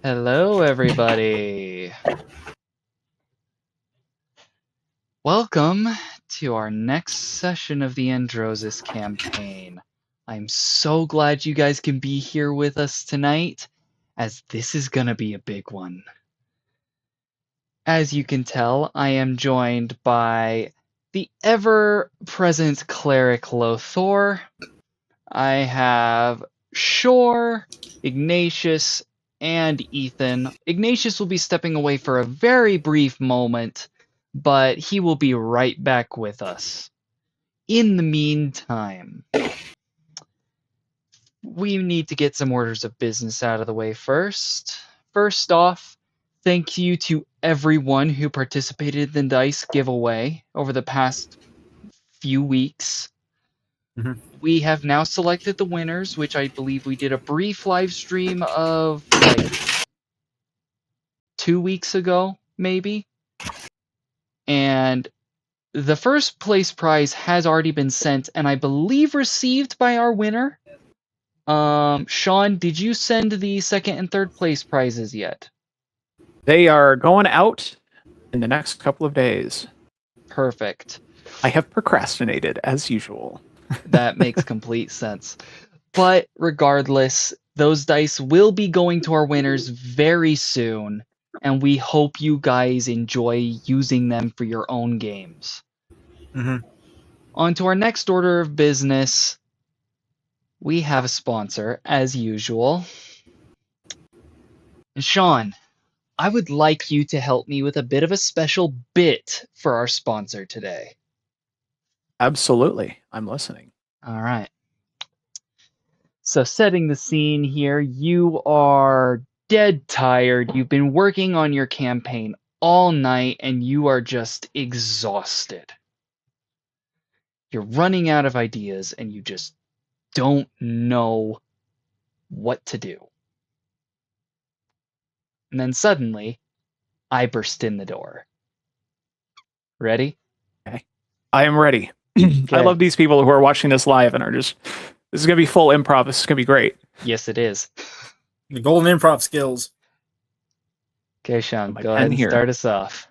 Hello, everybody. Welcome to our next session of the Androsus campaign. I'm so glad you guys can be here with us tonight, as this is gonna be a big one. As you can tell, I am joined by the ever-present cleric Lothor. I have Shore, Ignatius, and Ethan. Ignatius will be stepping away for a very brief moment, but he will be right back with us. In the meantime, we need to get some orders of business out of the way first. First off, thank you to everyone who participated in the dice giveaway over the past few weeks. We have now selected the winners, which I believe we did a brief live stream of like 2 weeks ago, maybe. And the first place prize has already been sent and I believe received by our winner. Sean, did you send the second and third place prizes yet? They are going out in the next couple of days. Perfect. I have procrastinated as usual. That makes complete sense. But regardless, those dice will be going to our winners very soon, and we hope you guys enjoy using them for your own games. On to our next order of business. We have a sponsor, as usual. And Sean, I would like you to help me with a bit of a special bit for our sponsor today. Absolutely. I'm listening. All right. So setting the scene here, you are dead tired. You've been working on your campaign all night and you are just exhausted. You're running out of ideas and you just don't know what to do. And then suddenly, I burst in the door. Ready? Okay. I am ready. Okay. I love these people who are watching this live and are just, this is going to be full improv. This is going to be great. Yes, it is. The golden improv skills. Okay, Sean, My go pen ahead and here. start us off.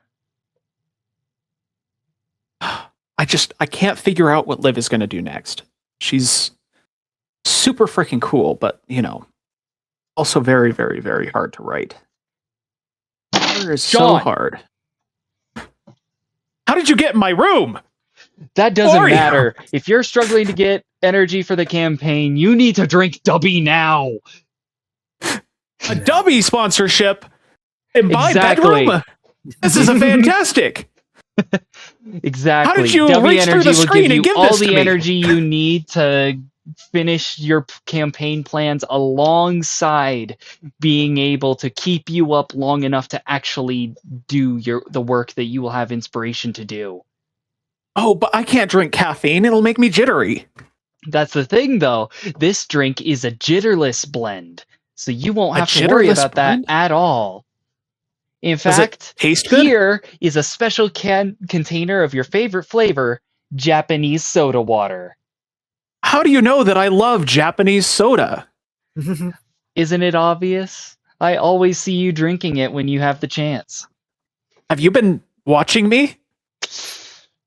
I can't figure out what Liv is going to do next. She's super freaking cool, but, you know, also very, very, very hard to write. Her is so Sean! hard. How did you get in my room? That doesn't Are you? matter. If you're struggling to get energy for the campaign, you need to drink Dubby now. A Dubby sponsorship in my Exactly. bedroom? This is a fantastic. Exactly. How did you Dubby reach through energy the will screen give you and give all this to the me? energy you need to finish your campaign plans alongside being able to keep you up long enough to actually do the work that you will have inspiration to do. Oh, but I can't drink caffeine. It'll make me jittery. That's the thing, though. This drink is a jitterless blend, so you won't A have to worry jitterless about blend? that at all. In Does it fact, taste good? here is a special container of your favorite flavor, Japanese soda water. How do you know that I love Japanese soda? Isn't it obvious? I always see you drinking it when you have the chance. Have you been watching me?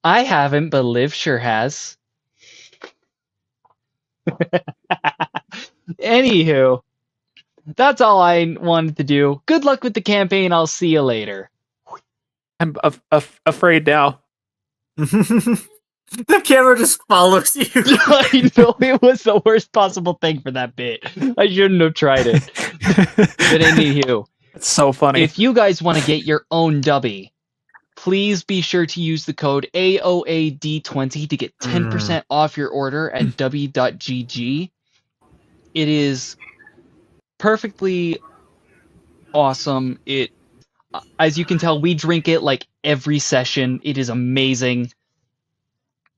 I haven't, but Liv sure has. Anywho, that's all I wanted to do. Good luck with the campaign. I'll see you later. I'm afraid now. The camera just follows you. I know it was the worst possible thing for that bit. I shouldn't have tried it. But anywho, It's so funny. if you guys want to get your own Dubby, please be sure to use the code AOAD20 to get 10% off your order at w.gg. It is perfectly awesome. It, as you can tell, we drink it like every session. It is amazing.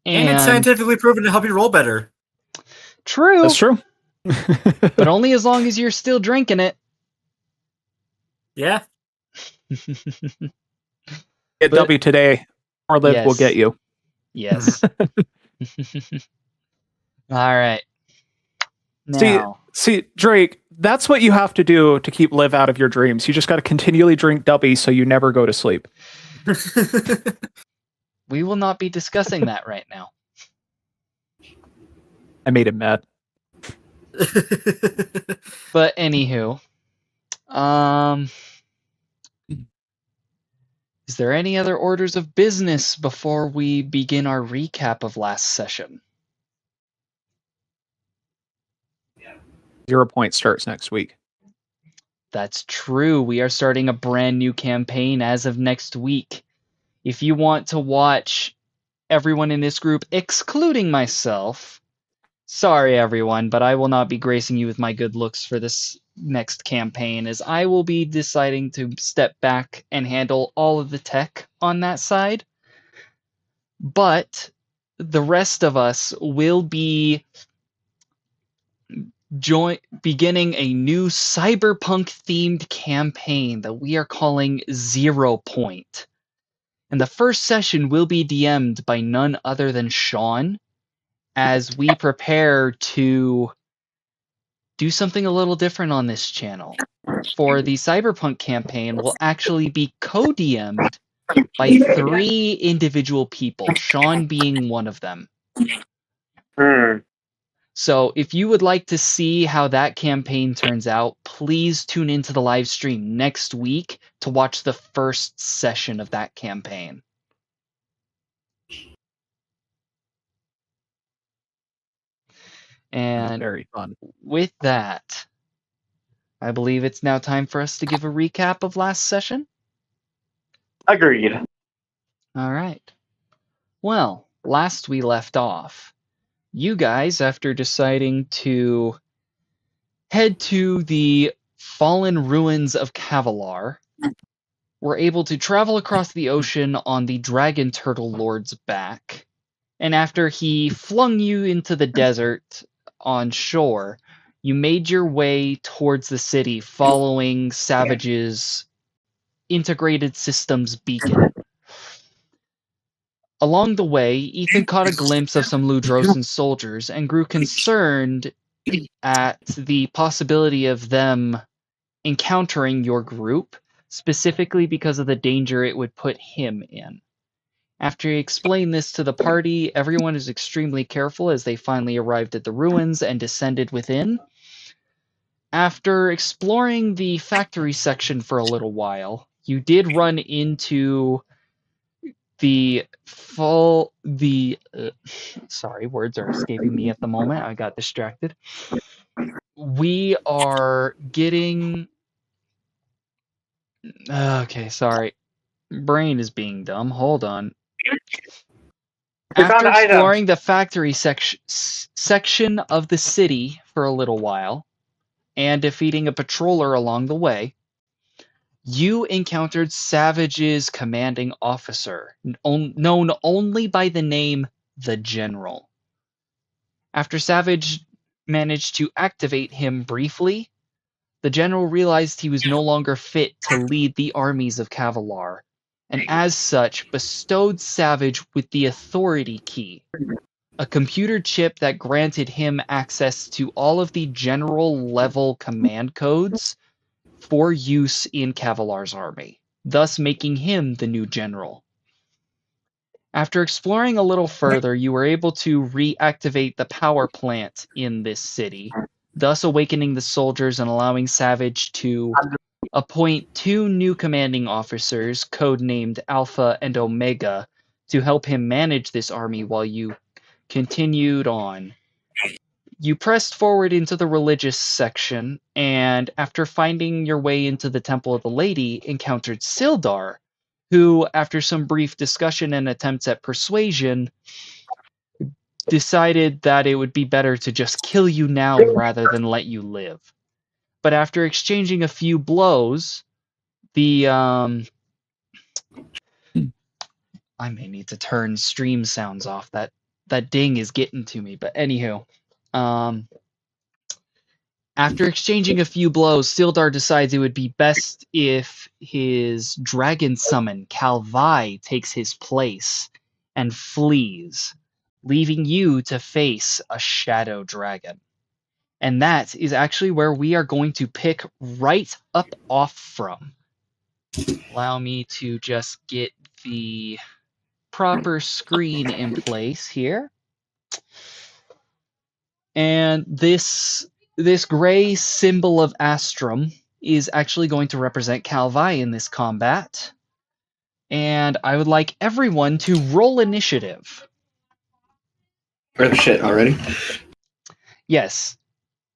And it's scientifically proven to help you roll better. True. That's true. But only as long as you're still drinking it. Yeah. Get But- W today, or Liv will Yes. get you. Yes. All right. See, Now, See, Drake, that's what you have to do to keep Liv out of your dreams. You just got to continually drink Dubby so you never go to sleep. We will not be discussing that right now. I made him mad. But anywho, is there any other orders of business before we begin our recap of last session? 0 Point starts next week. That's true. We are starting a brand new campaign as of next week. If you want to watch everyone in this group, excluding myself, sorry everyone, but I will not be gracing you with my good looks for this next campaign, as I will be deciding to step back and handle all of the tech on that side. But the rest of us will be beginning a new cyberpunk-themed campaign that we are calling 0 Point. And the first session will be DM'd by none other than Sean, as we prepare to do something a little different on this channel. For the Cyberpunk campaign, will actually be co-DM'd by 3 individual people, Sean being one of them. So if you would like to see how that campaign turns out, please tune into the live stream next week to watch the first session of that campaign. And very fun. With that, I believe it's now time for us to give a recap of last session. Agreed. All right. Well, last we left off, you guys, after deciding to head to the fallen ruins of Kavalar, were able to travel across the ocean on the Dragon Turtle Lord's back. And after he flung you into the desert on shore, you made your way towards the city following Savage's integrated systems beacon. Along the way, Ethan caught a glimpse of some Ludrosan soldiers and grew concerned at the possibility of them encountering your group, specifically because of the danger it would put him in. After he explained this to the party, everyone is extremely careful as they finally arrived at the ruins and descended within. After exploring the factory section for a little while, you did run into sorry, words are escaping me at the moment. I got distracted. We are getting... Okay, sorry. Brain is being dumb. Hold on. After exploring the factory section of the city for a little while, and defeating a patroller along the way, you encountered Savage's commanding officer, known only by the name The General. After Savage managed to activate him briefly, the General realized he was no longer fit to lead the armies of Kavalar, and as such bestowed Savage with the Authority Key, a computer chip that granted him access to all of the general-level command codes for use in Kavalar's army, thus making him the new general. After exploring a little further, you were able to reactivate the power plant in this city, thus awakening the soldiers and allowing Savage to appoint 2 new commanding officers, codenamed Alpha and Omega, to help him manage this army while you continued on. You pressed forward into the religious section, and after finding your way into the Temple of the Lady, encountered Sildar, who, after some brief discussion and attempts at persuasion, decided that it would be better to just kill you now rather than let you live. But after exchanging a few blows, I may need to turn stream sounds off. That ding is getting to me. But anywho, after exchanging a few blows, Sildar decides it would be best if his dragon summon, Calvi, takes his place and flees, leaving you to face a shadow dragon. And that is actually where we are going to pick right up off from. Allow me to just get the proper screen in place here. And this gray symbol of Astrum is actually going to represent Calvi in this combat. And I would like everyone to roll initiative. Oh shit, already? Yes.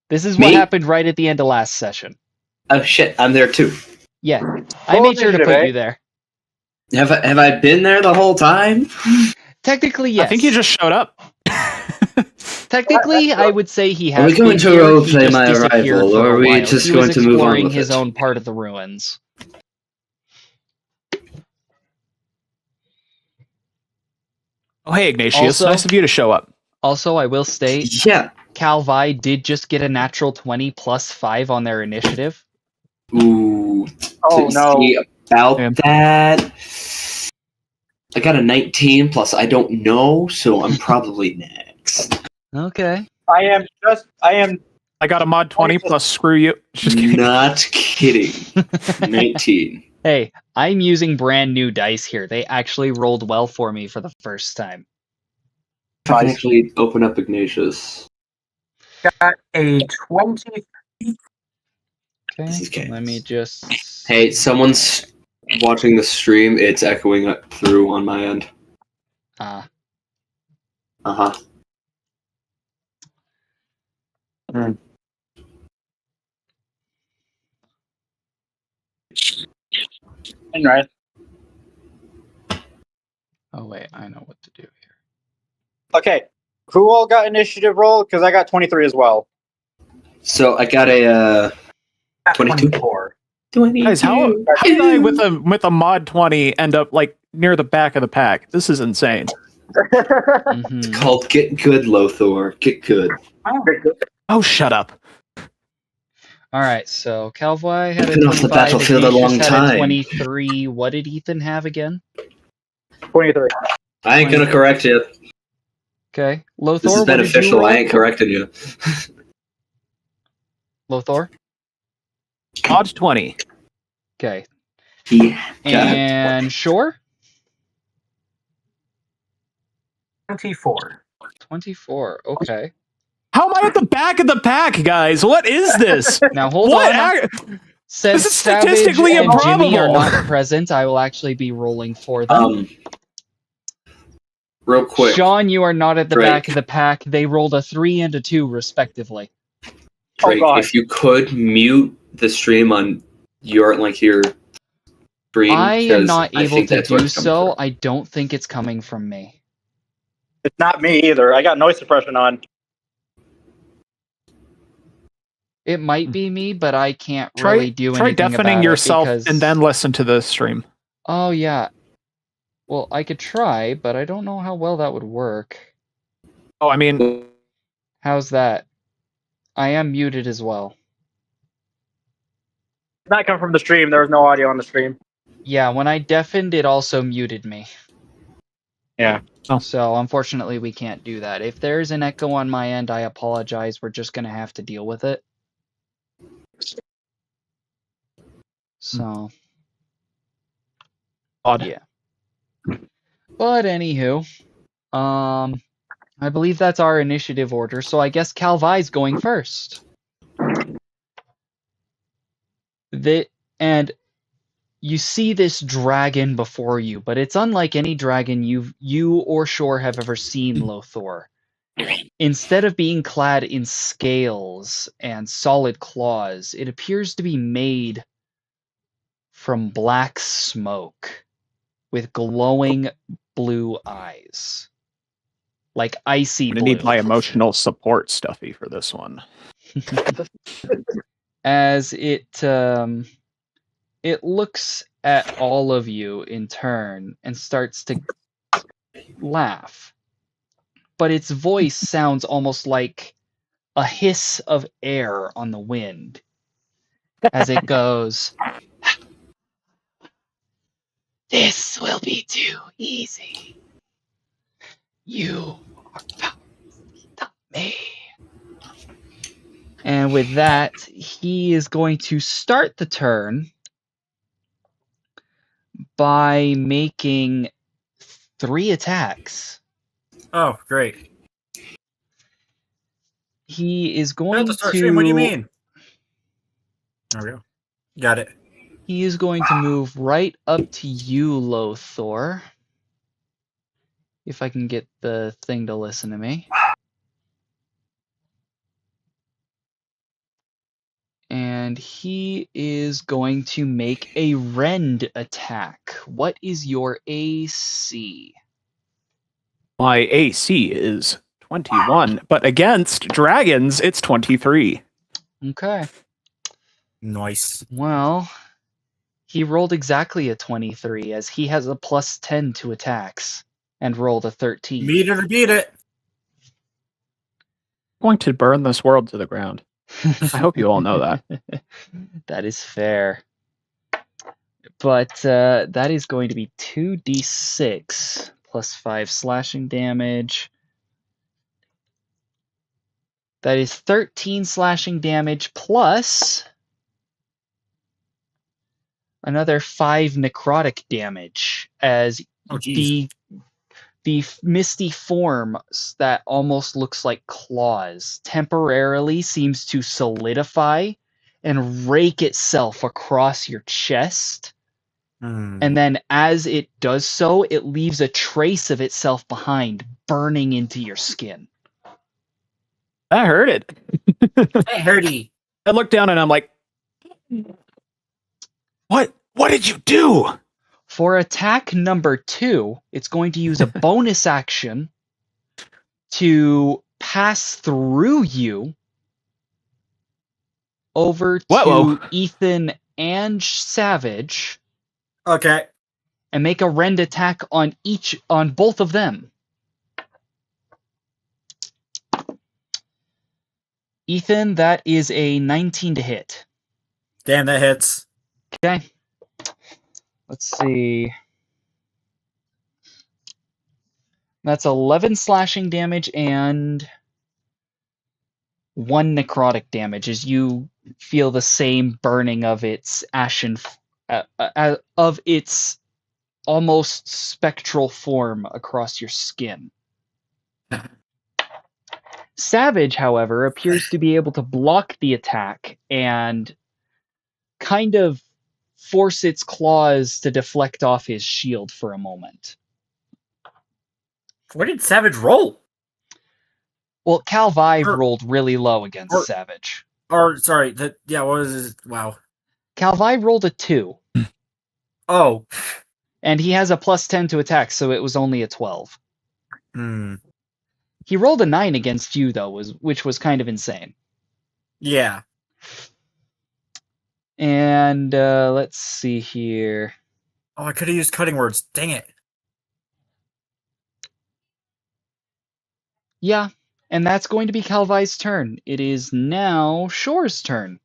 This is what Me? happened right at the end of last session. Oh shit, I'm there too. Yeah. I Roll made sure to initiative, put eh? you there. Have I been there the whole time? Technically, yes. I think you just showed up. Technically, I would say he Are has we going been to here. roleplay He just my disappeared arrival, for or a are we while. just He was going to move on exploring with his it? own part of the ruins. Oh, hey, Ignatius. Also- Nice of you to show up. Also, I will state, Yeah. Calvi did just get a natural 20 plus 5 on their initiative. Ooh. Oh, so no. see about Yeah. that. I got a 19 plus I don't know, so I'm probably next. Okay. I am. I got a mod 20 plus screw you. Just kidding. Not kidding. 19. Hey, I'm using brand new dice here. They actually rolled well for me for the first time. If I can actually open up Ignatius. Got a 20. This is Okay, chaos. let me just... Hey, someone's watching the stream. It's echoing up through on my end. Ah, Uh-huh. Right. oh wait, I know what to do here. Okay. Who all got initiative roll? Because I got 23 as well. So I got a 22. 24. Guys, how did I with a mod 20 end up like near the back of the pack? This is insane. Mhm. Called Get Good, Lothor. Get Good. Oh, shut up. All right, so Calvi had a Been off the 25, battlefield a Ignatius long had time. a 23. What did Ethan have again? 23. I ain't gonna correct you. Okay, Lothor, This is what did you beneficial. roll? I ain't correcting you. Lothor? Mod 20. Okay. Yeah. And Shore? 24. 24, okay. How am I at the back of the pack, guys? What is this? Now hold What? on. Since This is Savage statistically and Jimmy are improbable. not present, I will actually be rolling for them. Real quick. Sean, you are not at the Drake. back of the pack. They rolled a 3 and a 2, respectively. Drake, God. if you could mute the stream on your screen, I am 'cause not I able think to that's where do it's coming so. from. I don't think it's coming from me. It's not me either. I got noise suppression on. It might be me, but I can't Try really do try anything deafening about yourself it because... and then listen to the stream. Oh, yeah. Well, I could try, but I don't know how well that would work. Oh, I mean, How's that? I am muted as well. It's not coming from the stream. There was no audio on the stream. Yeah, when I deafened, it also muted me. Yeah. Oh. So, unfortunately, we can't do that. If there's an echo on my end, I apologize. We're just going to have to deal with it. So, odd. yeah. But anywho, I believe that's our initiative order, so I guess Calvi's going first. And you see this dragon before you, but it's unlike any dragon you or Shore have ever seen, Lothor. Instead of being clad in scales and solid claws, it appears to be made from black smoke with glowing blue eyes. Like icy I'm gonna blue. need my emotional support stuffy for this one. As it looks at all of you in turn and starts to laugh. But its voice sounds almost like a hiss of air on the wind as it goes, "This will be too easy. You are powerless to me." And with that, he is going to start the turn by making 3 attacks. Oh, great. He is Failed going to start stream. What do you to mean? There we go. Got it. he is going to move right up to you, Lothor. If I can get the thing to listen to me. And he is going to make a rend attack. What is your AC? My AC is 21, but against dragons, it's 23. Okay. Nice. Well, he rolled exactly a 23 as he has a plus 10 to attacks and rolled a 13. Meet it or beat it. I'm going to burn this world to the ground. I hope you all know that. That is fair. But that is going to be 2d6 plus 5 slashing damage. That is 13 slashing damage plus another 5 necrotic damage as Oh, geez. the misty form that almost looks like claws temporarily seems to solidify and rake itself across your chest. And then as it does so, it leaves a trace of itself behind, burning into your skin. I heard it. Hey, Hardy. I look down and I'm like, what did you do? For attack number 2, it's going to use a bonus action to pass through you over to Whoa. Ethan and Savage Okay. and make a rend attack on both of them. Ethan, that is a 19 to hit. Damn, that hits. Okay. Let's see. That's 11 slashing damage and 1 necrotic damage as you feel the same burning of its ashen, of its almost spectral form across your skin. Savage, however, appears to be able to block the attack and kind of force its claws to deflect off his shield for a moment. Where did Savage roll? Well, Calvi rolled really low against Savage. Or, sorry, what was his... Wow. Calvi rolled a 2. Oh. And he has a plus 10 to attack, so it was only a 12. Hmm. He rolled a 9 against you, though, which was kind of insane. Yeah. And let's see here. Oh, I could have used cutting words. Dang it. Yeah, and that's going to be Calvi's turn. It is now Shore's turn.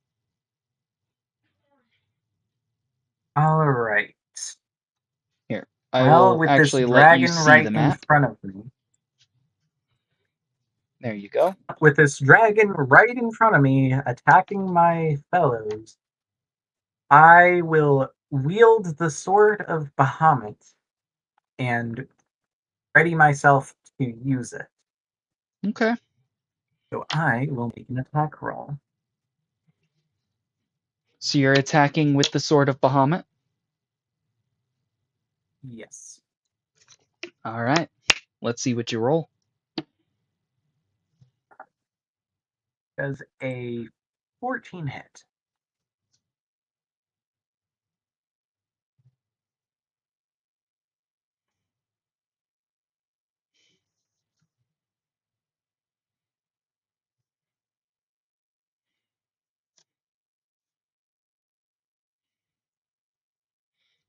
All right. Here, I Well, will with actually this let you dragon see right the in map. front of me. There you go. With this dragon right in front of me attacking my fellows, I will wield the sword of Bahamut and ready myself to use it. Okay. So I will make an attack roll. So you're attacking with the Sword of Bahamut? Yes. All right. Let's see what you roll. Does a 14 hit?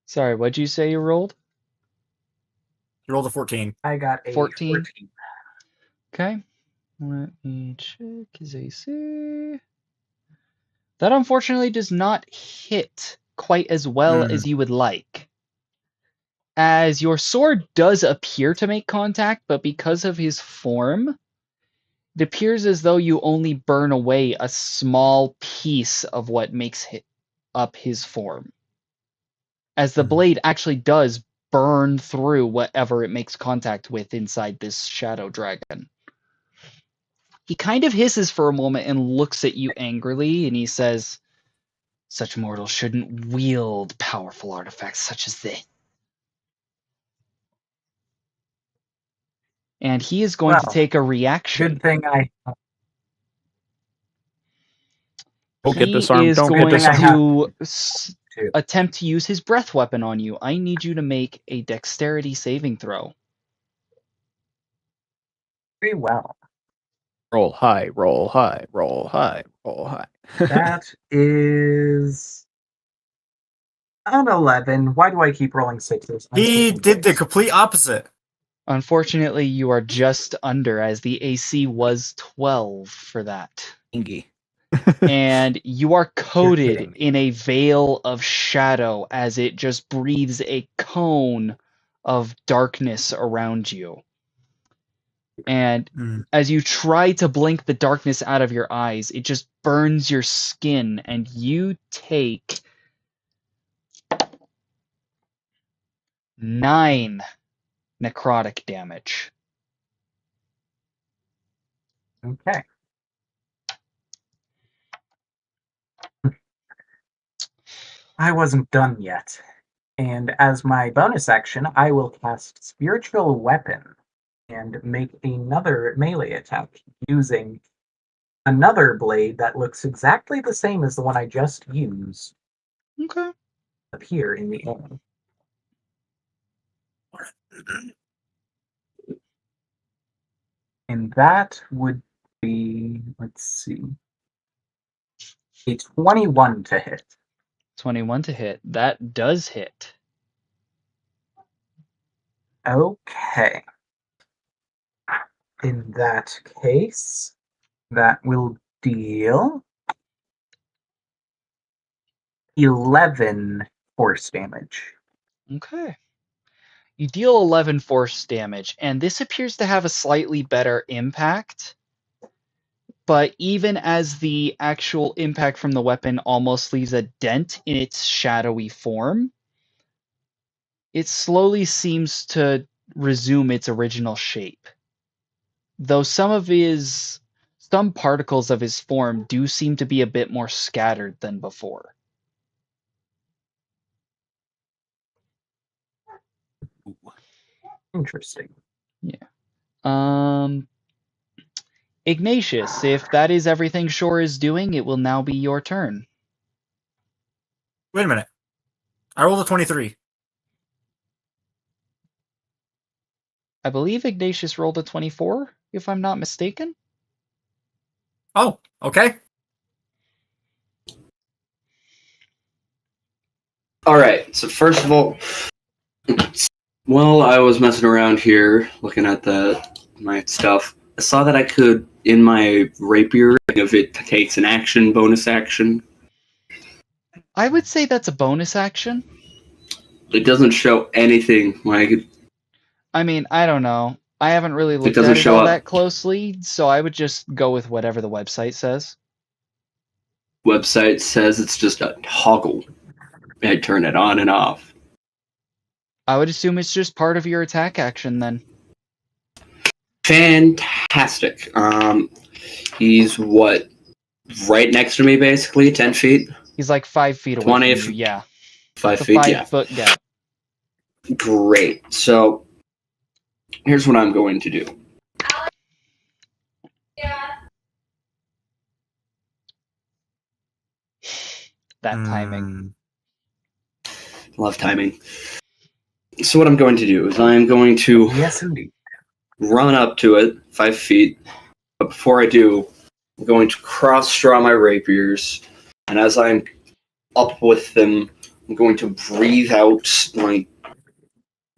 Sorry, what'd you say you rolled? You rolled a 14. I got a 14. 14. Okay. Let me check his AC. That unfortunately does not hit quite as well as you would like. As your sword does appear to make contact, but because of his form, It appears as though you only burn away a small piece of what makes up his form, as the blade actually does burn through whatever it makes contact with inside this shadow dragon. He kind of hisses for a moment and looks at you angrily, and he says, "Such mortals shouldn't wield powerful artifacts such as this." And he is going to Well, take a reaction. Good thing I Don't get He disarmed. is Don't get going disarmed. to attempt to use his breath weapon on you. I need you to make a dexterity saving throw. pretty well. Roll high, roll high, roll high, roll high. That is an 11. Why do I keep rolling sixes? I'm He taking did the six. complete opposite. Unfortunately, you are just under, as the AC was 12 for that. Ingy. And you are You're coated kidding me. in a veil of shadow as it just breathes a cone of darkness around you. And as you try to blink the darkness out of your eyes, it just burns your skin, and you take 9 necrotic damage. Okay. I wasn't done yet. And as my bonus action, I will cast Spiritual Weapon and make another melee attack using another blade that looks exactly the same as the one I just used Okay. up here in the air. And that would be, let's see, a 21 to hit. 21 to hit. That does hit. Okay. In that case, that will deal 11 force damage. Okay. You deal 11 force damage, and this appears to have a slightly better impact. But even as the actual impact from the weapon almost leaves a dent in its shadowy form, it slowly seems to resume its original shape. Though some particles of his form do seem to be a bit more scattered than before. Interesting. Ignatius, if that is everything Shore is doing, it will now be your turn. Wait a minute. I rolled a 23. I believe Ignatius rolled a 24, if I'm not mistaken. Oh, okay. All right. So first of all, while I was messing around here, looking at my stuff, I saw that I could, in my rapier, if it takes an action, bonus action. I would say that's a bonus action. It doesn't show anything. Like, I mean, I don't know. I haven't really looked doesn't at it show all up. that closely, so I would just go with whatever the website says. website says it's just a toggle. I turn it on and off. I would assume it's just part of your attack action then. Fantastic. He's what? Right next to me, basically, 10 feet? He's like 5 feet away 20 from you, yeah. 5 It's a feet, 5 yeah. foot gap. Great. So, here's what I'm going to do. That timing. Love timing. So what I'm going to do is I'm going to Yes, indeed. run up to it, 5 feet. But before I do, I'm going to cross-draw my rapiers. And as I'm up with them, I'm going to breathe out, like,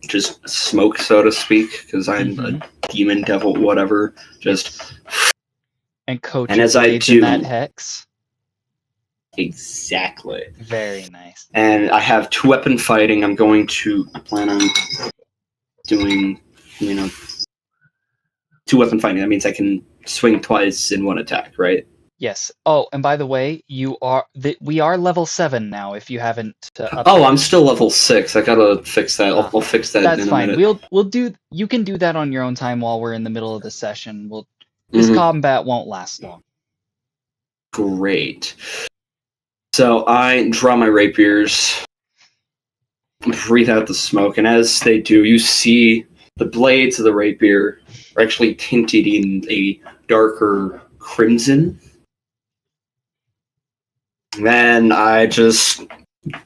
just smoke, so to speak, because I'm a demon, devil, whatever. Just... And coat And your as I blades in do... that hex. Exactly. Very nice. And I have 2-weapon fighting. I'm going to plan on doing, 2-weapon fighting. That means I can swing twice in one attack, right? Yes. Oh, and by the way, we are level 7 now. If you haven't. Oh, I'm still level 6. I gotta fix that. I'll fix that That's in a fine. minute. We'll do. You can do that on your own time while we're in the middle of the session. This combat won't last long. Great. So I draw my rapiers, breathe out the smoke, and as they do, you see the blades of the rapier are actually tinted in a darker crimson. Then I just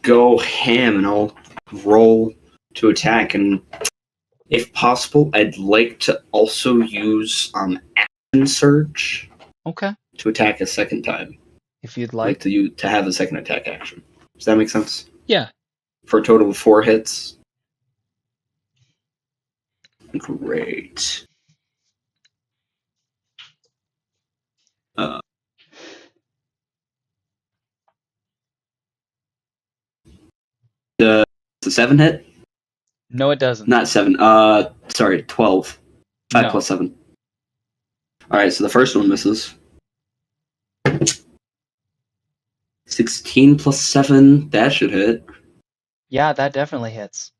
go ham and I'll roll to attack, and if possible, I'd like to also use action surge Okay. to attack a second time. If you'd Like like. to have a second attack action. Does that make sense? Yeah. For a total of 4 hits. Great. The 7 hit? No, it doesn't. Not 7. Sorry, 12. 5 No. plus 7. Alright, so the first one misses. 16 plus 7, that should hit. Yeah, that definitely hits.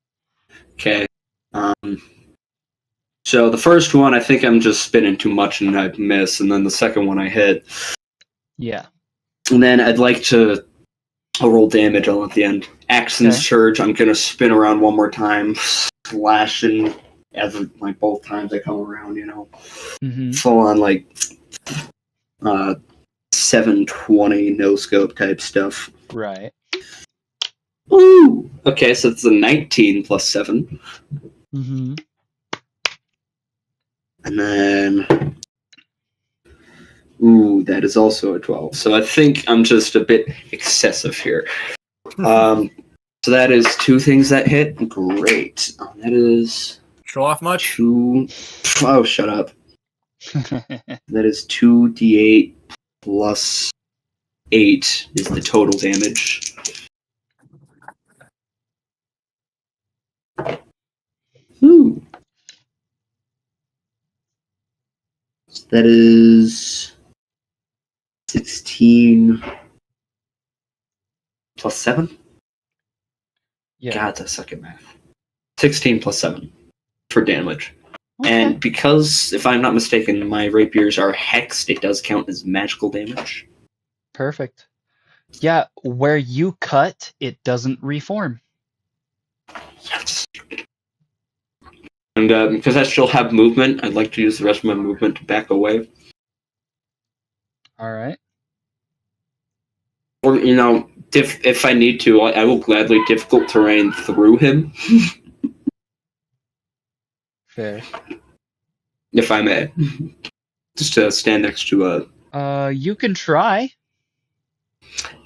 Okay. So the first one, I think I'm just spinning too much and I'd miss, and then the second one I hit. Yeah. And then I'd like to I'll roll damage all at the end. Action Okay. surge, I'm gonna spin around one more time, slashing every like both times I come around, Mm-hmm. Full on like 720 no scope type stuff. Right. Ooh! Okay, so it's a 19 plus 7. Mm-hmm. And then ooh, that is also a 12. So I think I'm just a bit excessive here. So that is 2 things that hit. Great. That is Show off much? 2. Oh, shut up. That is 2d8 plus 8 is the total damage. Ooh. So that is 16 plus 7? Yeah. God, that's second math. 16 plus 7 for damage. Okay. And because, if I'm not mistaken, my rapiers are hexed, it does count as magical damage. Perfect. Yeah, where you cut, it doesn't reform. Yes. And because I still have movement, I'd like to use the rest of my movement to back away. All right. Or, if I need to, I will gladly difficult terrain through him, Fair. if I may. Just to stand next to a... You can try.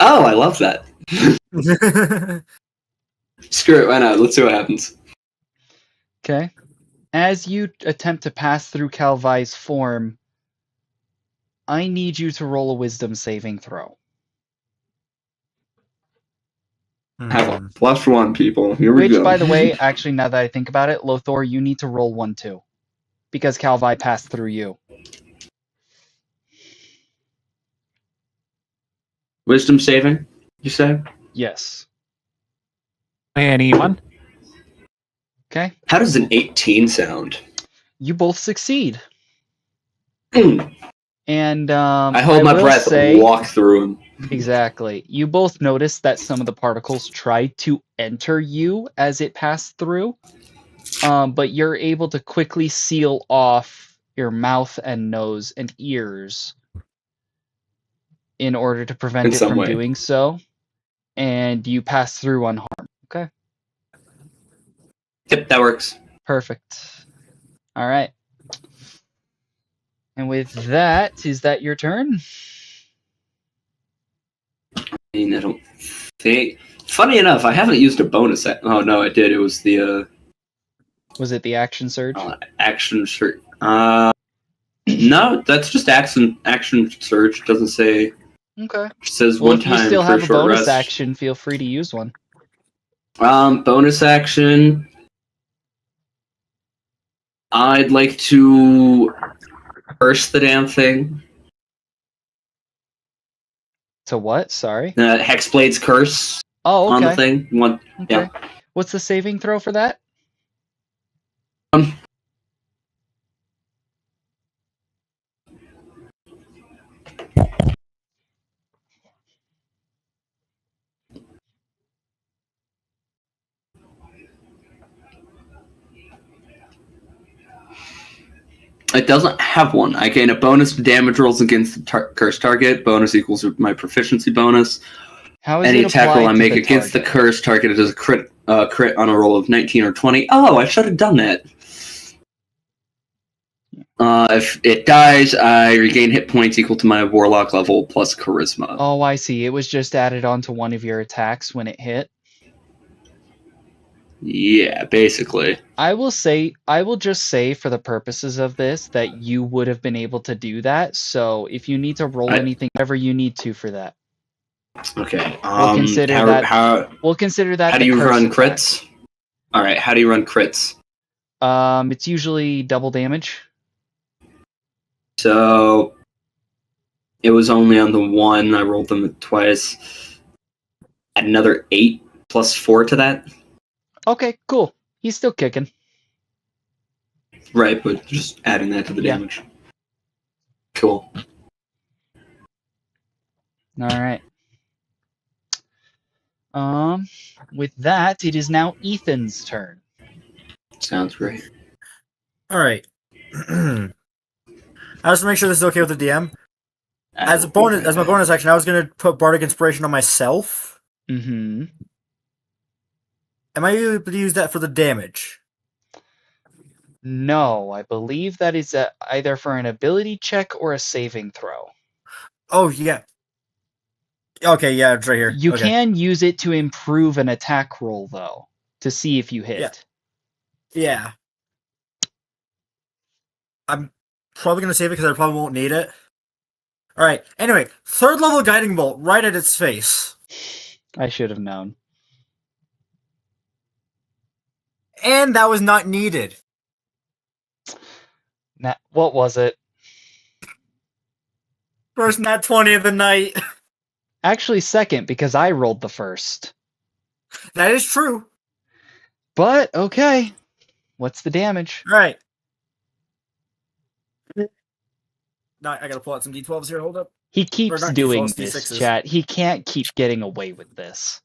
Oh, I love that. Screw it, why not? Let's see what happens. Okay. As you attempt to pass through Calvi's form, I need you to roll a wisdom saving throw. Have a +1, people. Here we Which, go. by the way, actually, now that I think about it, Lothor, you need to roll 1 too. Because Calvi passed through you. Wisdom saving, you say? Yes. Anyone? Okay. How does an 18 sound? You both succeed. I And hold my will breath say, and walk through him. Exactly. You both noticed that some of the particles tried to enter you as it passed through, but you're able to quickly seal off your mouth and nose and ears in order to prevent In it some from way. doing so, and you pass through unharmed. Okay, Yep, that works. perfect. All right. And with that, is that your turn? I mean, I don't think... Funny enough, I haven't used a bonus... Oh, no, I did. It was the Was it the action surge? action surge. No, that's just action surge. It doesn't say... Okay. It says Well, one if you time still for a have a short bonus rest. action, feel free to use one. Bonus action... I'd like to curse the damn thing. To what? Sorry. Hexblade's curse Oh, on the okay. thing. Okay. What's the saving throw for that? It doesn't have one. I gain a bonus to damage rolls against the cursed target. Bonus equals my proficiency bonus. How is Any it attack roll I applied to make the against the target? cursed target is a crit on a roll of 19 or 20. Oh, I should have done that. If it dies, I regain hit points equal to my warlock level plus charisma. Oh, I see. It was just added onto one of your attacks when it hit. Yeah, basically. I will just say for the purposes of this that you would have been able to do that. So if you need to roll anything, whatever you need to for that. Okay. We'll consider that. We'll consider that. How do you run crits? All right. How do you run crits? It's usually double damage. So it was only on the one. I rolled them twice. Add another 8 plus 4 to that. Okay, cool. He's still kicking. Right, but just adding that to the damage. Cool. All right. With that, it is now Ethan's turn. Sounds great. All right. I just to make sure this is okay with the DM. As my bonus action, I was going to put Bardic Inspiration on myself. Mm-hmm. Am I able to use that for the damage? No, I believe that is either for an ability check or a saving throw. Oh, yeah. Okay, yeah, it's right here. You okay. can use it to improve an attack roll, though, to see if you hit. Yeah. I'm probably going to save it because I probably won't need it. Alright, anyway, 3rd level Guiding Bolt right at its face. I should have known. And that was not needed. What was it? First nat 20 of the night. Actually, second, because I rolled the first. That is true. But, okay. What's the damage? Alright. Now I gotta pull out some d12s here, hold up. He keeps doing D12s, this, D6s. chat. He can't keep getting away with this.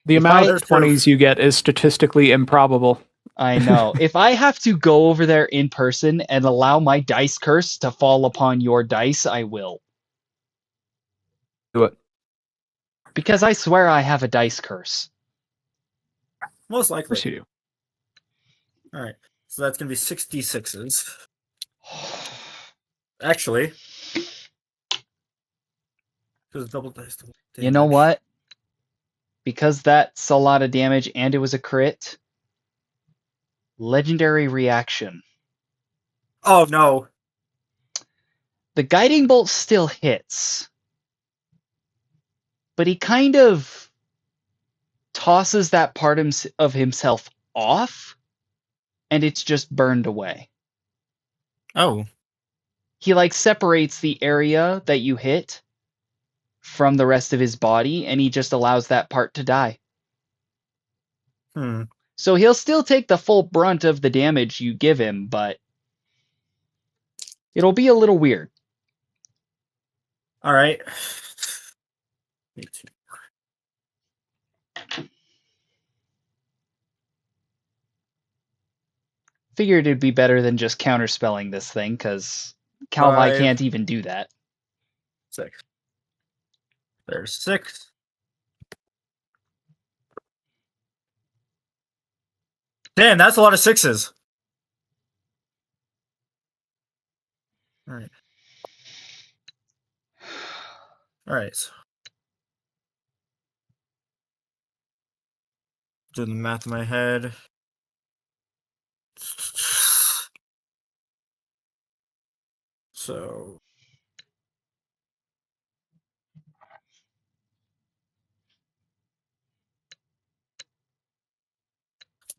The amount of 20s you get is statistically improbable. I know. If I have to go over there in person and allow my dice curse to fall upon your dice, I will. Do it. Because I swear I have a dice curse. Most likely. Of course you do. Alright, so that's gonna be 6d6s. Actually. Double dice. You know what? Because that's a lot of damage and it was a crit. Legendary reaction. Oh no. The guiding bolt still hits. But he kind of tosses that part of himself off, and it's just burned away. Oh. He separates the area that you hit from the rest of his body, and he just allows that part to die. So he'll still take the full brunt of the damage you give him, but it'll be a little weird. All right. Figured it'd be better than just counterspelling this thing, because Calvi 5, can't even do that. 6. There's 6. Damn, that's a lot of 6s. All right. All right. Doing the math in my head. So.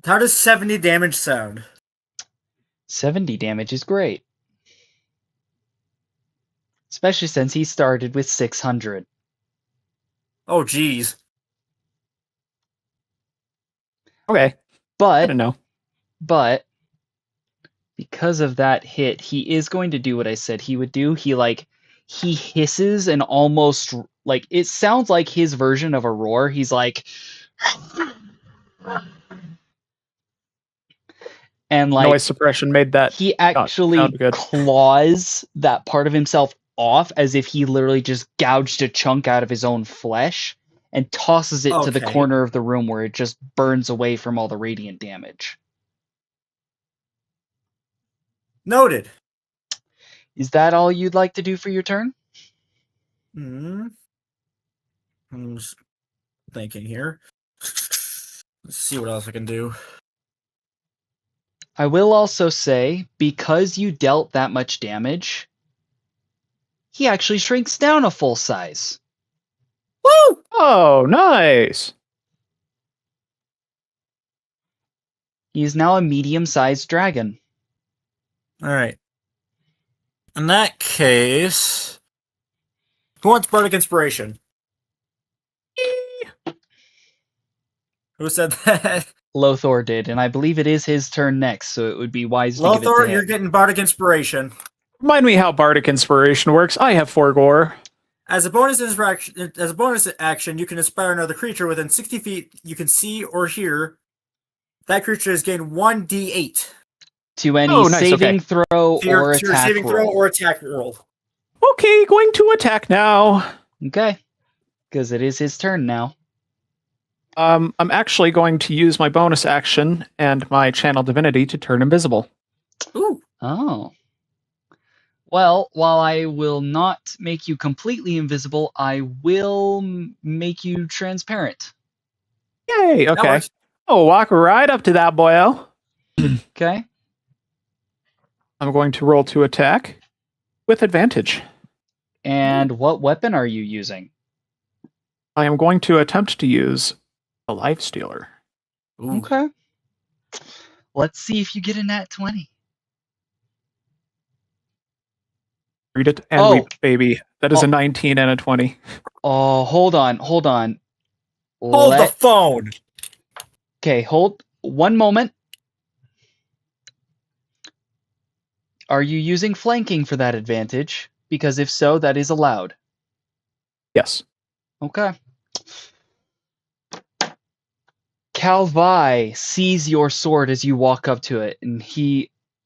How does 70 damage sound? 70 damage is great. Especially since he started with 600. Oh, jeez. Okay, I But don't know. because of that hit, he is going to do what I said he would do. He hisses and almost like it sounds like his version of a roar. He's like and like Noise suppression made that he not actually sound good. claws that part of himself off as if he literally just gouged a chunk out of his own flesh and tosses it to the Okay. corner of the room where it just burns away from all the radiant damage. Noted. Is that all you'd like to do for your turn? Hmm. I'm just thinking here. Let's see what else I can do. I will also say, because you dealt that much damage, he actually shrinks down a full size. Woo! Oh, nice. He is now a medium-sized dragon. All right. In that case, who wants Bardic Inspiration? Who said that? Lothor did, and I believe it is his turn next, so it would be wise to give it to Lothar, him. you're getting Bardic Inspiration. Remind me how Bardic Inspiration works. I have 4 gore. As a bonus action, you can inspire another creature within 60 feet you can see or hear. That creature has gained 1d8 To any Oh, nice, saving okay. throw to your or attack saving throw roll. or attack roll. Okay, going to attack now. Okay, because it is his turn now. I'm actually going to use my bonus action and my channel divinity to turn invisible. Ooh. Oh. Well, while I will not make you completely invisible, I will make you transparent. Yay, That okay. works. Oh, walk right up to that boyo. Okay? I'm going to roll to attack with advantage. And what weapon are you using? I am going to attempt to use a life stealer. Ooh. Okay. Let's see if you get a nat 20. Read it and Oh. weep, baby. That is Oh. a 19 and a 20. Oh, hold on. Hold the phone. Okay, hold one moment. Are you using flanking for that advantage? Because if so, that is allowed. Yes. Okay. Calvi sees your sword as you walk up to it, and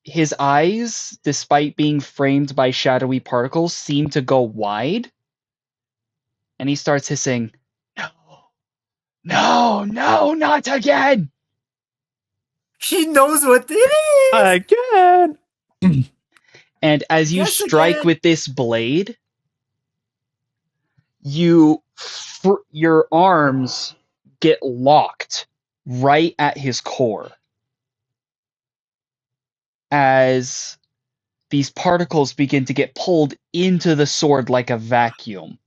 his eyes, despite being framed by shadowy particles, seem to go wide. And he starts hissing, No, not again! She knows what it is. Again. And as you Yes, strike again. with this blade, your arms get locked right at his core as these particles begin to get pulled into the sword like a vacuum,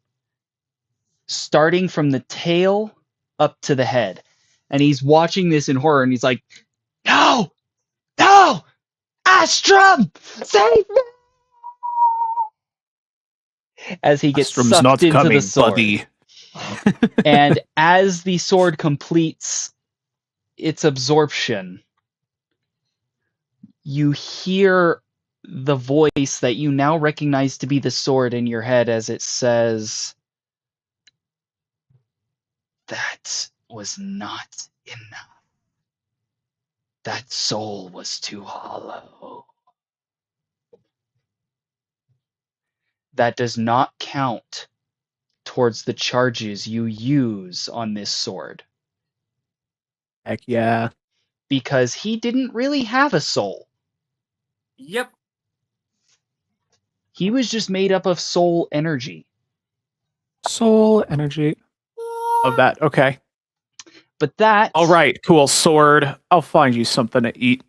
starting from the tail up to the head. And he's watching this in horror, and he's like, No! Astrum! Save me! As he gets Astrum's sucked not into coming, the sword. buddy. And as the sword completes its absorption, you hear the voice that you now recognize to be the sword in your head as it says, That was not enough. That soul was too hollow. That does not count towards the charges you use on this sword. Heck yeah. Because he didn't really have a soul. Yep. He was just made up of soul energy. Soul energy of that. Okay. But that All right. Cool. Sword. I'll find you something to eat.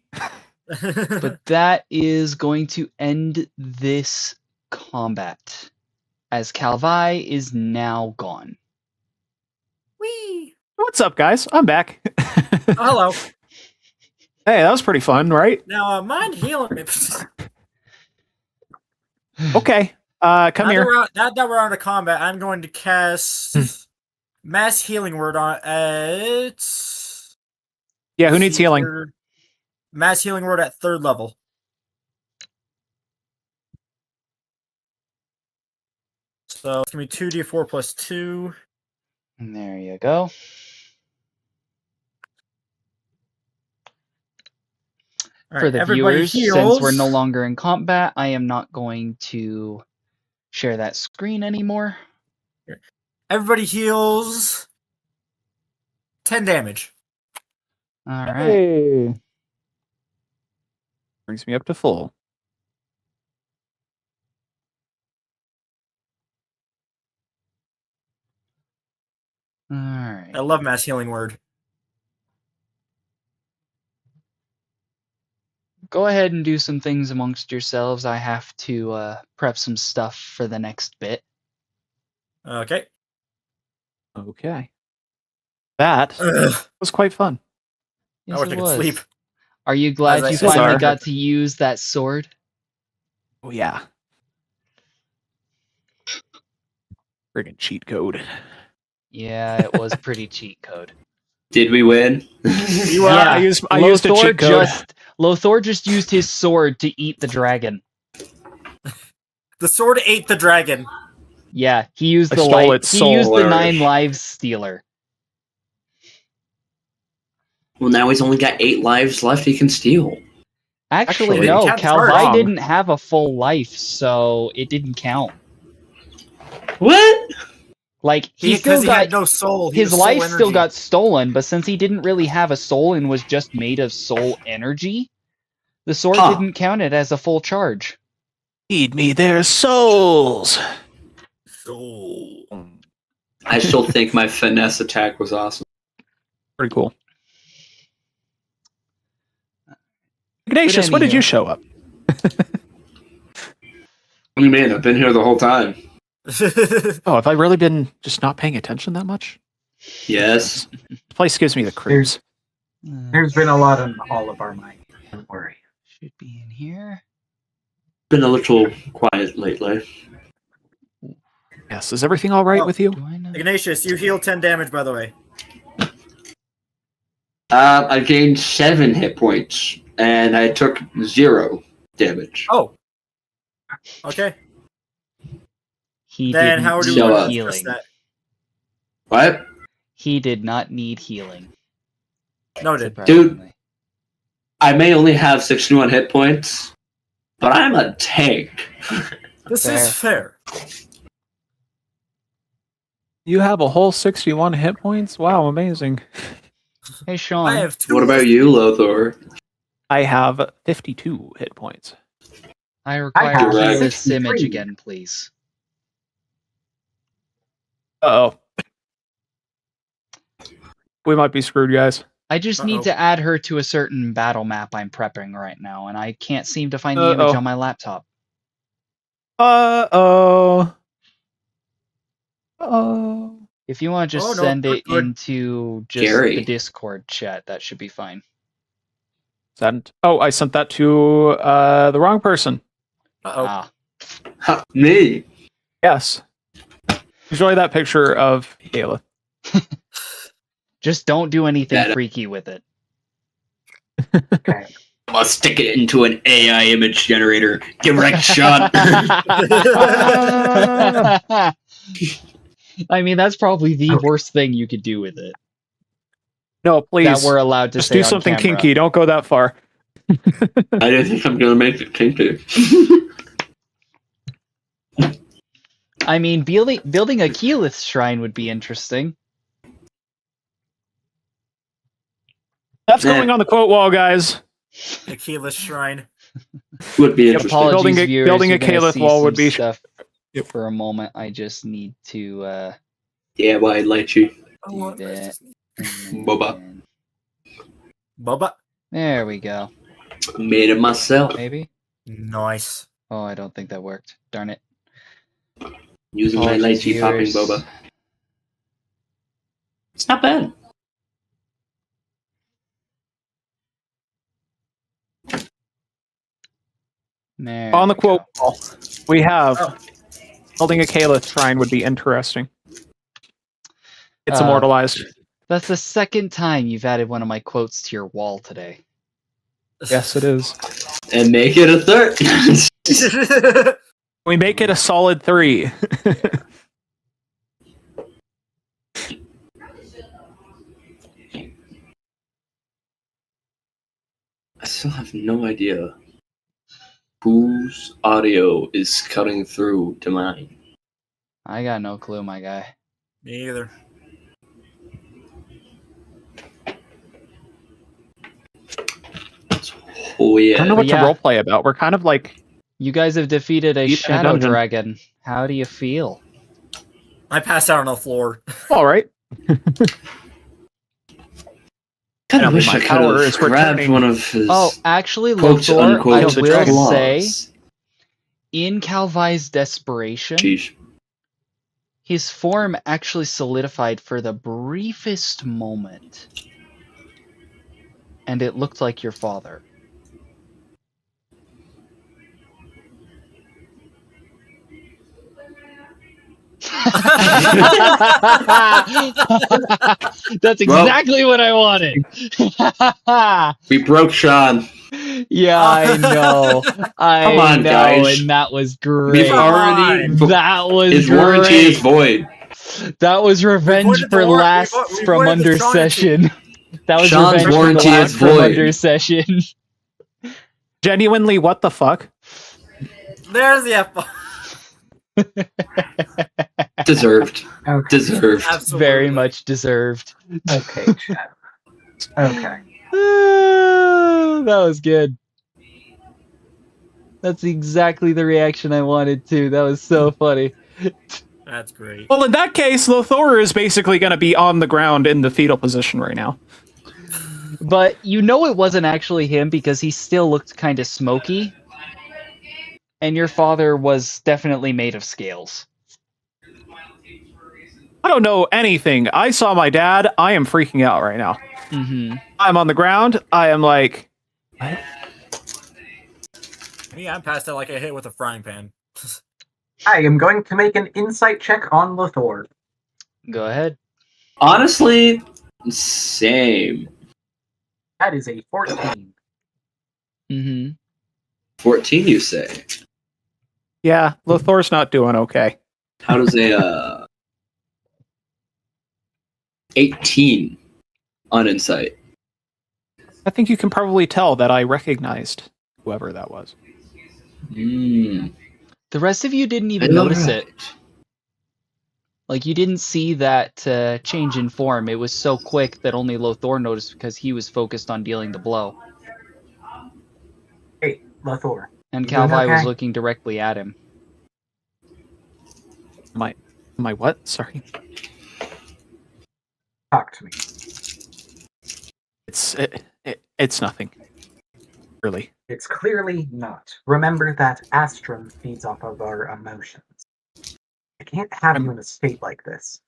but that is going to end this combat. As Calvi is now gone. Whee! What's up, guys? I'm back. Hello. Hey, that was pretty fun, right? Now, mind healing. Okay. Come here. Now that we're out of combat, I'm going to cast Mass Healing Word on it. Yeah, who needs healing? Mass Healing Word at 3rd level. So it's going to be 2d4 plus 2. And there you go. All For right, the everybody viewers, heals. since we're no longer in combat, I am not going to share that screen anymore. Everybody heals 10 damage. All right. Hey. Brings me up to full. All right. I love Mass Healing Word. Go ahead and do some things amongst yourselves. I have to prep some stuff for the next bit. Okay. Okay. That Ugh. was quite fun. Yes, wish it I could was. sleep. Are you glad you As I finally are. got to use that sword? Oh, yeah. Friggin' cheat code. Yeah, it was pretty cheat code. Did we win? Yeah, I used a cheat code. Lothor just used his sword to eat the dragon. The sword ate the dragon. Yeah, he used I the stole light. its He soul. used the Hilarious. 9 lives stealer. Well, now he's only got 8 lives left he can steal. Actually, Actually, no. count the Calvi wrong. didn't have a full life, so it didn't count. What? Like he Because still he got had no soul. He his was soul life still energy. got stolen, but since he didn't really have a soul and was just made of soul energy, the sword Huh. didn't count it as a full charge. Feed me their souls. Soul. I still think my finesse attack was awesome. Pretty cool. Ignatius, when did you anywho. show up? What do you mean? I've been here the whole time. Oh, have I really been just not paying attention that much? Yes. This place gives me the creeps. There's been a lot on all of our minds. Don't worry. Should be in here. Been a little quiet lately. Yes, is everything all right Oh, with you? Do I know? Ignatius, you heal 10 damage, by the way. I gained 7 hit points, and I took 0 damage. Oh. Okay. He Then didn't how do need we show want up. to address healing. that? What? He did not need healing. Noted. Surprisingly. I may only have 61 hit points, but I'm a tank. This Fair. is fair. You have a whole 61 hit points? Wow, amazing. Hey, Sean. I have 2. What about you, Lothor? I have 52 hit points. I require have to see Direct. this image 63. again, please. Uh-oh. We might be screwed, guys. I just need Uh-oh. to add her to a certain battle map I'm prepping right now, and I can't seem to find the image Uh-oh. on my laptop. Uh-oh. Uh-oh. If you want to just Oh, no, send it good. into just Gary. the Discord chat, that should be fine. Sent. Oh, I sent that to the wrong person. Uh-oh. Ah, Ha, me. Yes. Enjoy that picture of Ayla. just don't do anything Yeah, freaky with it. Okay. I'll stick it into an AI image generator. Get wrecked, Sean. I mean, that's probably the worst thing you could do with it. No, please. That we're allowed to just say do on something camera. kinky. Don't go that far. I didn't think I'm gonna make it kinky. I mean, building a Keyleth shrine would be interesting. That's Nah. going on the quote wall, guys. Aquila Shrine. Would be interesting. Apologies, Building a- viewers, building you're a gonna Caliph see wall some would be- stuff for a moment. I just need to Yeah, why light you? do that. Boba. Bubba. There we go. Made it myself. Maybe. Nice. Oh, I don't think that worked. Darn it. Using my Apologies, lychee popping viewers. boba. It's not bad. There On the we quote go. wall, we have Oh. building a Caliph shrine would be interesting. It's Uh, immortalized. That's the second time you've added one of my quotes to your wall today. Yes, it is. And make it a third. We make it a solid 3. I still have no idea whose audio is cutting through to mine. I got no clue, my guy. Me either. Oh I yeah. don't know what Yeah. to roleplay about. We're kind of like You guys have defeated a Deep in a shadow dungeon. dragon. How do you feel? I passed out on the floor. all right. Kind I of mean, wish my I could power have is grabbed returning. one of his Oh, actually, quote Lothor, I unquote will dragon. say, claws. in Calvi's desperation, Sheesh. his form actually solidified for the briefest moment. And it looked like your father. That's exactly what I wanted. We broke Sean. Yeah, I know. I Come on, know, guys. and that was great. We've already. That was His great. warranty is void. That was revenge voided the for war- we last vo- we from voided the under Sean session. That was Sean's revenge for the warranty last is from void. under session. Genuinely, what the fuck? There's the F-bomb. Deserved. Okay. Deserved. Absolutely. Very much deserved. Okay, chat. Okay. That was good. That's exactly the reaction I wanted to. That was so funny. That's great. Well, in that case, Lothor is basically going to be on the ground in the fetal position right now. But you know it wasn't actually him because he still looked kind of smoky. And your father was definitely made of scales. I don't know anything. I saw my dad. I am freaking out right now. Mm-hmm. I'm on the ground. I am like, what? Me, I'm passed out like I hit with a frying pan. I am going to make an insight check on Lothor. Go ahead. Honestly, same. That is a 14. Mm-hmm. 14, you say? Yeah, Lothor's not doing okay. How does a 18 on insight? I think you can probably tell that I recognized whoever that was. Mm. The rest of you didn't even notice it. Like, you didn't see that change in form. It was so quick that only Lothor noticed because he was focused on dealing the blow. Hey, Lothor. And You doing Calvi was okay? looking directly at him. My what? Sorry. Talk to me. It's nothing. Really. It's clearly not. Remember that Astrum feeds off of our emotions. I can't have you in a state like this.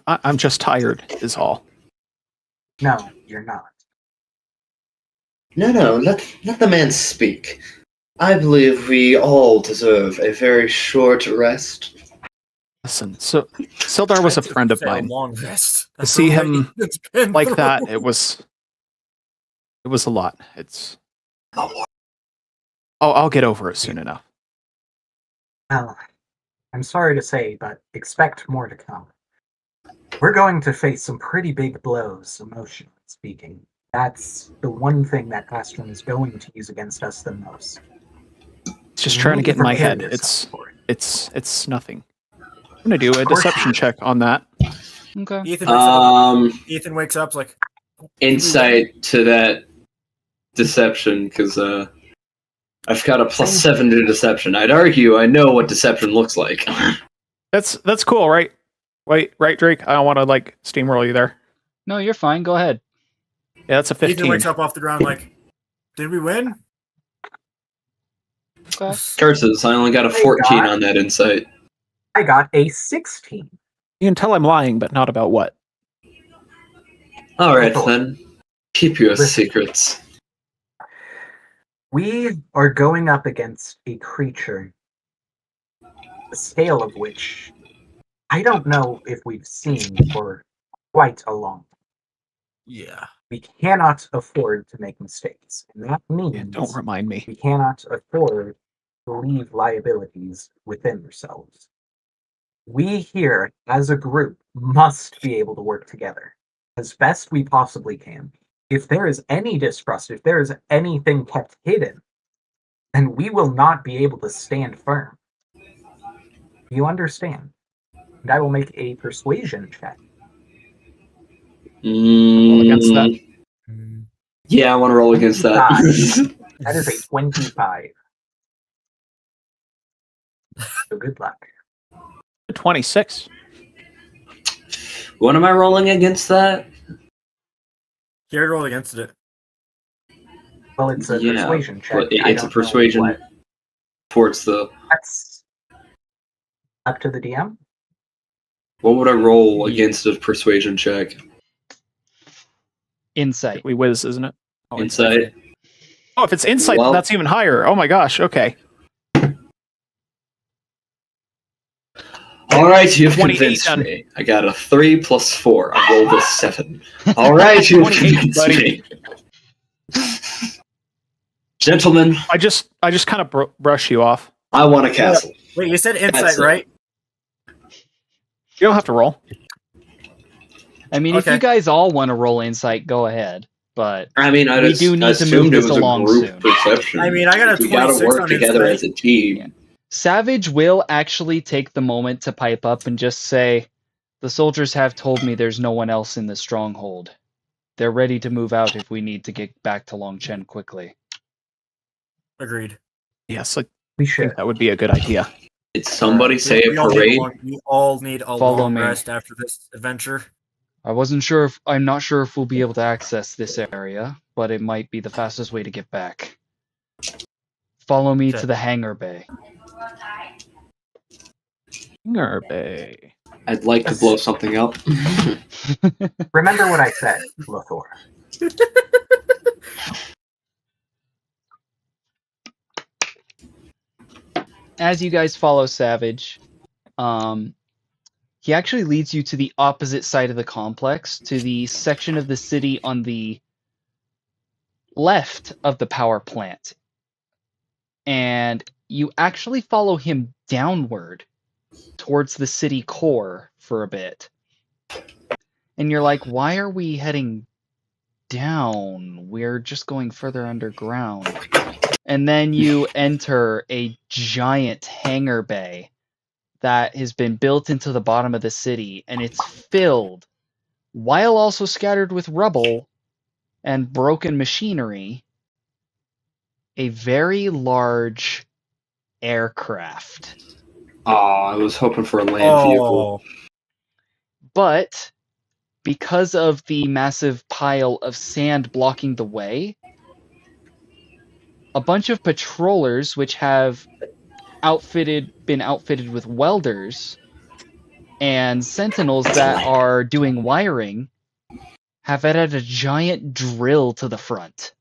I'm just tired, is all. No, you're not. No, let the man speak. I believe we all deserve a very short rest. Listen, so Sildar was a friend of Say a mine. long rest. To see him It's been like through. that, it was a lot. It's I'll get over it soon enough. Well, I'm sorry to say, but expect more to come. We're going to face some pretty big blows, emotionally speaking. That's the one thing that Astrum is going to use against us the most. It's just You trying to need get in my prepare head. yourself for it. It's nothing. I'm gonna do a Of course deception you check on that. Okay. Ethan wakes up like Insight to that deception, because I've got a +7 to deception. I'd argue I know what deception looks like. That's cool, right? Wait, right, Drake? I don't want to like steamroll you there. No, you're fine. Go ahead. Yeah, that's a Ethan 15. wakes up off the ground like, did we win? Okay. Curses, I only got a 14 on that insight. I got a 16. You can tell I'm lying, but not about what. Alright then. Keep your Listen. secrets. We are going up against a creature, the scale of which I don't know if we've seen for quite a long time. Yeah. We cannot afford to make mistakes. And that Yeah, means don't remind me. we cannot afford to leave liabilities within ourselves. We here, as a group, must be able to work together as best we possibly can. If there is any distrust, if there is anything kept hidden, then we will not be able to stand firm. You understand? And I will make a persuasion check. Roll against that. Yeah, I want to roll against that. That is a 25. So good luck. 26. What am I rolling against that? He already rolled against it. Well, it's a Yeah, persuasion check. but I it's a don't know persuasion what- towards the. That's up to the DM. What would I roll against a persuasion check? Insight. We whiz, isn't it? Oh, Insight. Oh, if it's insight, Well- that's even higher. Oh my gosh. Okay. All right, you've 28 convinced done. me. I got a 3 plus 4. I rolled a 7. All right, you've 28, convinced buddy. me. Gentlemen, I just kind of brush you off. I want a castle. Wait, you said insight, That's it. right? You don't have to roll. I mean, if Okay. you guys all want to roll insight, go ahead. But I mean, I We just do need to assumed move it this was along a group soon. perception. I mean, I got a We gotta 26 work on together insight. as a team. Yeah. Savage will actually take the moment to pipe up and just say, "The soldiers have told me there's no one else in the stronghold. They're ready to move out if we need to get back to Longchen quickly." Agreed. Yes, I We think should. that would be a good idea. Did somebody say a We all need parade? we all need a Follow long me. rest after this adventure. I'm not sure if we'll be able to access this area, but it might be the fastest way to get back. Follow me Okay. to the hangar bay. Hangar Bay. I'd like to blow something up. Remember what I said, Lothor. As you guys follow Savage, he actually leads you to the opposite side of the complex, to the section of the city on the left of the power plant. And you actually follow him downward towards the city core for a bit. And you're like, why are we heading down? We're just going further underground. And then you enter a giant hangar bay that has been built into the bottom of the city, and it's filled, while also scattered with rubble and broken machinery, a very large aircraft. I was hoping for a land vehicle. But because of the massive pile of sand blocking the way, a bunch of patrollers, which have been outfitted with welders and sentinels that are doing wiring, have added a giant drill to the front.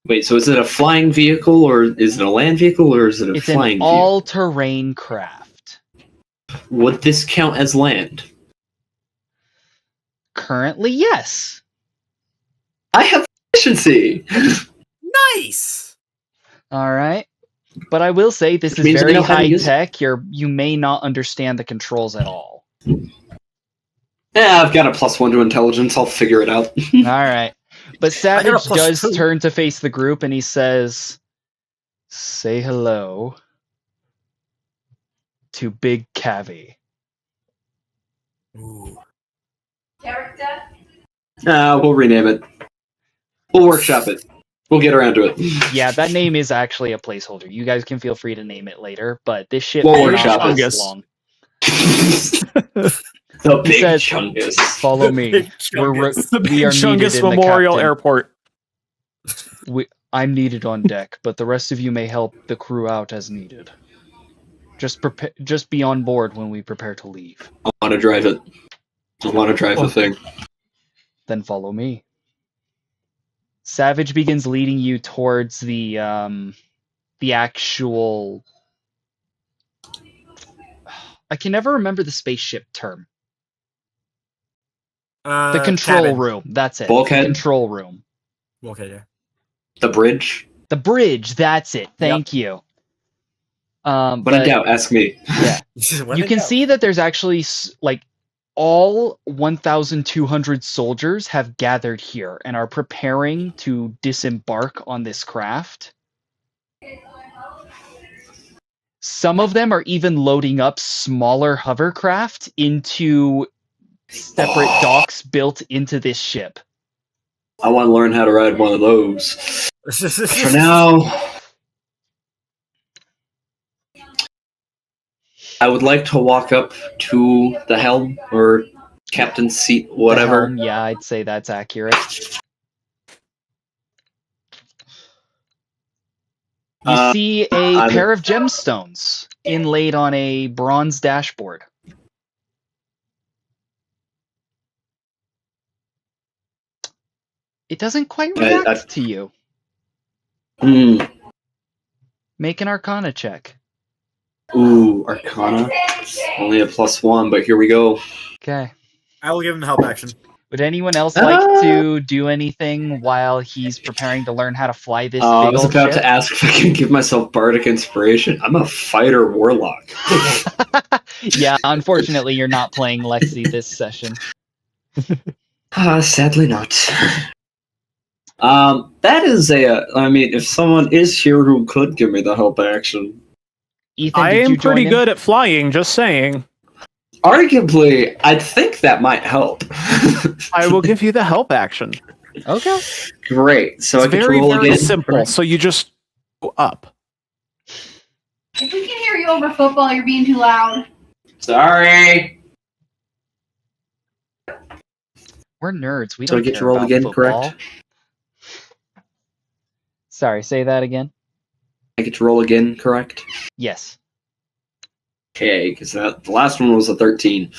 Wait, so is it a flying vehicle, or is it a land vehicle, or is it a It's flying an vehicle? all-terrain craft. Would this count as land? Currently, yes. I have efficiency. Nice. All right. But I will say this Which is means I very know how to high use it. tech. You may not understand the controls at all. Yeah, I've got a +1 to intelligence. I'll figure it out. All right. But I got a Savage does +2. turn to face the group and he says, "Say hello to Big Cavi." Ooh. We'll rename it. We'll workshop it. We'll get around to it. Yeah, that name is actually a placeholder. You guys can feel free to name it later, but this shit We'll will workshop not it. last long. The He big says, chungus. "Follow me. Big We're Chungus. The we are Big needed Chungus in the Memorial captain. Airport. I'm needed on deck, but the rest of you may help the crew out as needed. Just be on board when we prepare to leave. I want to drive it. I want to drive the thing. Then follow me." Savage begins leading you towards the actual. I can never remember the spaceship term. The control Cabin. room. That's it. Bulkhead? The control room. Okay, yeah. The bridge. The bridge. That's it. Thank you. When in But doubt, ask me. yeah, When you in can doubt. see that there's actually like all 1,200 soldiers have gathered here and are preparing to disembark on this craft. Some of them are even loading up smaller hovercraft into separate docks built into this ship. I want to learn how to ride one of those. For now, I would like to walk up to the helm or captain's seat, The whatever. helm, yeah, I'd say that's accurate. You see a I'm- pair of gemstones inlaid on a bronze dashboard. It doesn't quite I- react to you. Hmm. Make an Arcana check. Ooh, Arcana. Only a +1, but here we go. Okay. I will give him the help action. Would anyone else like to do anything while he's preparing to learn how to fly this I big was old about ship? to ask if I can give myself bardic inspiration. I'm a fighter warlock. Yeah, unfortunately, you're not playing Lexi this session. Sadly not. That is I mean, if someone is here who could give me the help action, Ethan, I did am you join pretty in? good at flying, just saying. arguably, I think that might help. I will give you the help action. Okay. Great. So I It's get to very, roll very again. simple. correct? So you just go up. If we can hear you over football, you're being too loud. Sorry. We're nerds. We So I don't get care to roll about again, football. correct? Sorry, say that again. I get to roll again, correct? Yes. Okay, because the last one was a 13.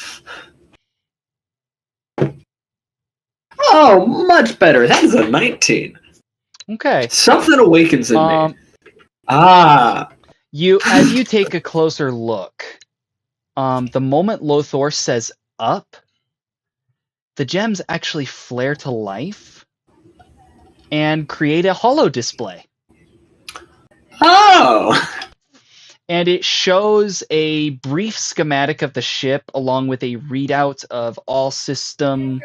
Oh, much better. That is a 19. Okay. Something awakens in me. Um, Ah. as you take a closer look, the moment Lothor says up, the gems actually flare to life and create a holo display. Oh. And it shows a brief schematic of the ship along with a readout of all system,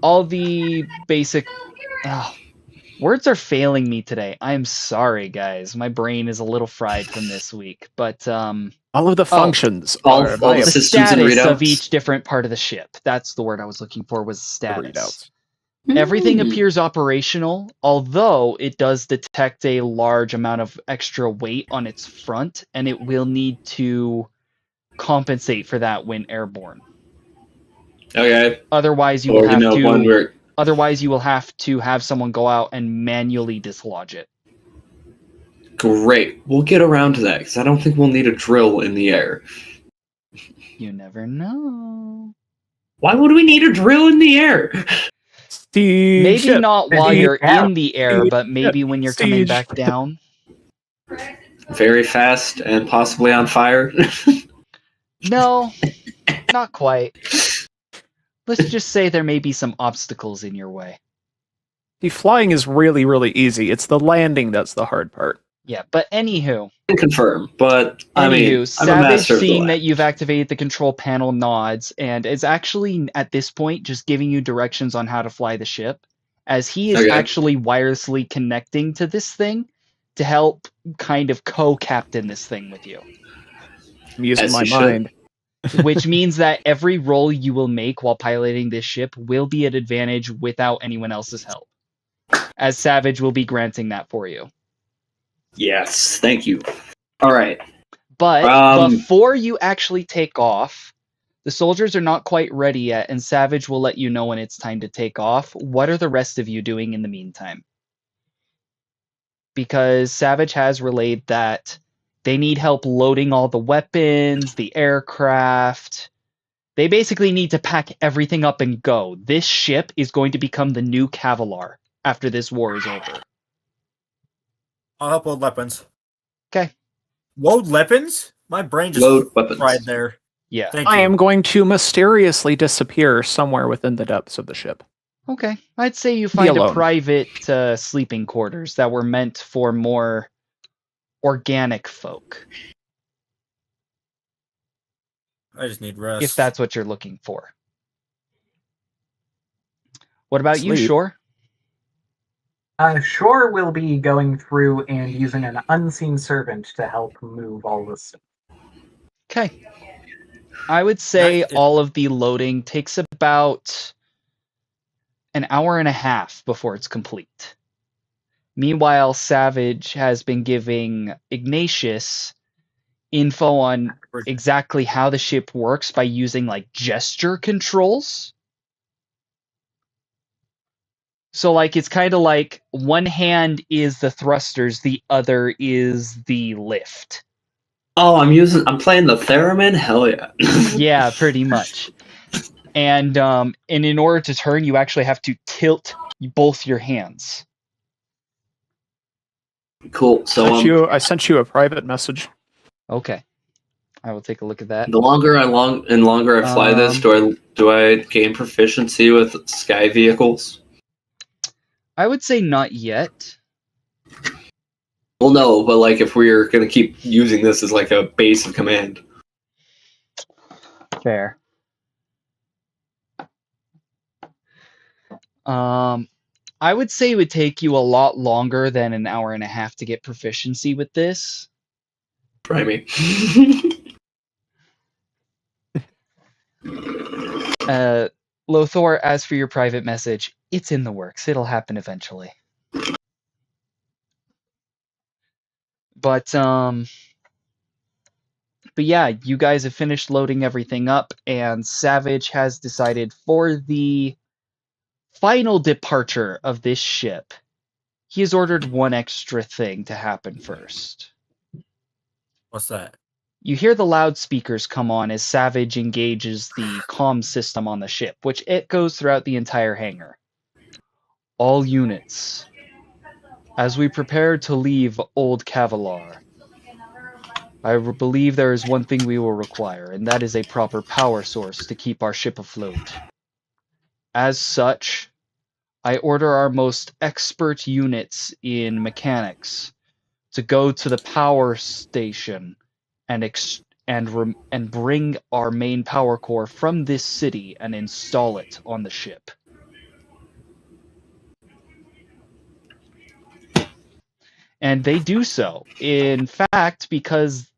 all the basic. Words are failing me today. I'm sorry, guys. My brain is a little fried from this week. But All of the functions All are the my the systems and status of readouts? each different part of the ship. That's the word I was looking for, was status. readouts. Everything Hmm. appears operational, although it does detect a large amount of extra weight on its front, and it will need to compensate for that when airborne. Okay. Otherwise, you Or, will have one to. where Otherwise, you will have to have someone go out and manually dislodge it. Great. We'll get around to that because I don't think we'll need a drill in the air. You never know. Why would we need a drill in the air? Steve Maybe ship. not while Steve you're ship. in the air, Steve but maybe ship. when you're coming Steve back ship. down. Very fast and possibly on fire. No, not quite. Let's just say there may be some obstacles in your way. See, flying is really, really easy. It's the landing that's the hard part. Yeah, but anywho. Can confirm, but I mean, I'm a Savage, master of the seeing that land. you've activated the control panel, nods, and is actually, at this point, just giving you directions on how to fly the ship, as he is Okay. actually wirelessly connecting to this thing to help kind of co-captain this thing with you. I'm using As my you should. mind. Which means that every roll you will make while piloting this ship will be at advantage without anyone else's help, as Savage will be granting that for you. Yes, thank you. All right. But before you actually take off, the soldiers are not quite ready yet, and Savage will let you know when it's time to take off. What are the rest of you doing in the meantime? Because Savage has relayed that they need help loading all the weapons, the aircraft, They basically need to pack everything up and go. This ship is going to become the new Kavalar after this war is over. I'll help load weapons. Okay. Load weapons? My brain just Load weapons. fried there. Yeah. Thank I you. am going to mysteriously disappear somewhere within the depths of the ship. Okay. I'd say you find a alone. private sleeping quarters that were meant for more organic folk, I just need rest. if that's what you're looking for. What about you, Sleep. Shore? Shore will be going through and using an unseen servant to help move all this stuff. Okay. I would say That- all of the loading takes about an hour and a half before it's complete. Meanwhile, Savage has been giving Ignatius info on exactly how the ship works by using like gesture controls. So like it's kind of like one hand is the thrusters, the other is the lift. Oh, I'm playing the theremin? Hell yeah. Yeah, pretty much. And in order to turn, you actually have to tilt both your hands. Cool. So I sent you a private message. Okay. I will take a look at that. the longer I fly this, do I gain proficiency with sky vehicles? I would say not yet. Well, no, but like if we're gonna keep using this as like a base of command. Fair. I would say it would take you a lot longer than an hour and a half to get proficiency with this. Try me. Lothor, as for your private message, it's in the works. It'll happen eventually. But yeah, you guys have finished loading everything up, and Savage has decided for the final departure of this ship, he has ordered one extra thing to happen first. What's that? You hear the loudspeakers come on as Savage engages the comm system on the ship, which it goes throughout the entire hangar. All units, as we prepare to leave Old Kavalar, I believe there is one thing we will require, and that is a proper power source to keep our ship afloat. As such, I order our most expert units in mechanics to go to the power station and bring our main power core from this city and install it on the ship. And they do so. In fact, because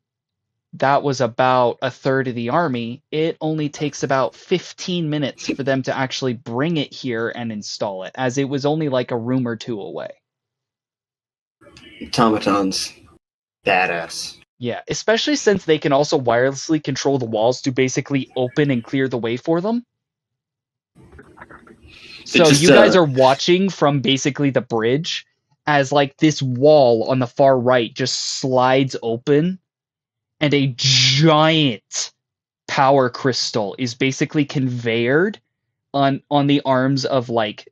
that was about a third of the army, it only takes about 15 minutes for them to actually bring it here and install it, as it was only like a room or two away. Automatons. Badass. Yeah, especially since they can also wirelessly control the walls to basically open and clear the way for them. So just, you guys are watching from basically the bridge as like this wall on the far right just slides open and a giant power crystal is basically conveyed on the arms of like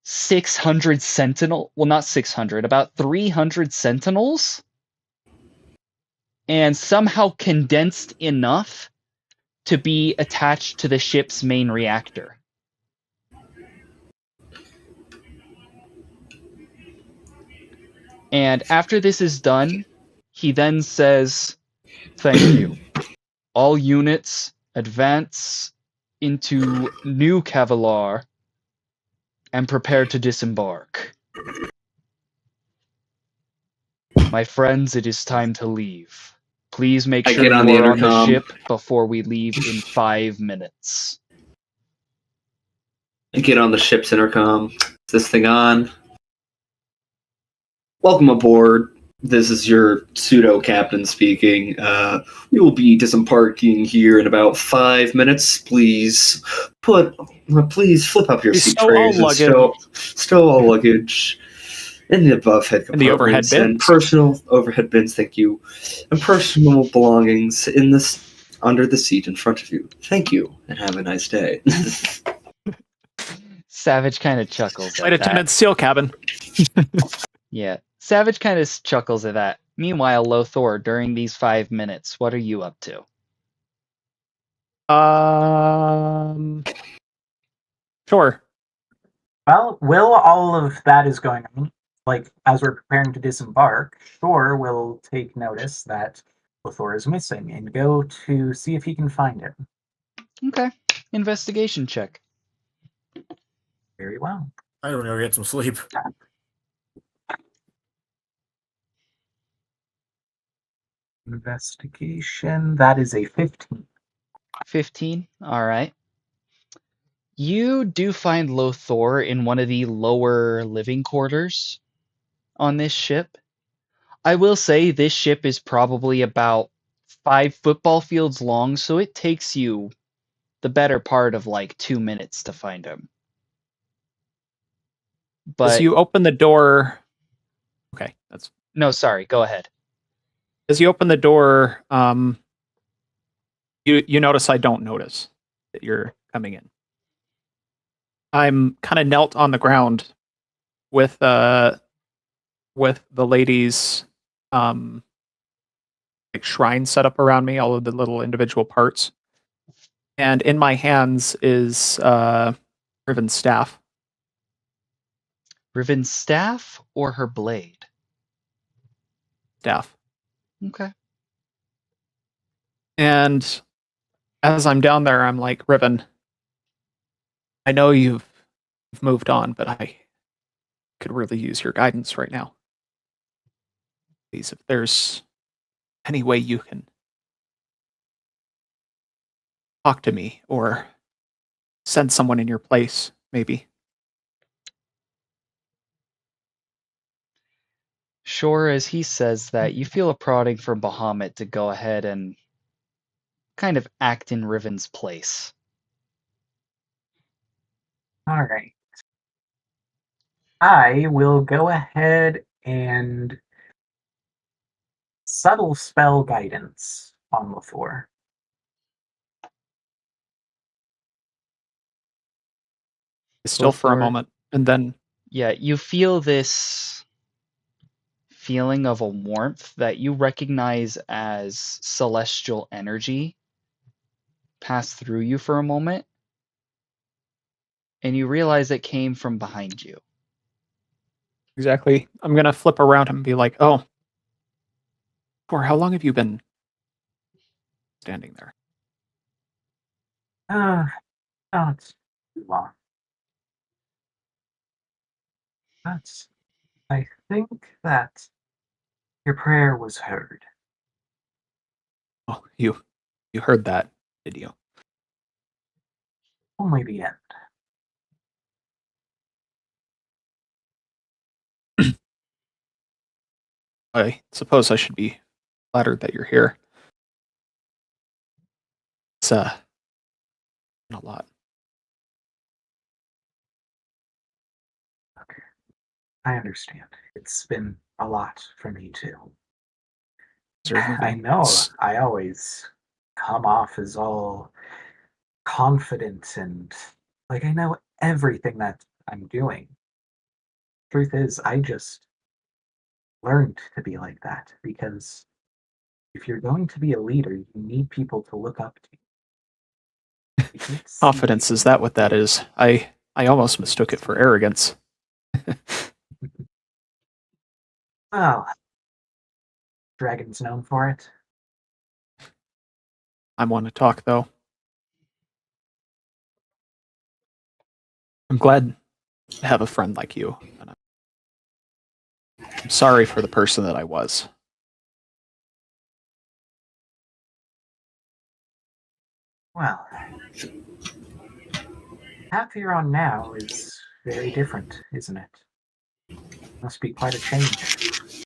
600 sentinel, well not 600, about 300 sentinels, and somehow condensed enough to be attached to the ship's main reactor. And after this is done, he then says, "Thank you. All units advance into New Kavalar and prepare to disembark. My friends, it is time to leave. Please make I sure get you on the are on the intercom. ship before we leave in 5 minutes." Get on the ship's intercom. Is this thing on? Welcome aboard. This is your pseudo captain speaking. We will be disembarking here in about 5 minutes. Please flip up your Please seat stow all trays and luggage. stow all luggage in the above head And the overhead compartments and bins. personal overhead bins. Thank you, and personal belongings in this under the seat in front of you. Thank you, and have a nice day. Savage kind of chuckles Flight at that. attendant seal cabin. Yeah. Savage kind of chuckles at that. Meanwhile, Lothor, during these 5 minutes, what are you up to? Sure. Well, while all of that is going on, like as we're preparing to disembark, Shore will take notice that Lothor is missing and go to see if he can find him. Okay. Investigation check. Very well. I don't know. Get some sleep. Investigation. That is a 15. 15. All right. You do find Lothor in one of the lower living quarters on this ship. I will say this ship is probably about 5 football fields long, so it takes you the better part of like 2 minutes to find him. As But you open the door, okay, that's no, sorry, go ahead. as you open the door, you notice I don't notice that you're coming in. I'm kind of knelt on the ground with the ladies' like shrine set up around me, all of the little individual parts, and in my hands is Riven's staff. Riven's staff or her blade? Staff. Okay. And as I'm down there, I'm like, Riven, I know you've moved on, but I could really use your guidance right now. Please, if there's any way you can talk to me or send someone in your place, maybe. Sure, as he says that, you feel a prodding from Bahamut to go ahead and kind of act in Riven's place. All right. I will go ahead and subtle spell guidance on Lothor. Still for a Lothor, moment, and then yeah, you feel this feeling of a warmth that you recognize as celestial energy pass through you for a moment, and you realize it came from behind you. exactly, I'm gonna flip around and be like, "Oh, for how long have you been standing there?" Not too long. But I think that your prayer was heard. Oh, you heard that, did you? Only the end. I suppose I should be flattered that you're here. It's been a lot. Okay. I understand. It's been a lot for me too. I know I always come off as all confident and like I know everything that I'm doing. Truth is, I just learned to be like that because if you're going to be a leader, you need people to look up to you. You can't see Confidence, is that what that is? I almost mistook it for arrogance. Well, Dragon's known for it. I want to talk, though. I'm glad to have a friend like you. And I'm sorry for the person that I was. Well, the path you're on now is very different, isn't it? Must be quite a change.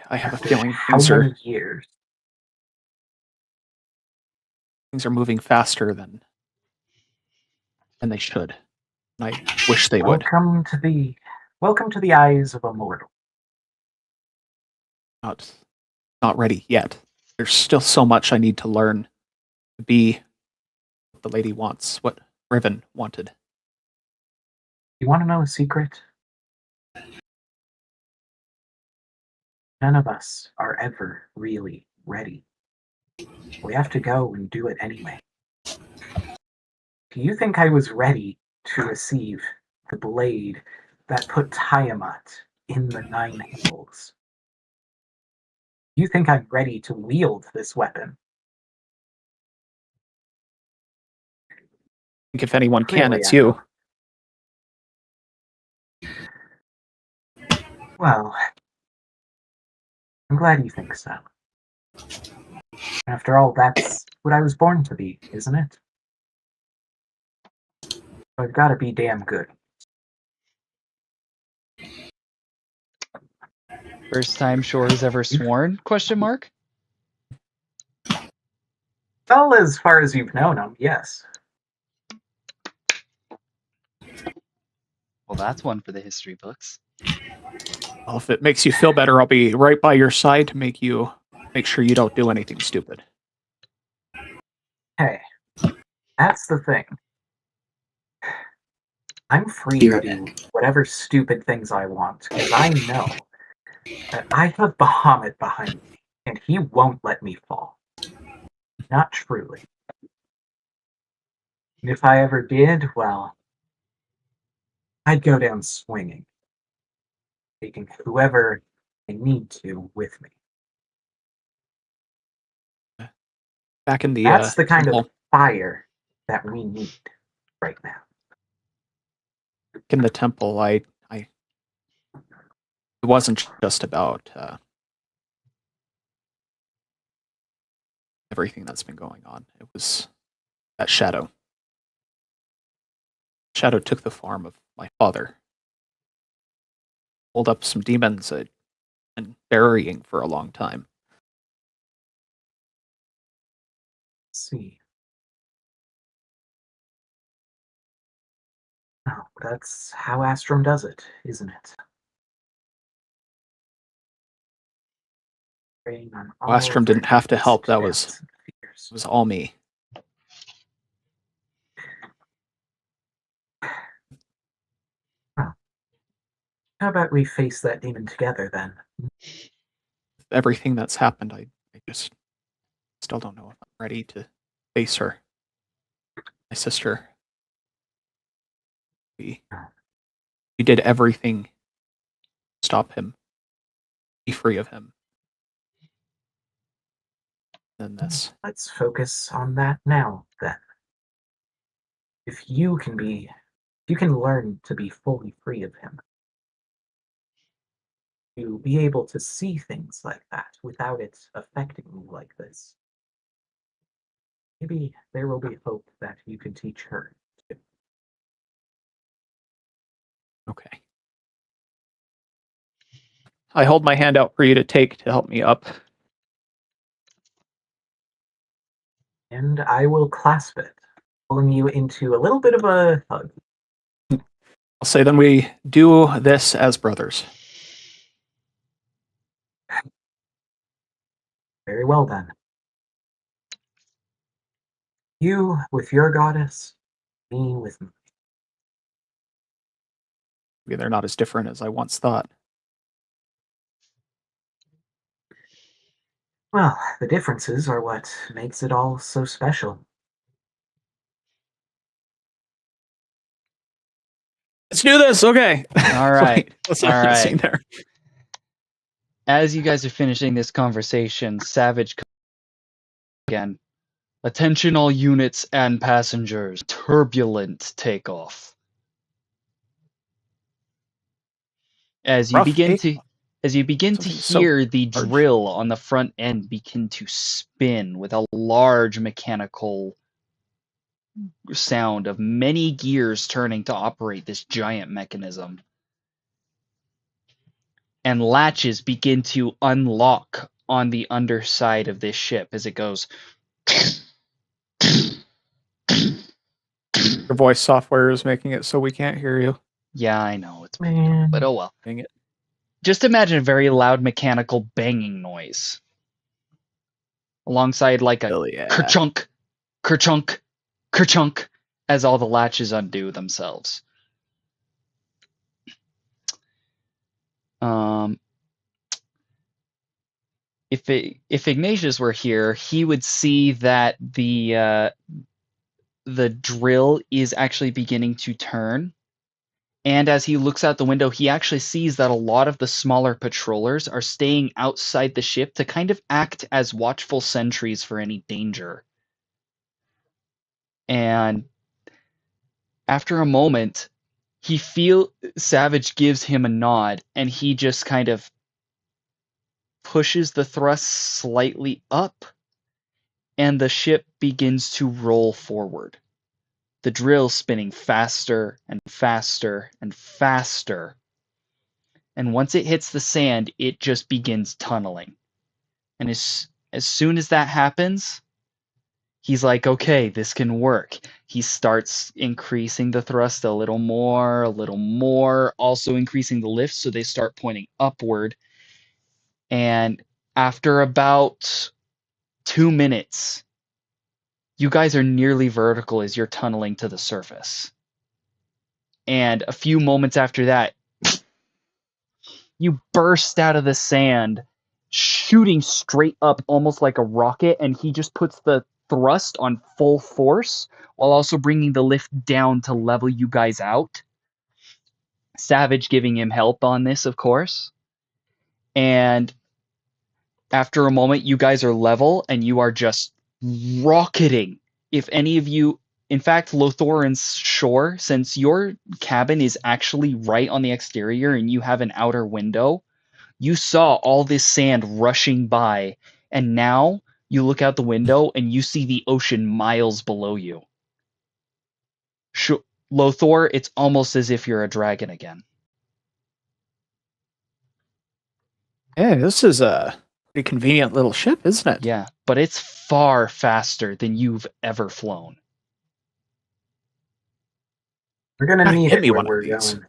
I have a feeling How many years? things are moving faster than they should. And I wish they would. Welcome to the eyes of a mortal. Not ready yet. There's still so much I need to learn to be what the lady wants, what Riven wanted. You want to know a secret? None of us are ever really ready. We have to go and do it anyway. Do you think I was ready to receive the blade that put Tiamat in the Nine Hills? Do you think I'm ready to wield this weapon? I think if anyone can, Clearly it's I you. don't. Well, I'm glad you think so. After all, that's what I was born to be, isn't it? I've got to be damn good. First time Shore has ever sworn? Question mark. Well, as far as you've known him, yes. Well, that's one for the history books. Well, if it makes you feel better, I'll be right by your side to make sure you don't do anything stupid. Hey, that's the thing. I'm free to do whatever stupid things I want, because I know that I have Bahamut behind me, and he won't let me fall. Not truly. And if I ever did, well, I'd go down swinging, taking whoever I need to with me. Back in the That's the kind temple, of fire that we need right now. in the temple, it wasn't just about everything that's been going on. It was that shadow. Shadow took the form of my father. Pulled up some demons I'd been burying for a long time. Let's see. Oh, that's how Astrum does it, isn't it? Preying on all Astrum of their didn't have to deepest help. That doubts and fears. was all me. How about we face that demon together then? Everything that's happened, I just still don't know if I'm ready to face her. My sister. We did everything to stop him, be free of him. And this. Let's focus on that now, then. If you can learn to be fully free of him, to be able to see things like that without it affecting you like this, maybe there will be hope that you can teach her too. Okay. I hold my hand out for you to take to help me up. And I will clasp it, pulling you into a little bit of a hug. I'll say then we do this as brothers. Very well then. You with your goddess, me with me. Maybe they're not as different as I once thought. Well, the differences are what makes it all so special. Let's do this. Okay. All right. Let's All not get right. seen there. As you guys are finishing this conversation, Savage again. Attention all units and passengers. Turbulent takeoff. As you Rough begin take. to Something so hear the large. drill on the front end begin to spin with a large mechanical sound of many gears turning to operate this giant mechanism. And latches begin to unlock on the underside of this ship as it goes. Your voice software is making it so we can't hear you. Yeah, I know it's Man. but oh well. Dang it. Just imagine a very loud mechanical banging noise. alongside like a Hell yeah. kerchunk, kerchunk, kerchunk, as all the latches undo themselves. If Ignatius were here, he would see that the drill is actually beginning to turn. And as he looks out the window, he actually sees that a lot of the smaller patrollers are staying outside the ship to kind of act as watchful sentries for any danger. And after a moment, Savage gives him a nod, and he just kind of pushes the thrust slightly up, and the ship begins to roll forward. The drill spinning faster and faster and faster. And once it hits the sand, it just begins tunneling. And as soon as that happens, he's like, okay, this can work. He starts increasing the thrust a little more, also increasing the lift so they start pointing upward. And after about 2 minutes, you guys are nearly vertical as you're tunneling to the surface. And a few moments after that, you burst out of the sand, shooting straight up almost like a rocket, and he just puts the thrust on full force while also bringing the lift down to level you guys out. Savage giving him help on this, of course. And after a moment, you guys are level and you are just rocketing. If any of you, in fact, Lothor and Shore, since your cabin is actually right on the exterior and you have an outer window, you saw all this sand rushing by, and now you look out the window and you see the ocean miles below you. Lothor, it's almost as if you're a dragon again. Yeah, this is a pretty convenient little ship, isn't it? Yeah, but it's far faster than you've ever flown. We're gonna need Hit it me where one of we're these. going.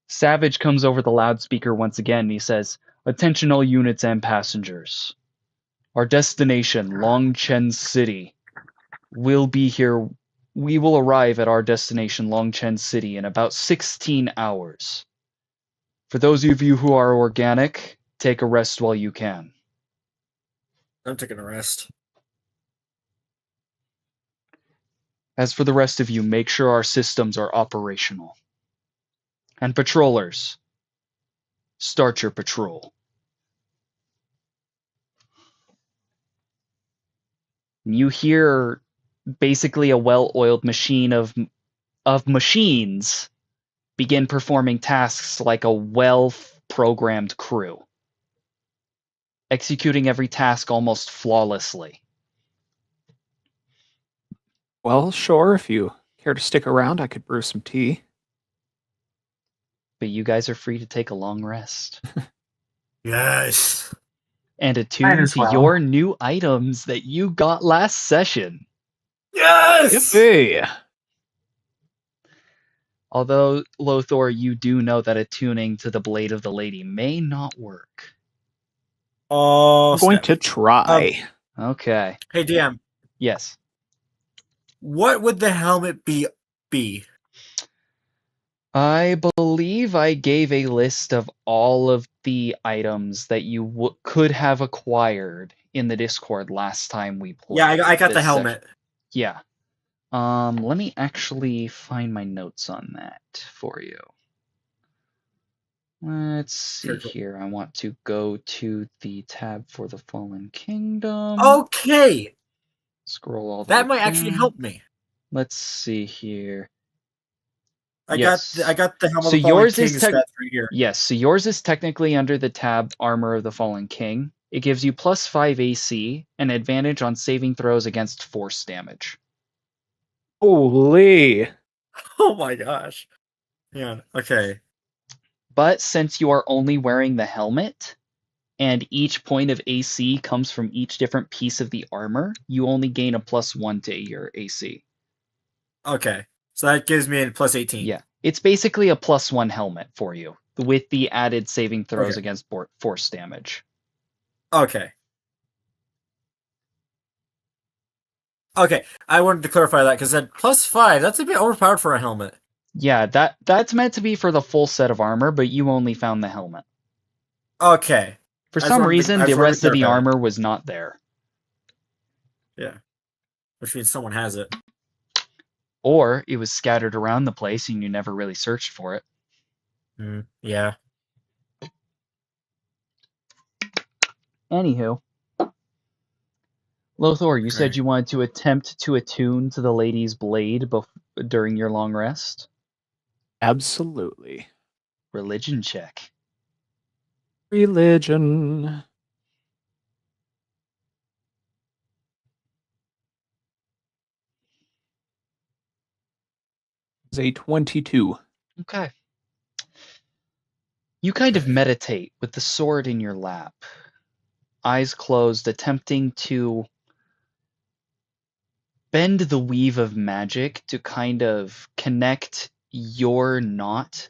Savage comes over the loudspeaker once again and he says, "Attention all units and passengers. Our destination, Longchen City, will be here. We will arrive at our destination, Longchen City, in about 16 hours. For those of you who are organic, take a rest while you can. I'm taking a rest. As for the rest of you, make sure our systems are operational. And patrollers, start your patrol." You hear basically a well-oiled machine of machines begin performing tasks like a well-programmed crew, executing every task almost flawlessly. Well, sure, if you care to stick around, I could brew some tea. But you guys are free to take a long rest. Yes. And Might attune as to well. your new items that you got last session. Yes. Yippee! Although, Lothor, you do know that attuning to the Blade of the Lady may not work. Oh, I'm going snap. to try. Okay. Hey, DM. Yes. What would the helmet be? I believe I gave a list of all of the items that you could have acquired in the Discord last time we played. Yeah, I got the this helmet. Yeah. Let me actually find my notes on that for you. Let's see Sure, cool. here. I want to go to the tab for the Fallen Kingdom. Okay. Scroll all the That way might actually down. help me. Let's see here. I Yes. got the helmet So of the Fallen yours is King stats right here. Yes, so yours is technically under the tab Armor of the Fallen King. It gives you plus 5 AC and advantage on saving throws against force damage. Holy! Oh my gosh. Yeah. Okay. But since you are only wearing the helmet, and each point of AC comes from each different piece of the armor, you only gain a +1 to your AC. Okay. So that gives me a plus 18. Yeah. It's basically a +1 helmet for you, with the added saving throws Okay. against force damage. Okay. Okay, I wanted to clarify that because that +5, that's a bit overpowered for a helmet. Yeah, that's meant to be for the full set of armor, but you only found the helmet. Okay. For I just some wanted to- reason, I the just wanted to rest of the clarify that. armor was not there. Yeah. Which means someone has it. Or it was scattered around the place and you never really searched for it. Yeah. Anywho. Lothor, you said Right. you wanted to attempt to attune to the lady's blade during your long rest. Absolutely. Religion check. Religion. Is a 22. Okay. You kind of meditate with the sword in your lap, eyes closed, attempting to bend the weave of magic to kind of connect your knot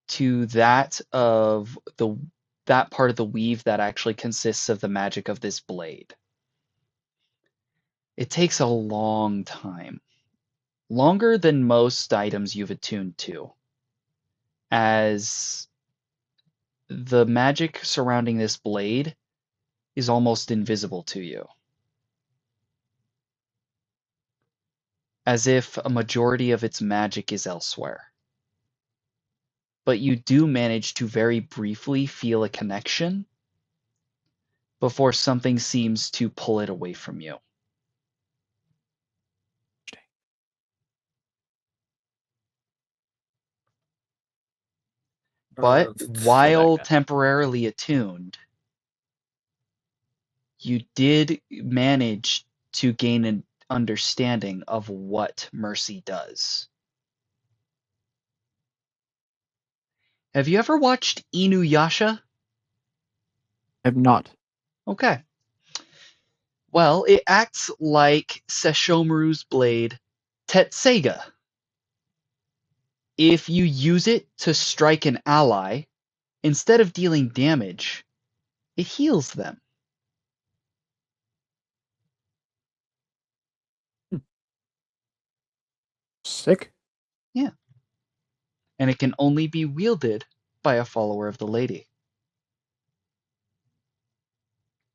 to that of that part of the weave that actually consists of the magic of this blade. It takes a long time. Longer than most items you've attuned to, as the magic surrounding this blade is almost invisible to you. As if a majority of its magic is elsewhere. But you do manage to very briefly feel a connection before something seems to pull it away from you. But while temporarily attuned, you did manage to gain an understanding of what mercy does. Have you ever watched Inuyasha? I have not. Okay. Well, it acts like Sesshomaru's blade, Tetseiga. If you use it to strike an ally, instead of dealing damage, it heals them. Sick. Yeah. And it can only be wielded by a follower of the lady,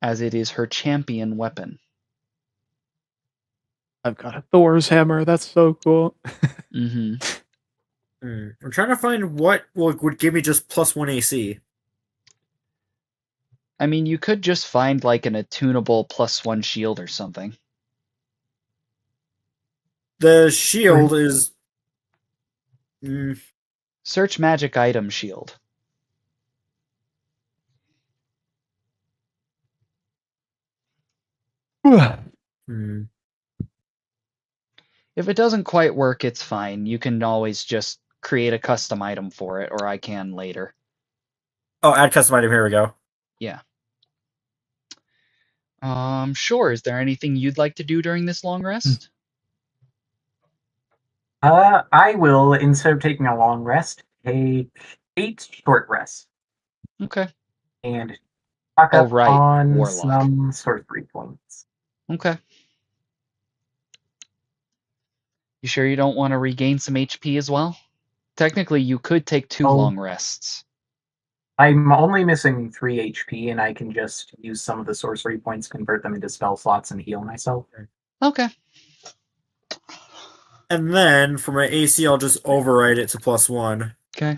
as it is her champion weapon. I've got a Thor's hammer. That's so cool. Mm-hmm. I'm trying to find what would give me just +1 AC. I mean, you could just find like an attunable +1 shield or something. The shield is... Search magic item shield. If it doesn't quite work, it's fine. You can always just create a custom item for it, or I can later. Oh, add custom item. Here we go. Yeah. Sure. Is there anything you'd like to do during this long rest? I will, instead of taking a long rest, take 8 short rests. Okay. And stock up right, on Warlock. some sorcery points. Okay. You sure you don't want to regain some HP as well? Technically, you could take 2 long rests. I'm only missing 3 HP, and I can just use some of the sorcery points, convert them into spell slots, and heal myself. Okay. And then, for my AC, I'll just override it to +1. Okay.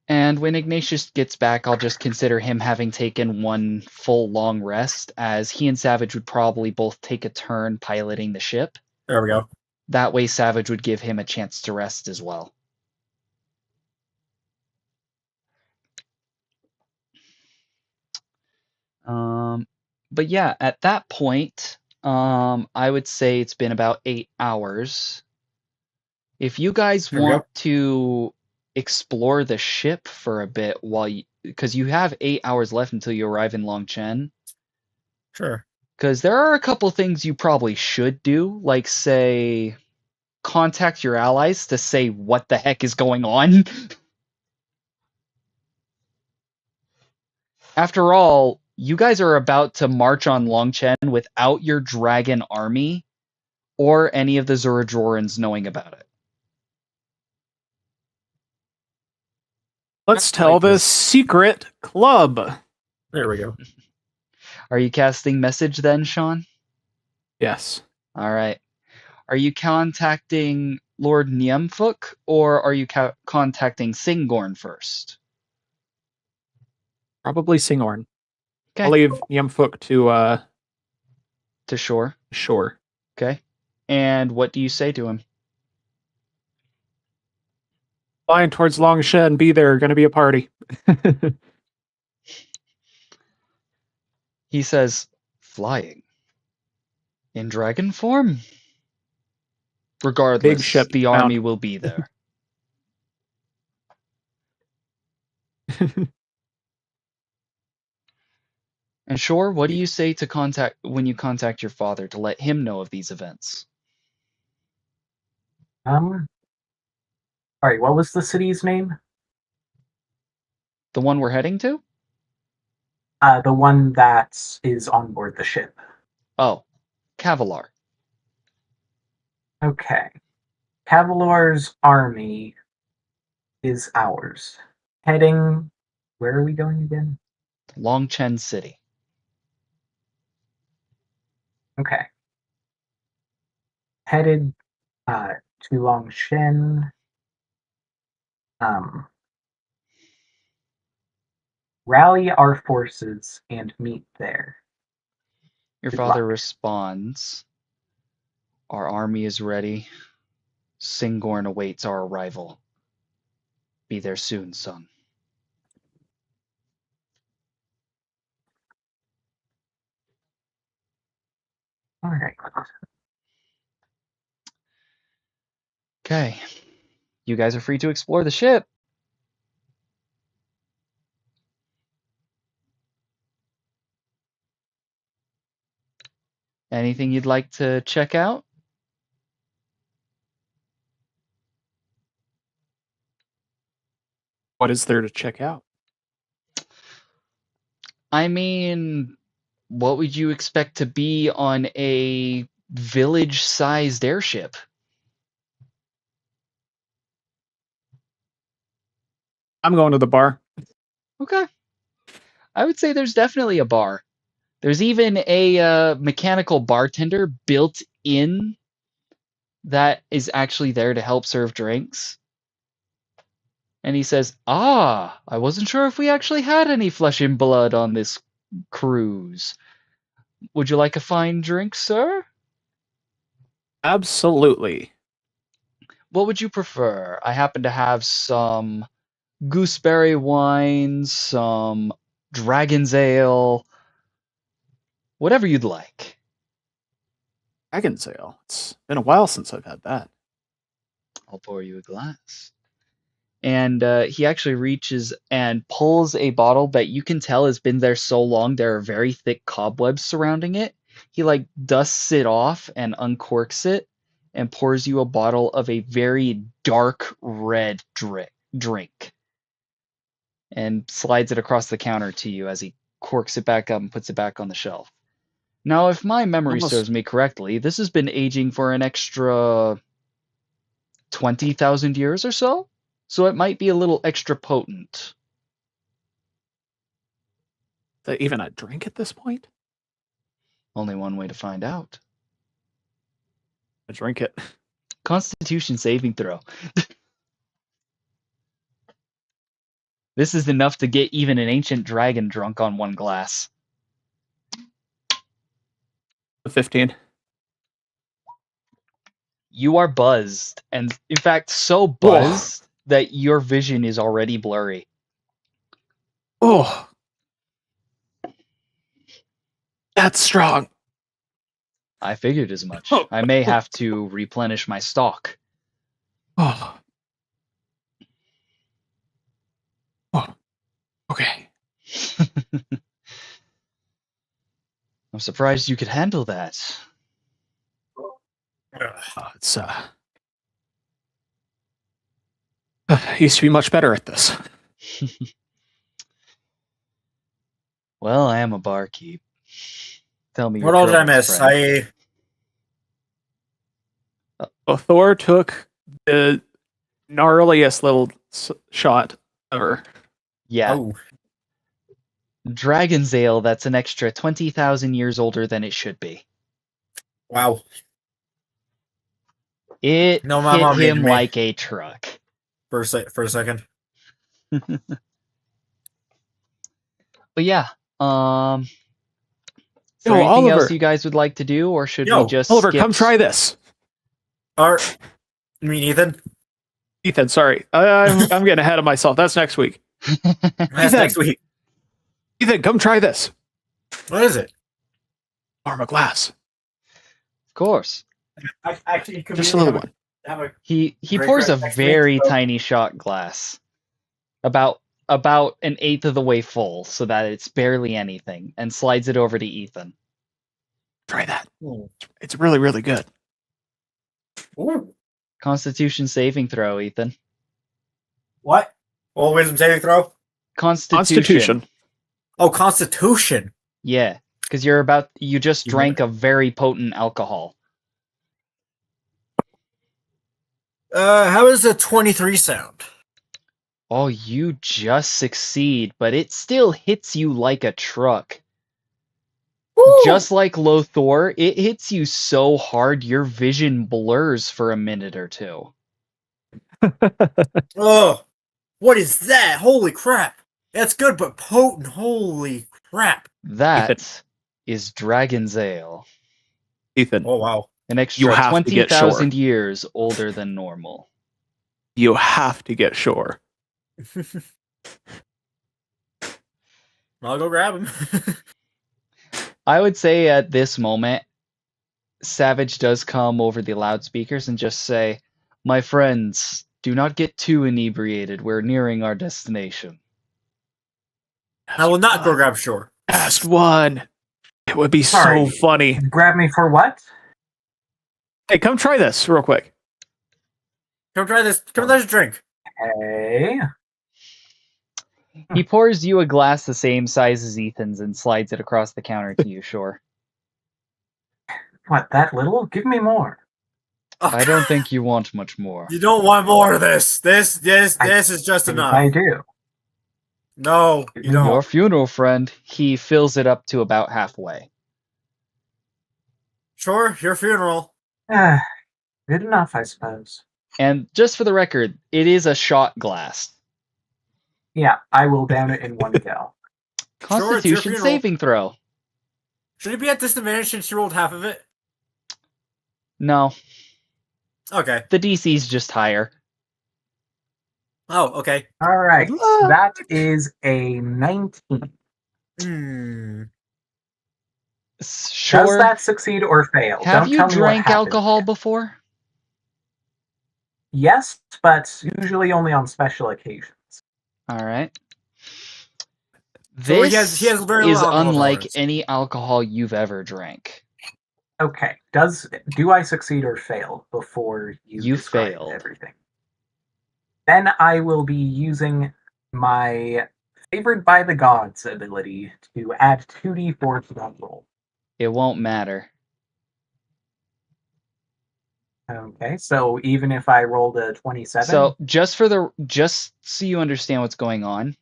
And when Ignatius gets back, I'll just consider him having taken 1 full long rest, as he and Savage would probably both take a turn piloting the ship. There we go. That way Savage would give him a chance to rest as well. But yeah, at that point, I would say it's been about 8 hours. If you guys want to explore the ship for a bit because you have 8 hours left until you arrive in Longchen. Sure. Because there are a couple things you probably should do, like say contact your allies to say what the heck is going on. After all, you guys are about to march on Longchen without your dragon army or any of the Zuradrorans knowing about it. Let's I tell like the this. secret club. There we go. Are you casting message then, Sean? Yes. All right. Are you contacting Lord Niemfuk, or are you contacting Singorn first? Probably Singorn. Okay. I'll leave Yemfuk To shore. shore. Okay. And what do you say to him? Flying towards Longshed, be there, gonna be a party. He says, flying. In dragon form? Regardless, Big ship the found. army will be there. And Shore, what do you say to contact when you contact your father to let him know of these events? All right, what was the city's name? The one we're heading to? The one that is on board the ship. Oh, Kavalar. Okay. Cavalar's army is ours. Heading. Where are we going again? Longchen City. Okay. Headed to Longshen. Rally our forces and meet there. Your Good father luck. responds, our army is ready. Singorn awaits our arrival. Be there soon, son. All right. Okay. You guys are free to explore the ship. Anything you'd like to check out? What is there to check out? I mean, what would you expect to be on a village-sized airship? I'm going to the bar. Okay. I would say there's definitely a bar. There's even a mechanical bartender built in that is actually there to help serve drinks. And he says, I wasn't sure if we actually had any flesh and blood on this cruise. Would you like a fine drink, sir? Absolutely. What would you prefer? I happen to have some gooseberry wine, some dragon's ale, whatever you'd like. Dragon's Ale. It's been a while since I've had that. I'll pour you a glass. And he actually reaches and pulls a bottle that you can tell has been there so long there are very thick cobwebs surrounding it. He like dusts it off and uncorks it and pours you a bottle of a very dark red drink and slides it across the counter to you as he corks it back up and puts it back on the shelf. Now, if my memory Almost- serves me correctly, this has been aging for an extra 20,000 years or so? So it might be a little extra potent. Is that even a drink at this point? Only one way to find out. I drink it. Constitution saving throw. This is enough to get even an ancient dragon drunk on one glass. 15. You are buzzed, and in fact, so buzzed that your vision is already blurry. Oh. That's strong. I figured as much. Oh. I may have to replenish my stock. Oh. Oh. Okay. I'm surprised you could handle that. It's I used to be much better at this. Well, I am a barkeep. Tell me What your all did I troubles, miss? friend. Thor took the gnarliest little shot ever. Yeah. Oh, Dragon's Ale, that's an extra 20,000 years older than it should be. wow. It No, my hit mom needed him me. like a truck. For a second. But yeah, is Yo, there anything else Oliver. you guys would like to do, or should Yo, we just Oliver, skip? come try this. You mean Ethan? Ethan, sorry. I'm getting ahead of myself. That's next week. That's next week. Ethan, come try this. What is it? Arm of glass. Of course. Actually, Just a little one. He Great, pours great. a Next very week, so- tiny shot glass, about an eighth of the way full, so that it's barely anything, and slides it over to Ethan. Try that. Ooh. It's really, really good. Ooh. Constitution saving throw, Ethan. What? Oh, wisdom saving throw? Constitution. Oh, Constitution. Yeah, because you just drank a very potent alcohol. How does a 23 sound? Oh, you just succeed, but it still hits you like a truck. Woo! Just like Lothor, it hits you so hard your vision blurs for a minute or two. Oh, what is that? Holy crap. That's good, but potent. Holy crap. That is Dragon's Ale. Ethan, Oh, wow. An You extra have to get 20,000 years older than normal. you have to get Shore. I'll go grab him. I would say at this moment, Savage does come over the loudspeakers and just say, "My friends, do not get too inebriated. We're nearing our destination." I will not go grab Shore. Last one. It would be Sorry. so funny. Grab me for what? Hey, come try this real quick. Come try this. Come try this drink. Hey. He pours you a glass the same size as Ethan's and slides it across the counter to you, Shore. What, that little? Give me more. I don't think you want much more. You don't want more of this. This is just Think enough. I do. No, you don't. Your funeral, friend. He fills it up to about halfway. Sure, your funeral. Good enough, I suppose. And just for the record, it is a shot glass. Yeah, I will down it in one go. Sure, it's your Constitution funeral. saving throw. Should he be at disadvantage since you rolled half of it? No, Okay. the DC's just higher. Oh, okay. All right, Look. that is a 19. Hmm. Sure. Does that succeed or fail? Have Don't you tell me what drank happens. alcohol before? Yes, but usually only on special occasions. All right. So This he has very is little alcohol unlike tolerance. any alcohol you've ever drank. Okay, do I succeed or fail before you describe failed. everything? Then I will be using my Favored by the Gods ability to add 2d4 to that roll. It won't matter. Okay, so even if I rolled a 27, So just so you understand what's going on,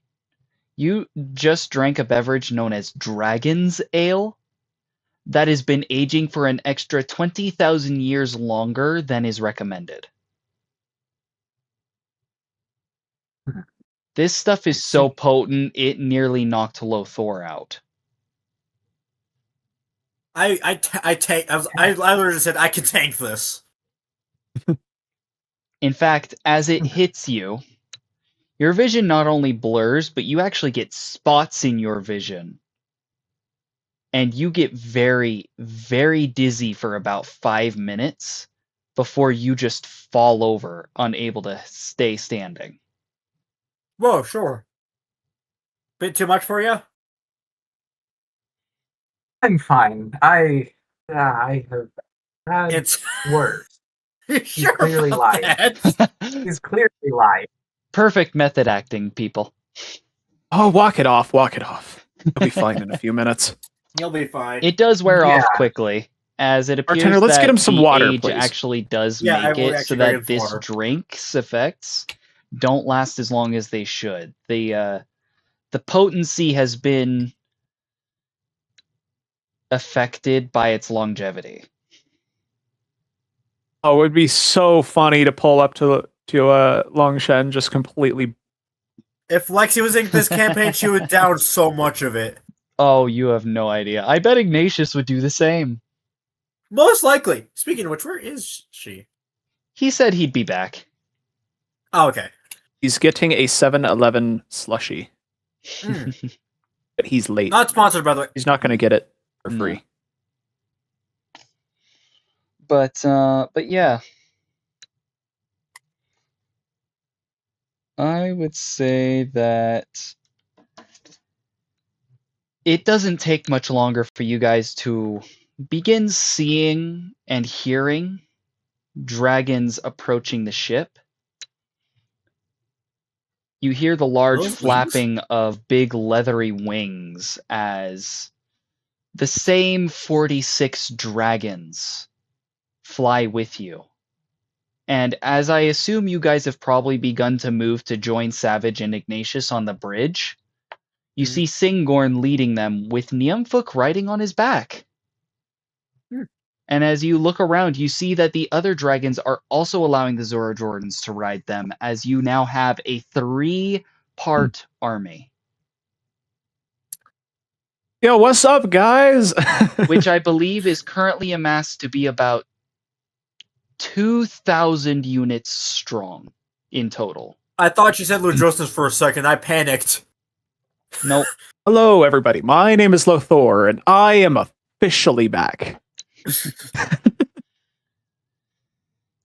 you just drank a beverage known as Dragon's Ale that has been aging for an extra 20,000 years longer than is recommended. This stuff is so potent, it nearly knocked Lothor out. I literally said I can tank this. In fact, as it hits you, your vision not only blurs, but you actually get spots in your vision. And you get very, very dizzy for about 5 minutes before you just fall over, unable to stay standing. Whoa, sure. Bit too much for you? I'm fine. I have had It's worse. sure clearly about lied. that. He's clearly lying. Perfect method acting, people. Oh, walk it off. Walk it off. He'll be fine in a few minutes. He'll be fine. It does wear Yeah. off quickly, as it appears Bartender, let's that get him some the water, age please. actually does Yeah, I make will it so actually bring him that some this water. drink's effects don't last as long as they should. The potency has been affected by its longevity. Oh, it would be so funny to pull up to Longshen just completely. If Lexi was in this campaign, she would down so much of it. Oh, you have no idea. I bet Ignatius would do the same. Most likely. Speaking of which, where is she? He said he'd be back. Oh, okay. He's getting a 7-Eleven slushy, Mm. but he's late. Not sponsored, by the way. He's not going to get it for No. free. But yeah. I would say that it doesn't take much longer for you guys to begin seeing and hearing dragons approaching the ship. You hear the large Those flapping of big leathery wings as the same 46 dragons fly with you. And as I assume you guys have probably begun to move to join Savage and Ignatius on the bridge, you see Singorn leading them with Niamphuk riding on his back. And as you look around, you see that the other dragons are also allowing the Zora Jordans to ride them, as you now have a 3-part army. Yo, what's up, guys? Which I believe is currently amassed to be about 2,000 units strong in total. I thought you said Ludrosis for a second. I panicked. Nope. Hello, everybody. My name is Lothor, and I am officially back.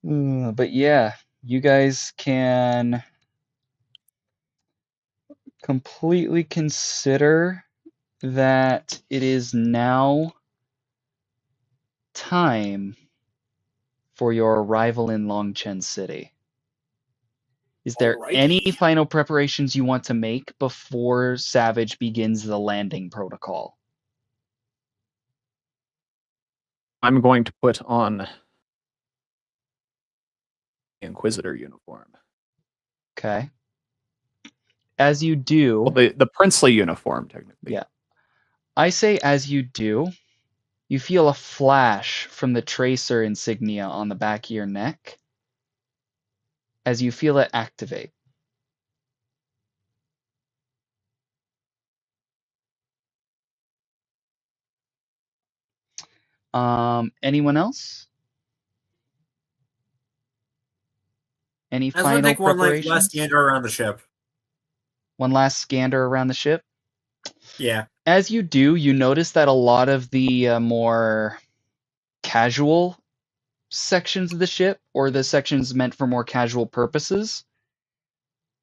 But yeah, you guys can completely consider that it is now time for your arrival in Longchen City. Is there Alrighty. any final preparations you want to make before Savage begins the landing protocol? I'm going to put on the Inquisitor uniform. Okay. As you do... Well, the princely uniform, technically. Yeah. I say as you do, you feel a flash from the tracer insignia on the back of your neck as you feel it activate. Anyone else? Any I was gonna final take one preparations? last gander around the ship. One last scander around the ship? Yeah. As you do, you notice that a lot of the more casual sections of the ship, or the sections meant for more casual purposes,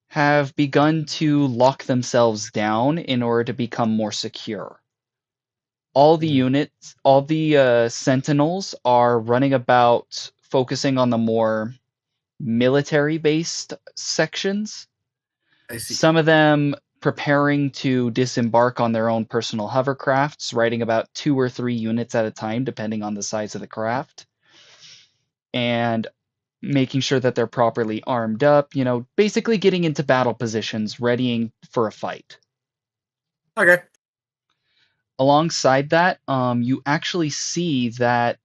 have begun to lock themselves down in order to become more secure. All the units, all the sentinels are running about focusing on the more military-based sections. I see. Some of them preparing to disembark on their own personal hovercrafts, riding about 2 or 3 units at a time, depending on the size of the craft, and making sure that they're properly armed up, basically getting into battle positions, readying for a fight. Okay. Alongside that, you actually see that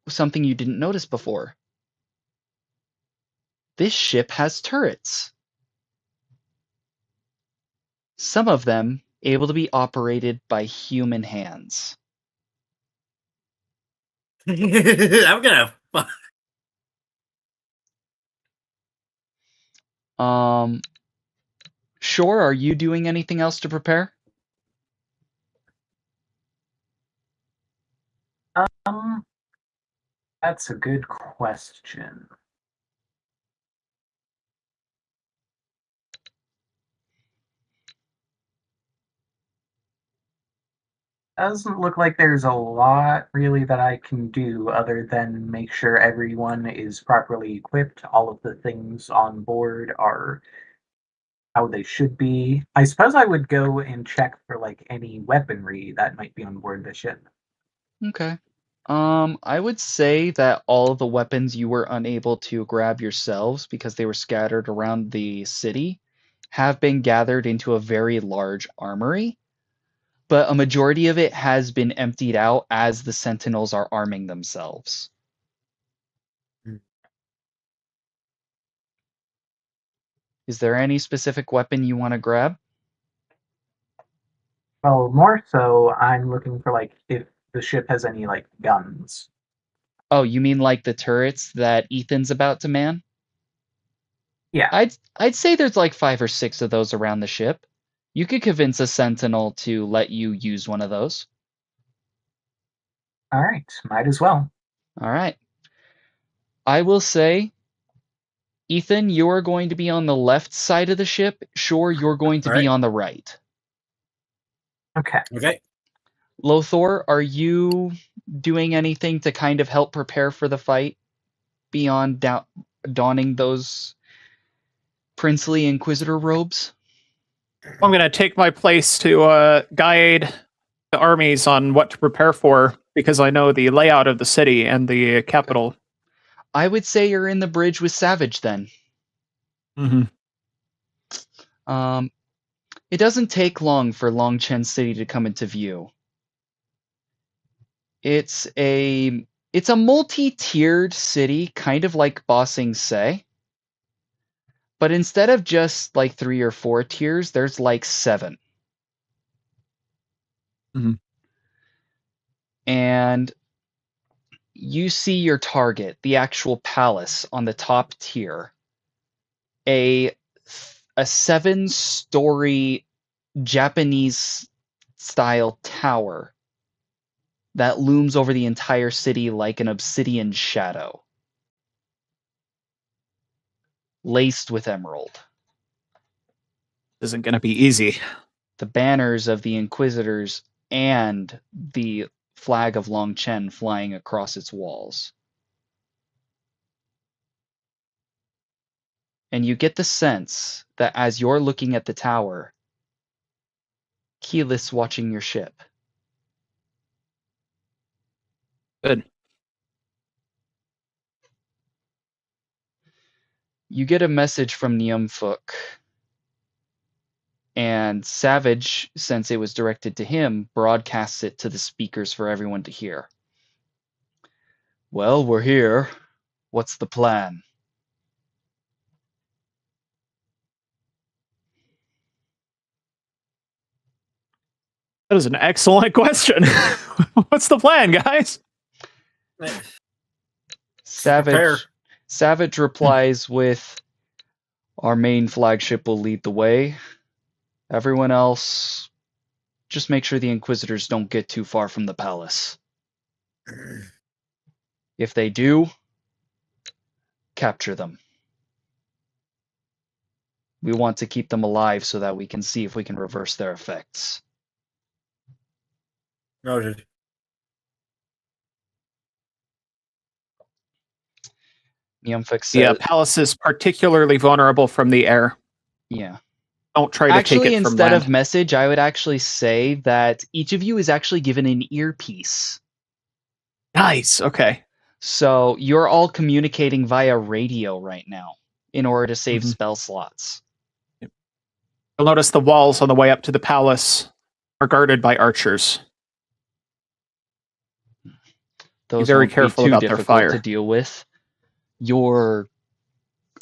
something you didn't notice before. This ship has turrets. Some of them able to be operated by human hands. I'm gonna. Sure, are you doing anything else to prepare? That's a good question. Doesn't look like there's a lot really that I can do other than make sure everyone is properly equipped. All of the things on board are how they should be. I suppose I would go and check for like any weaponry that might be on board the ship. Okay. I would say that all of the weapons you were unable to grab yourselves because they were scattered around the city have been gathered into a very large armory, but a majority of it has been emptied out as the Sentinels are arming themselves. Is there any specific weapon you want to grab? Well, more so, I'm looking for like if the ship has any like guns. Oh, you mean like the turrets that Ethan's about to man? Yeah. I'd say there's like 5 or 6 of those around the ship. You could convince a Sentinel to let you use one of those. All right, might as well. All right. I will say, Ethan, you're going to be on the left side of the ship. Sure, you're going to be on the right. Okay. Okay. Lothor, are you doing anything to kind of help prepare for the fight beyond donning those princely Inquisitor robes? I'm going to take my place to guide the armies on what to prepare for because I know the layout of the city and the capital. I would say you're in the bridge with Savage then. Mm-hmm. It doesn't take long for Longchen City to come into view. It's a multi-tiered city, kind of like Ba Sing Se. But instead of just like 3 or 4 tiers, there's like 7. Mhm. And you see your target, the actual palace on the top tier. A 7-story Japanese style tower that looms over the entire city like an obsidian shadow, laced with emerald. Isn't going to be easy. The banners of the Inquisitors and the flag of Longchen flying across its walls. And you get the sense that as you're looking at the tower, Keyleth's watching your ship. Good. You get a message from Niumfuk, and Savage, since it was directed to him, broadcasts it to the speakers for everyone to hear. Well, we're here. What's the plan? That is an excellent question. What's the plan, guys? Savage replies with, our main flagship will lead the way. Everyone else, just make sure the Inquisitors don't get too far from the palace. If they do, capture them. We want to keep them alive so that we can see if we can reverse their effects. Noted. Niumfuk says, The palace is particularly vulnerable from the air. yeah. Don't try to take it from Instead land. of message, I would actually say that each of you is actually given an earpiece. Nice. Okay. So you're all communicating via radio right now in order to save spell slots. You'll notice the walls on the way up to the palace are guarded by archers. Those Be very won't careful be too about their difficult fire. to deal with. Your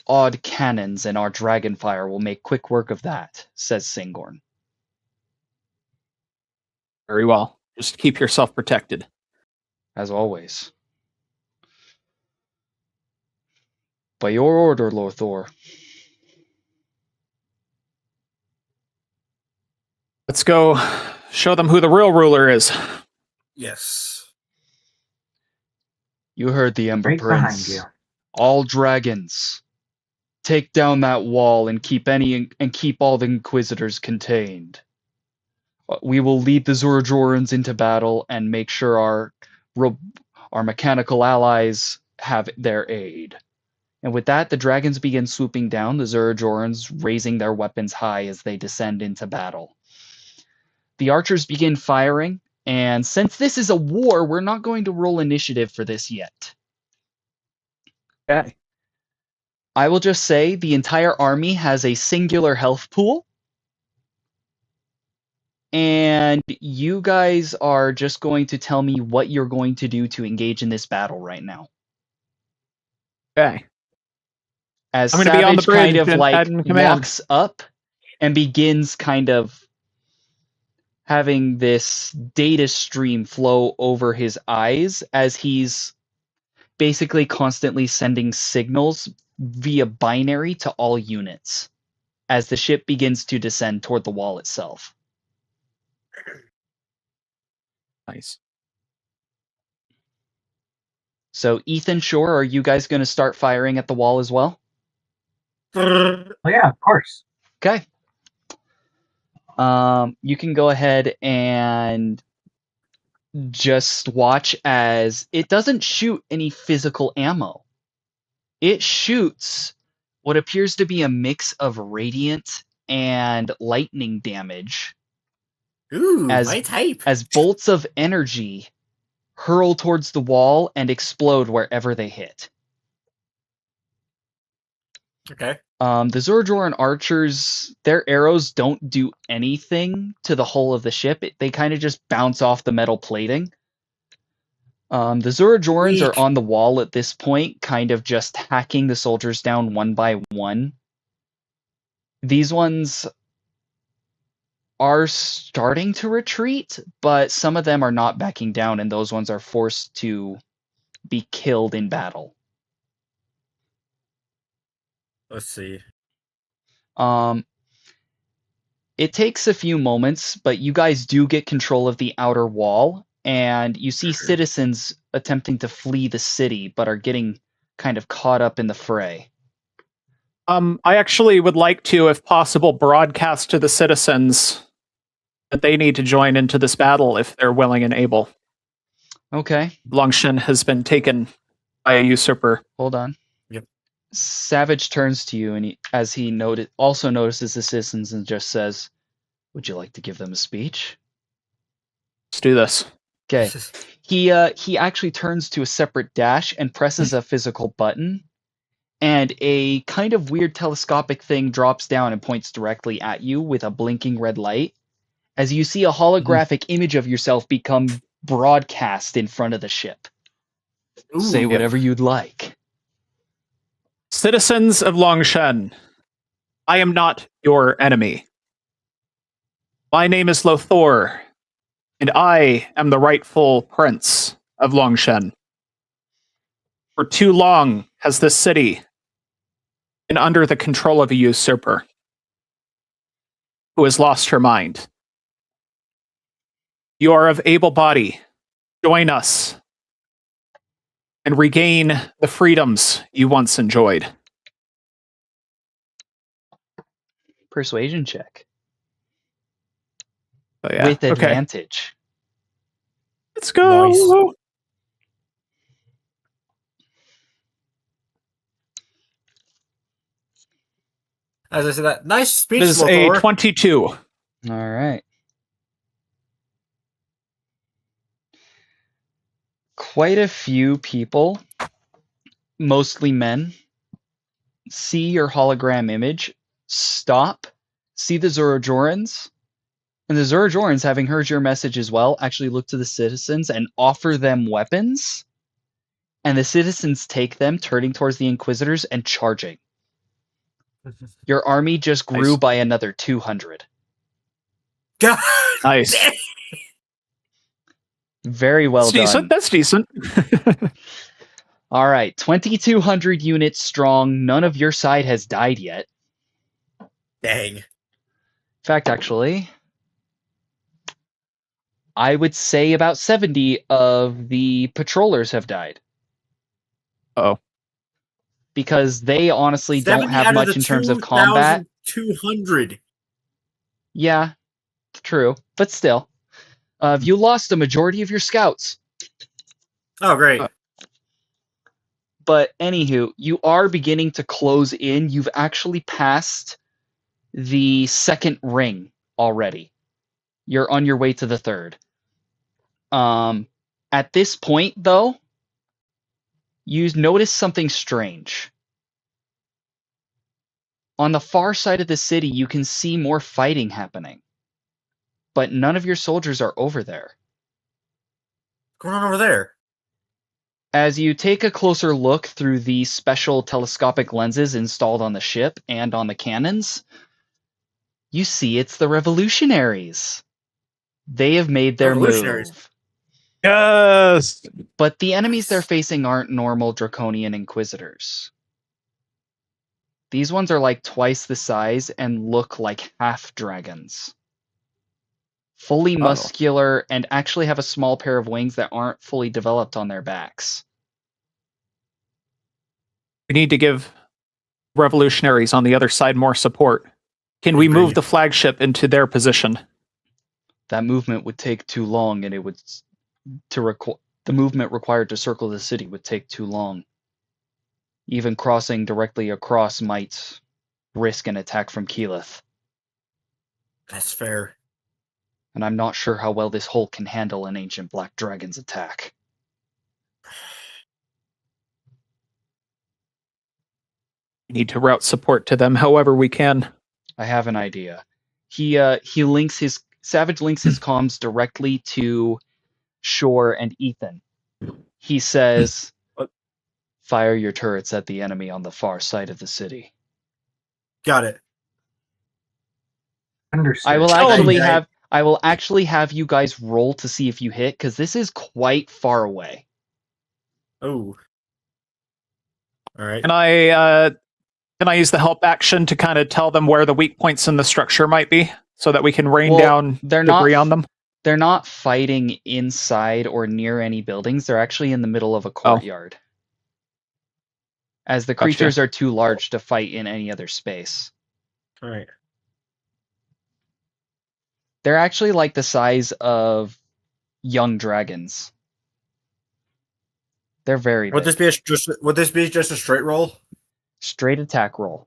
odd cannons and our dragonfire will make quick work of that, says Singorn. Very well. Just keep yourself protected. As always. By your order, Lothor. Let's go show them who the real ruler is. Yes. You heard the Ember Right Prince. behind you. All dragons. Take down that wall and keep all the Inquisitors contained. We will lead the Zurjorans into battle and make sure our mechanical allies have their aid. And with that, the dragons begin swooping down, the Zerajorans raising their weapons high as they descend into battle. The archers begin firing, and since this is a war, we're not going to roll initiative for this yet. Okay. I will just say the entire army has a singular health pool, and you guys are just going to tell me what you're going to do to engage in this battle right now. Okay. As I'm going to be on the Savage kind bridge of and like in command. walks up and begins kind of having this data stream flow over his eyes as he's basically constantly sending signals via binary to all units as the ship begins to descend toward the wall itself. Nice. So, Ethan, Shore, are you guys going to start firing at the wall as well? Oh yeah, of course. Okay. You can go ahead and just watch as it doesn't shoot any physical ammo. It shoots what appears to be a mix of radiant and lightning damage Ooh, as my type. as bolts of energy hurl towards the wall and explode wherever they hit. Okay. The Zerajorran archers, their arrows don't do anything to the hull of the ship. They kind of just bounce off the metal plating. The Zerajorans are Weak. on the wall at this point, kind of just hacking the soldiers down one by one. These ones are starting to retreat, but some of them are not backing down, and those ones are forced to be killed in battle. Let's see. It takes a few moments, but you guys do get control of the outer wall, and you see citizens attempting to flee the city, but are getting kind of caught up in the fray. I actually would like to, if possible, broadcast to the citizens that they need to join into this battle if they're willing and able. Okay, Longshan has been taken by a usurper. hold on. Yep. Savage turns to you, and as he also notices the citizens and just says, "Would you like to give them a speech?" Let's do this. Okay. He actually turns to a separate dash and presses a physical button, and a kind of weird telescopic thing drops down and points directly at you with a blinking red light, as you see a holographic image of yourself become broadcast in front of the ship. Ooh, Say whatever you'd like. Citizens of Longshan, I am not your enemy. My name is Lothor, and I am the rightful prince of Longshan. For too long has this city been under the control of a usurper who has lost her mind. You are of able body. Join us and regain the freedoms you once enjoyed. Persuasion check. So, yeah. With Okay. advantage. Let's go. Nice. As I said, that nice speech, This is a Lothor. 22. All right. Quite a few people, mostly men, see your hologram image, stop, see the Zerajorans, and the Zerajorans, having heard your message as well, actually look to the citizens and offer them weapons, and the citizens take them, turning towards the Inquisitors and charging. Your army just grew Nice. by another 200. God. Nice. Very well That's done. decent. That's decent. All right, 2,200 units strong. None of your side has died yet. Dang. In fact, actually, I would say about 70 of the patrollers have died. Oh. Because they honestly don't 70 have out much the in terms of combat. 2,200. Yeah, true. But still, you lost a majority of your scouts. Oh, great. But anywho, you are beginning to close in. You've actually passed the second ring already. You're on your way to the third. At this point, though, you notice something strange. On the far side of the city, you can see more fighting happening. But none of your soldiers are over there. What's going on over there? As you take a closer look through the special telescopic lenses installed on the ship and on the cannons, you see it's the revolutionaries. They have made their Revolutionaries. move. Yes. But the enemies they're facing aren't normal Draconian Inquisitors. These ones are like twice the size and look like half dragons. Fully muscular and actually have a small pair of wings that aren't fully developed on their backs. We need to give revolutionaries on the other side more support. Can we move the flagship into their position? That movement would take too long, and it would the movement required to circle the city would take too long. Even crossing directly across might risk an attack from Keyleth. That's fair. And I'm not sure how well this hull can handle an ancient black dragon's attack. We need to route support to them however we can. I have an idea. Savage links his comms directly to Shore and Ethan. He says, fire your turrets at the enemy on the far side of the city. Got it. Understood. I will actually have you guys roll to see if you hit, because this is quite far away. Oh. All right. Can I use the help action to kind of tell them where the weak points in the structure might be, so that we can rain down debris on them? They're not fighting inside or near any buildings. They're actually in the middle of a courtyard. As the creatures are too large to fight in any other space. All right. They're actually like the size of young dragons. They're very big. Would this be just a straight roll? Straight attack roll.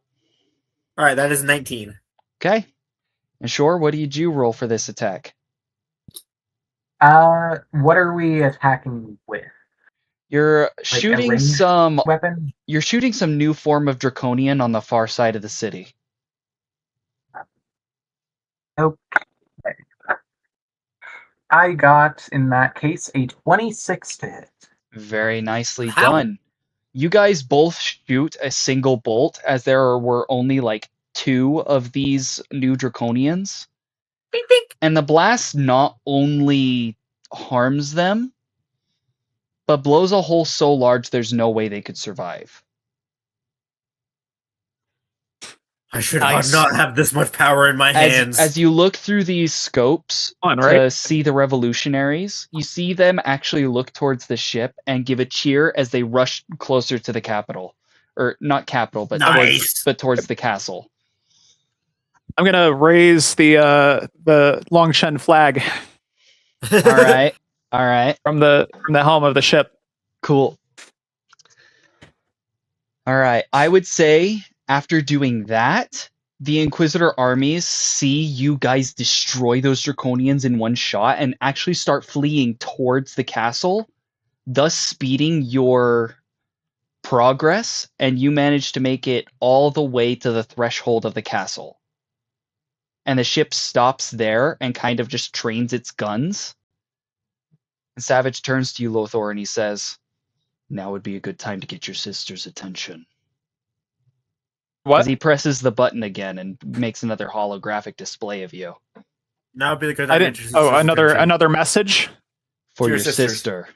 All right, that is 19. Okay. And Shore, what did you roll for this attack? What are we attacking with? You're Like shooting some weapon? You're shooting some new form of Draconian on the far side of the city. Okay. I got, in that case, a 26 to hit. Very nicely done. You guys both shoot a single bolt, as there were only like 2 of these new Draconians. And the blast not only harms them, but blows a hole so large there's no way they could survive. I should not have this much power in my hands. As you look through these scopes to see the revolutionaries, you see them actually look towards the ship and give a cheer as they rush closer to the capital. Or not capital, but towards the castle. I'm gonna raise the Longshen flag. All right. From the helm of the ship. Cool. All right. I would say after doing that, the Inquisitor armies see you guys destroy those Draconians in one shot and actually start fleeing towards the castle, thus speeding your progress, and you manage to make it all the way to the threshold of the castle. And the ship stops there and kind of just trains its guns. And Savage turns to you, Lothor, and he says, now would be a good time to get your sister's attention. What? As he presses the button again and makes another holographic display of you. Now would be the good I time. didn't. Oh, another message for your sister.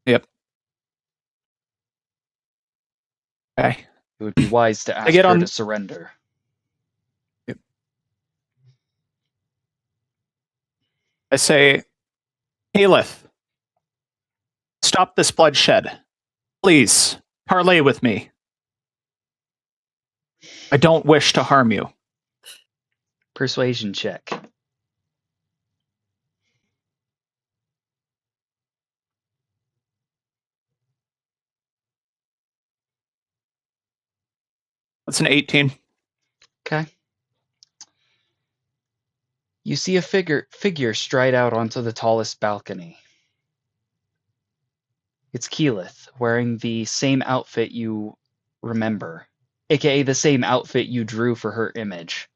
Yep. Okay. It would be wise to ask her to surrender. Yep. I say, Keyleth, stop this bloodshed. Please, parley with me. I don't wish to harm you. Persuasion check. That's an 18. Okay. You see a figure stride out onto the tallest balcony. It's Keyleth, wearing the same outfit you remember, aka the same outfit you drew for her image.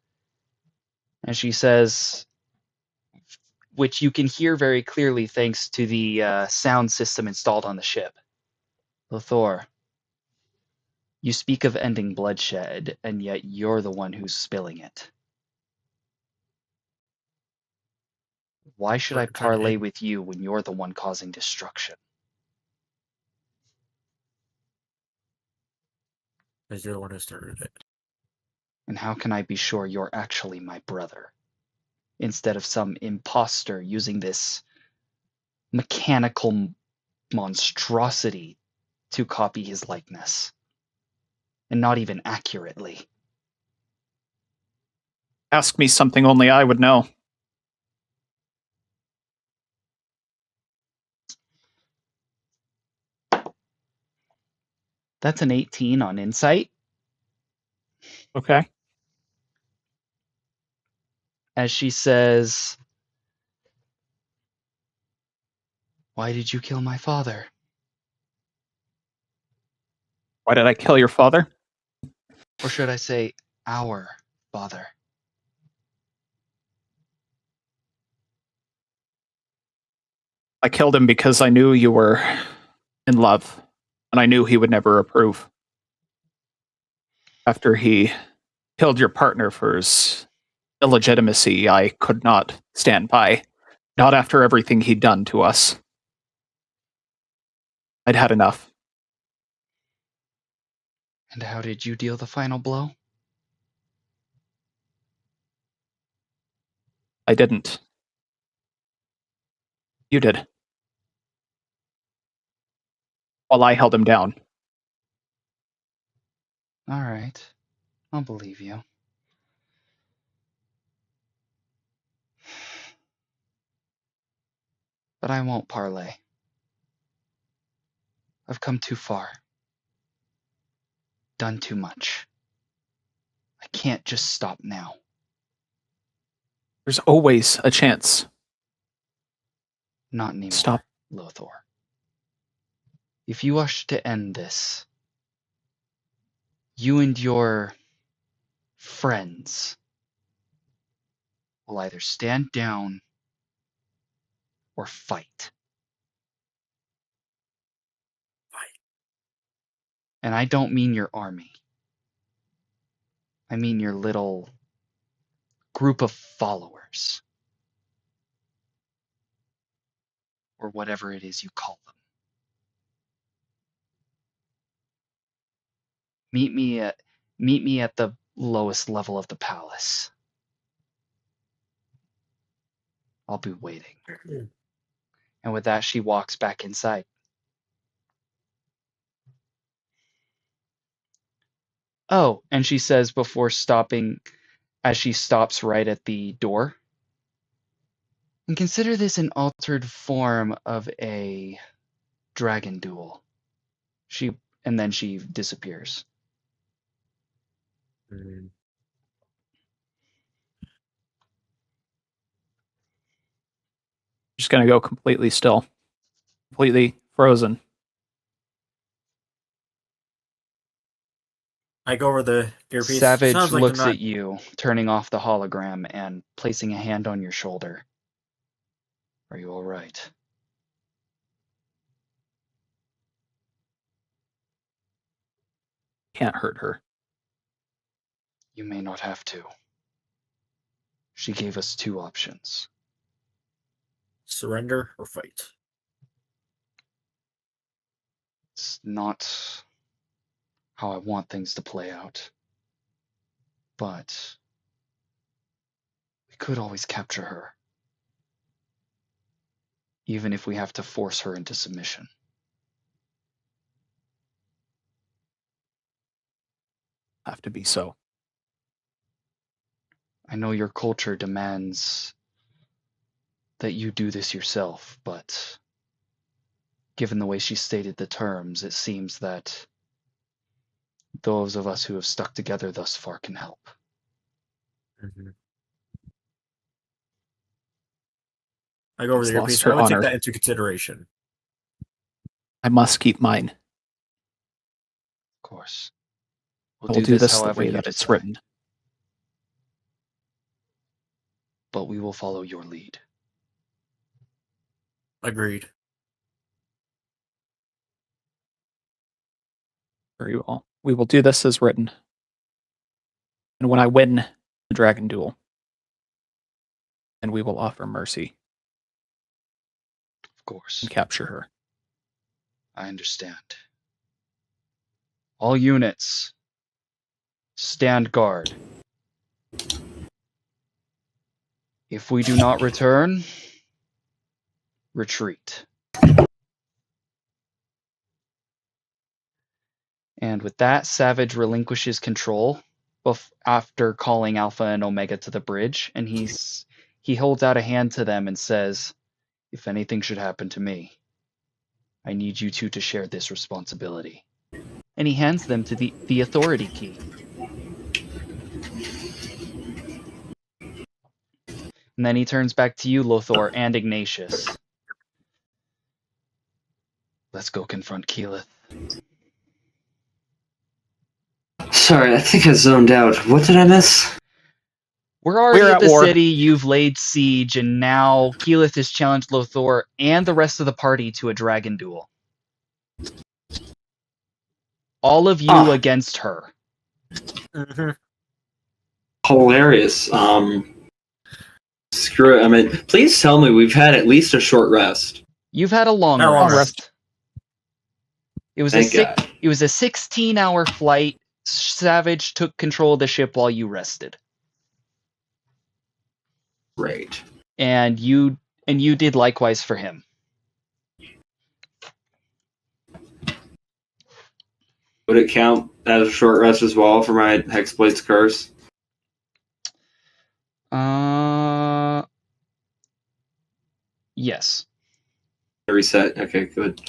And she says, which you can hear very clearly thanks to the sound system installed on the ship. Lothor, you speak of ending bloodshed, and yet you're the one who's spilling it. Why should I parlay with you when you're the one causing destruction? Because you're the one who started it. And how can I be sure you're actually my brother, instead of some imposter using this mechanical monstrosity to copy his likeness? And not even accurately. Ask me something only I would know. That's an 18 on insight. Okay. As she says, why did you kill my father? Why did I kill your father? Or should I say, our father? I killed him because I knew you were in love, and I knew he would never approve. After he killed your partner for his illegitimacy, I could not stand by. Not after everything he'd done to us. I'd had enough. And how did you deal the final blow? I didn't. You did. While I held him down. All right. I'll believe you. But I won't parlay. I've come too far. Done too much. I can't just stop now. There's always a chance. Not anymore, Stop. Lothor. If you wish to end this, you and your friends will either stand down or fight. And I don't mean your army. I mean your little group of followers. Or whatever it is you call them. Meet me at the lowest level of the palace. I'll be waiting. And with that, she walks back inside. Oh, and she says before stopping, as she stops right at the door, and consider this an altered form of a dragon duel. And then she disappears. Just gonna go completely still. Completely frozen. I go over the earpiece. Savage Sounds like looks they're not. at you, turning off the hologram and placing a hand on your shoulder. Are you all right? Can't hurt her. You may not have to. She gave us two options. Surrender or fight. It's not how I want things to play out. But we could always capture her. Even if we have to force her into submission. Have to be so. I know your culture demands that you do this yourself, but given the way she stated the terms, it seems that Those of us who have stuck together thus far can help. I go over She's the lost earpiece. her I would take honor. that into consideration. I must keep mine. Of course. I We'll will do do this this the however way you that it's decide. written. But we will follow your lead. Agreed. Very well. We will do this as written. And when I win the dragon duel, then we will offer mercy Of course. and capture her. I understand. All units, stand guard. If we do not return, retreat. And with that, Savage relinquishes control after calling Alpha and Omega to the bridge, and he holds out a hand to them and says, "If anything should happen to me, I need you two to share this responsibility." And he hands them to the authority key. And then he turns back to you, Lothor and Ignatius. Let's go confront Keyleth. Sorry, I think I zoned out. What did I miss? We're already We're at at the war. city, you've laid siege, and now Keyleth has challenged Lothor and the rest of the party to a dragon duel. All of you against her. Hilarious. Screw it. I mean, please tell me we've had at least a short rest. You've had a long Not a long rest. It was Thank God. It was a 16-hour flight. Savage took control of the ship while you rested. Great. And you did likewise for him. Would it count as a short rest as well for my Hexblade's curse? Yes. Reset. Okay, good.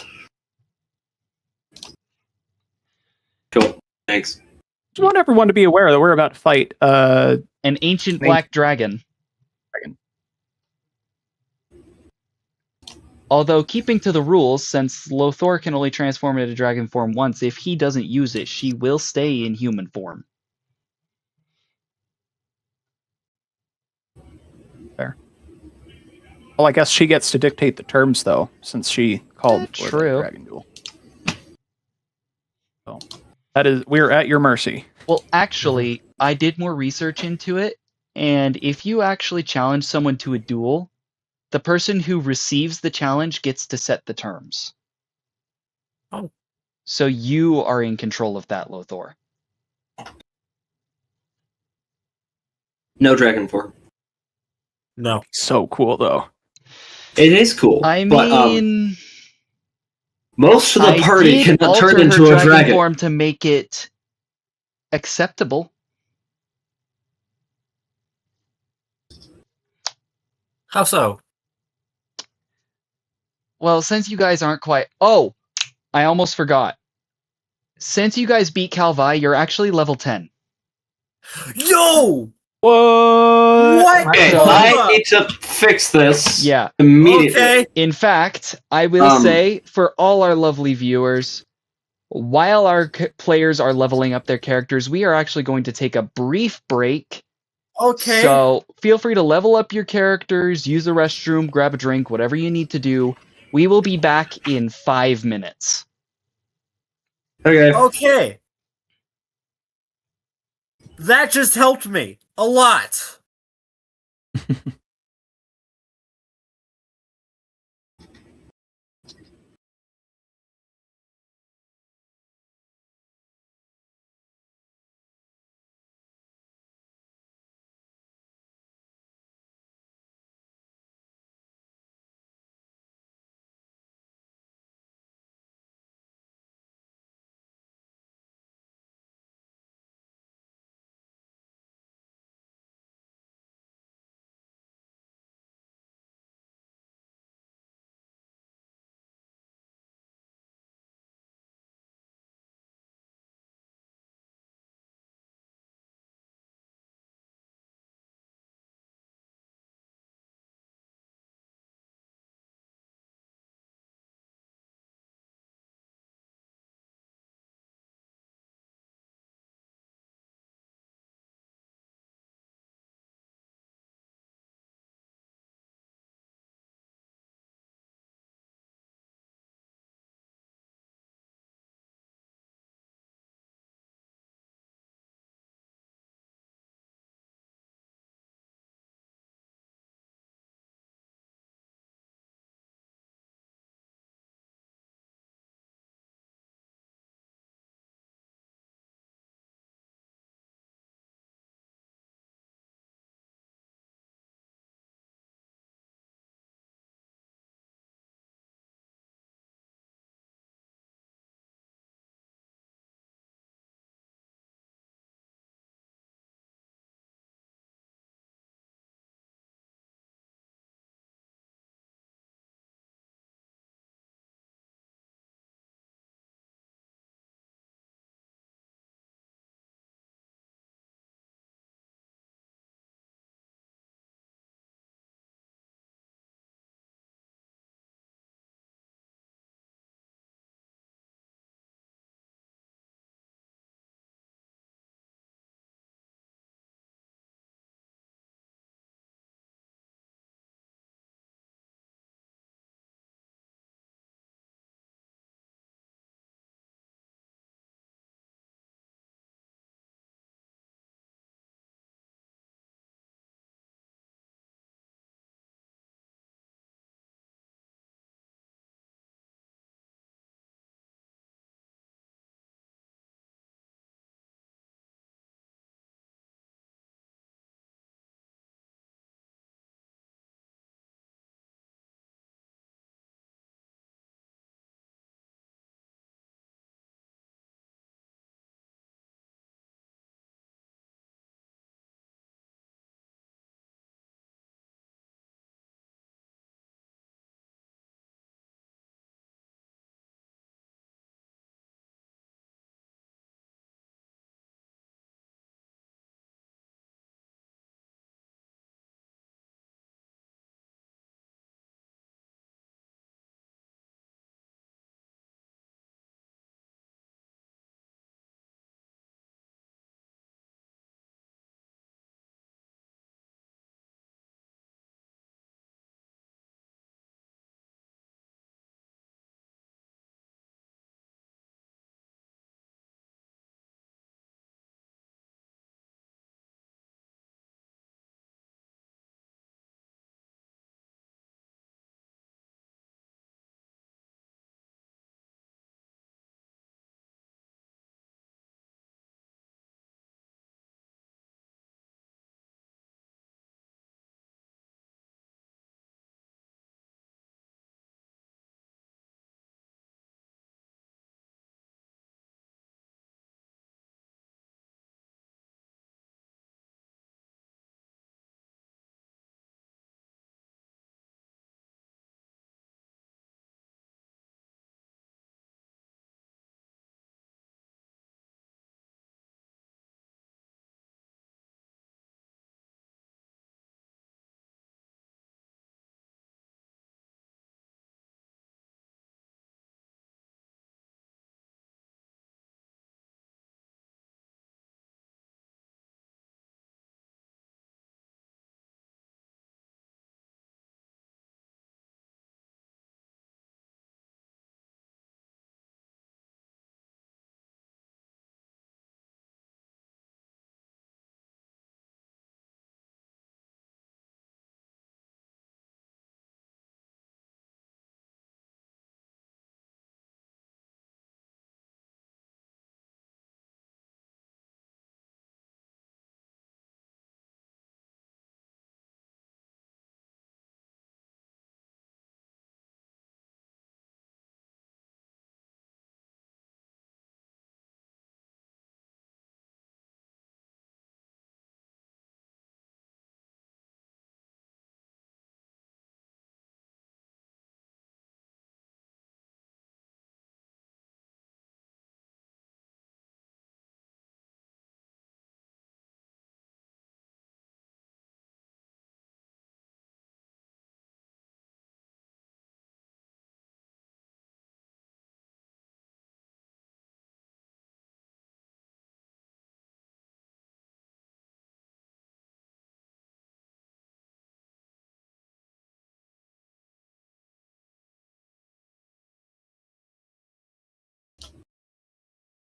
Cool. Thanks. Just want everyone to be aware that we're about to fight An ancient black dragon. Although keeping to the rules, since Lothor can only transform into dragon form once, if he doesn't use it, she will stay in human form. Fair. Well, I guess she gets to dictate the terms, though, since she called for True. the dragon duel. So that is, we're at your mercy. Well, actually, I did more research into it, and if you actually challenge someone to a duel, the person who receives the challenge gets to set the terms. Oh. So you are in control of that, Lothor. No dragon form. No. So cool, though. It is cool. I but, mean, most of the I party did cannot alter turn her into a dragon dragon. form to make it acceptable. How so? Well, since you guys aren't quite... Oh! I almost forgot. Since you guys beat Calvi, you're actually level 10. Yo! What? What? Okay, So- I need to fix this Yeah. immediately. Okay. In fact, I will say, for all our lovely viewers, while our players are leveling up their characters, we are actually going to take a brief break. Okay. So feel free to level up your characters, use the restroom, grab a drink, whatever you need to do. We will be back in 5 minutes. Okay. Okay. That just helped me a lot.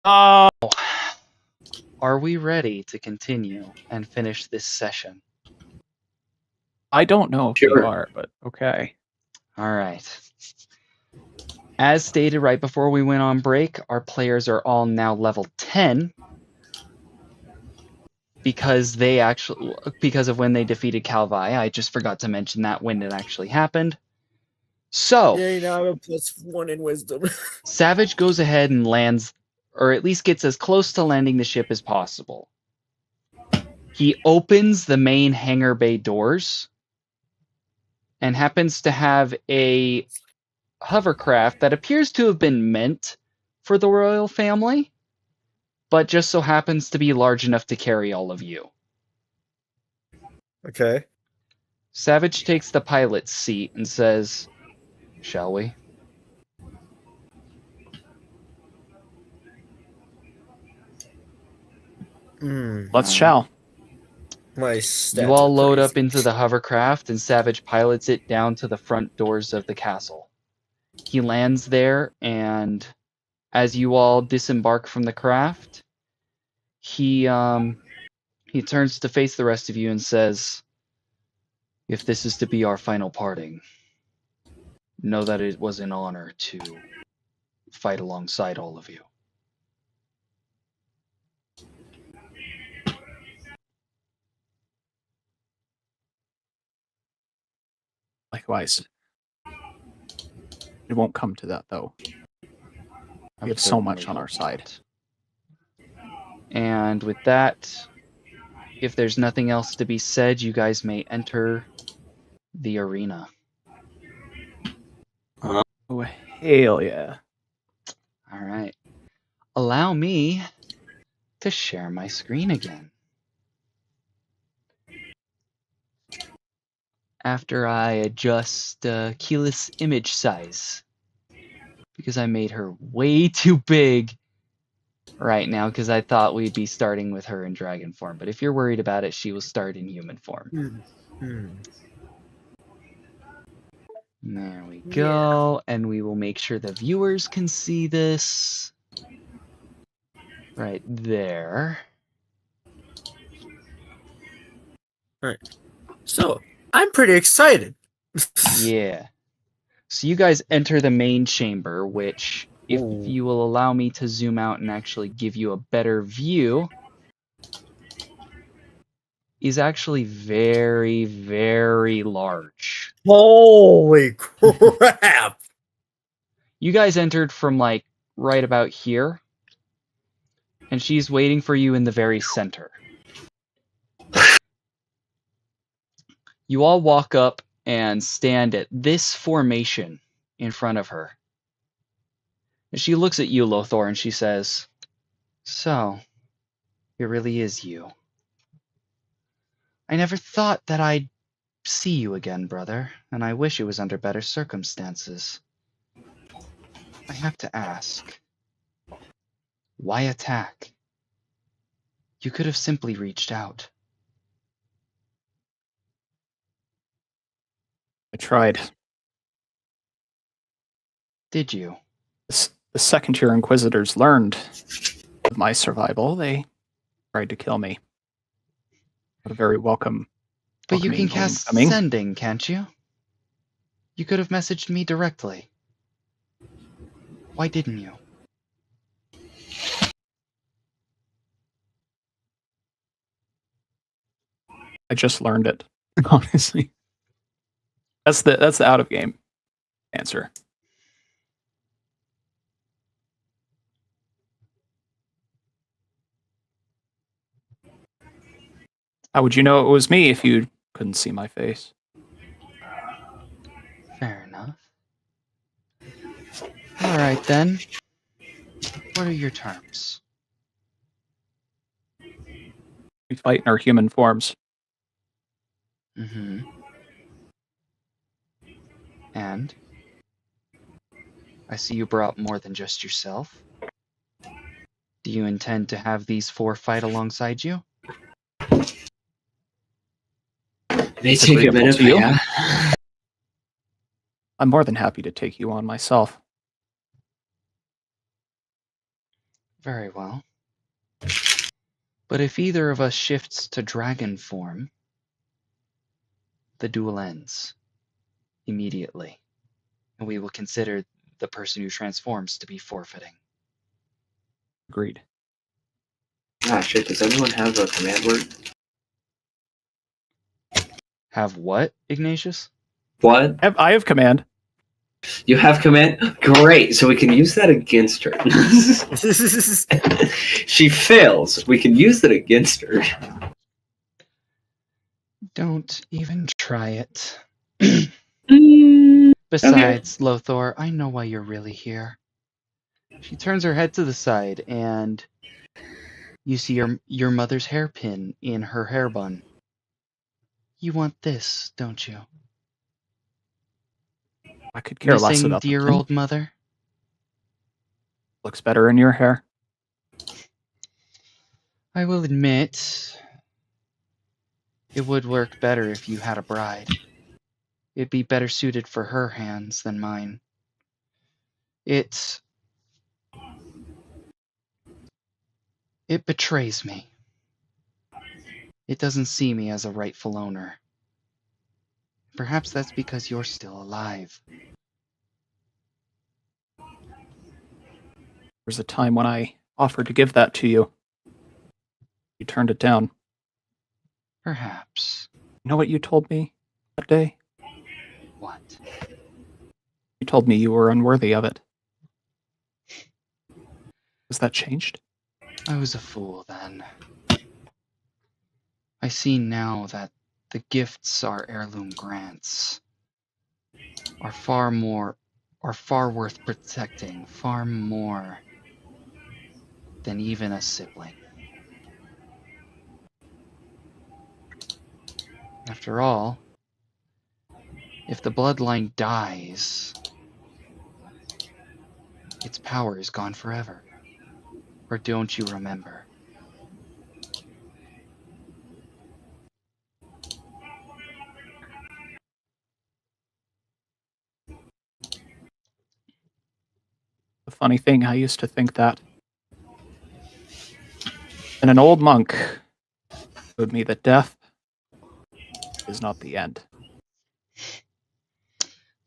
Oh, Are we ready to continue and finish this session? I don't know if we Sure. are, but okay. All right. As stated right before we went on break, our players are all now level 10 because of when they defeated Calvi. I just forgot to mention that when it actually happened. So, Yay, now I'm a +1 in wisdom. Savage goes ahead and lands, or at least gets as close to landing the ship as possible. He opens the main hangar bay doors and happens to have a hovercraft that appears to have been meant for the royal family, but just so happens to be large enough to carry all of you. Okay. Savage takes the pilot's seat and says, "Shall we?" Let's shall. My stats You all are load crazy. up into the hovercraft and Savage pilots it down to the front doors of the castle. He lands there, and as you all disembark from the craft, he turns to face the rest of you and says, "If this is to be our final parting, know that it was an honor to fight alongside all of you." Likewise. It won't come to that, though. We have so much on our side. And with that, if there's nothing else to be said, you guys may enter the arena. Oh, hell yeah. All right. Allow me to share my screen again. After I adjust Keyless image size, because I made her way too big right now because I thought we'd be starting with her in dragon form. But if you're worried about it, she will start in human form. There we go. And we will make sure the viewers can see this right there. So, I'm pretty excited. Yeah. So you guys enter the main chamber, which, if Ooh. you will allow me to zoom out and actually give you a better view, is actually very, very large. Holy crap! You guys entered from like right about here, and she's waiting for you in the very center. You all walk up and stand at this formation in front of her. And she looks at you, Lothor, and she says, "So, it really is you. I never thought that I'd see you again, brother, and I wish it was under better circumstances. I have to ask, why attack? You could have simply reached out." I tried. Did you? The second-tier Inquisitors learned of my survival. They tried to kill me. But a very welcome. But you can welcoming cast homecoming. sending, can't you? You could have messaged me directly. Why didn't you? I just learned it, honestly. That's the out of game answer. How would you know it was me if you couldn't see my face? Fair enough. All right, then. What are your terms? We fight in our human forms. Mm-hmm. And? I see you brought more than just yourself. Do you intend to have these 4 fight alongside you? May It's take a agreeable minute, to you. yeah. I'm more than happy to take you on myself. Very well. But if either of us shifts to dragon form, the duel ends immediately, and we will consider the person who transforms to be forfeiting. Agreed. Ah, shit, does anyone have a command word? Have what, Ignatius? What? I have command. You have command? Great, so we can use that against her. She fails. We can use it against her. Don't even try it. Okay. Besides, Lothar, I know why you're really here. She turns her head to the side, and you see your mother's hairpin in her hair bun. You want this, don't you? I could care less Missing about the dear pin. old mother? Looks better in your hair. I will admit, it would work better if you had a bride. It'd be better suited for her hands than mine. It betrays me. It doesn't see me as a rightful owner. Perhaps that's because you're still alive. There was a time when I offered to give that to you. You turned it down. Perhaps. You know what you told me that day? What? You told me you were unworthy of it. Has that changed? I was a fool then. I see now that the gifts our heirloom grants are far worth protecting, far more than even a sibling. After all, if the bloodline dies, its power is gone forever. Or don't you remember? The funny thing, I used to think that. And an old monk showed me that death is not the end.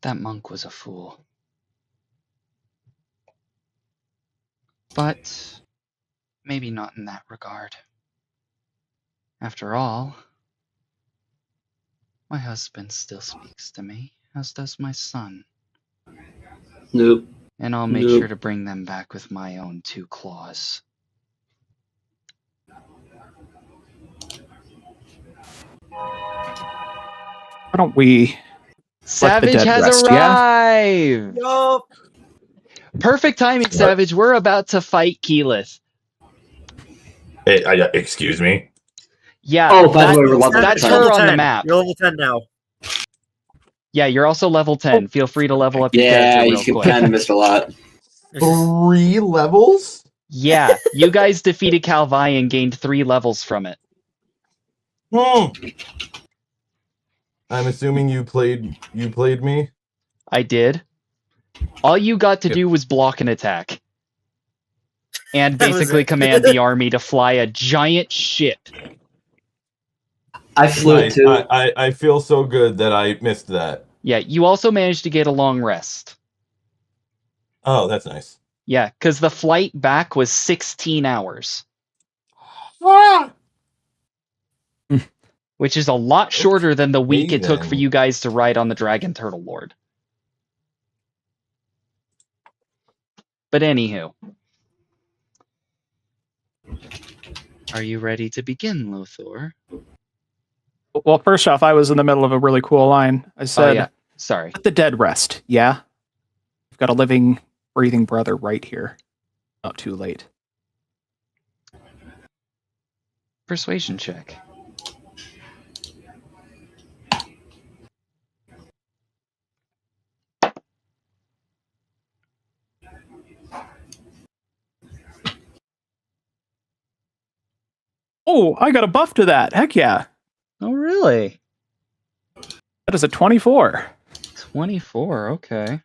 That monk was a fool. But maybe not in that regard. After all, my husband still speaks to me, as does my son. Nope. And I'll make Nope. sure to bring them back with my own 2 claws. Why don't we Savage dead has rest, yeah? arrived! Yup. Perfect timing, Savage. We're about to fight Keyleth. Hey, excuse me? Yeah, Oh, by the way, we're level that's 10. her Level on the 10. map. You're level 10 now. Yeah, you're also level 10. Feel free to level up your Yeah, character you real can quick. kind of miss a lot. 3 levels? Yeah, you guys defeated Calvi and gained 3 levels from it. I'm assuming you played me? I did. All you got to do was block an attack. And That was basically it. command the army to fly a giant ship. I flew it Nice. too. I feel so good that I missed that. Yeah, you also managed to get a long rest. Oh, that's nice. Yeah, because the flight back was 16 hours. Which is a lot shorter than the week it took for then. you guys to ride on the Dragon Turtle Lord. But anywho. Are you ready to begin, Lothar? Well, first off, I was in the middle of a really cool line. I said, Oh, yeah. Sorry. let the dead rest, yeah? We've got a living, breathing brother right here. Not too late. Persuasion check. Oh, I got a buff to that. Heck yeah. Oh, really? That is a 24. 24, okay.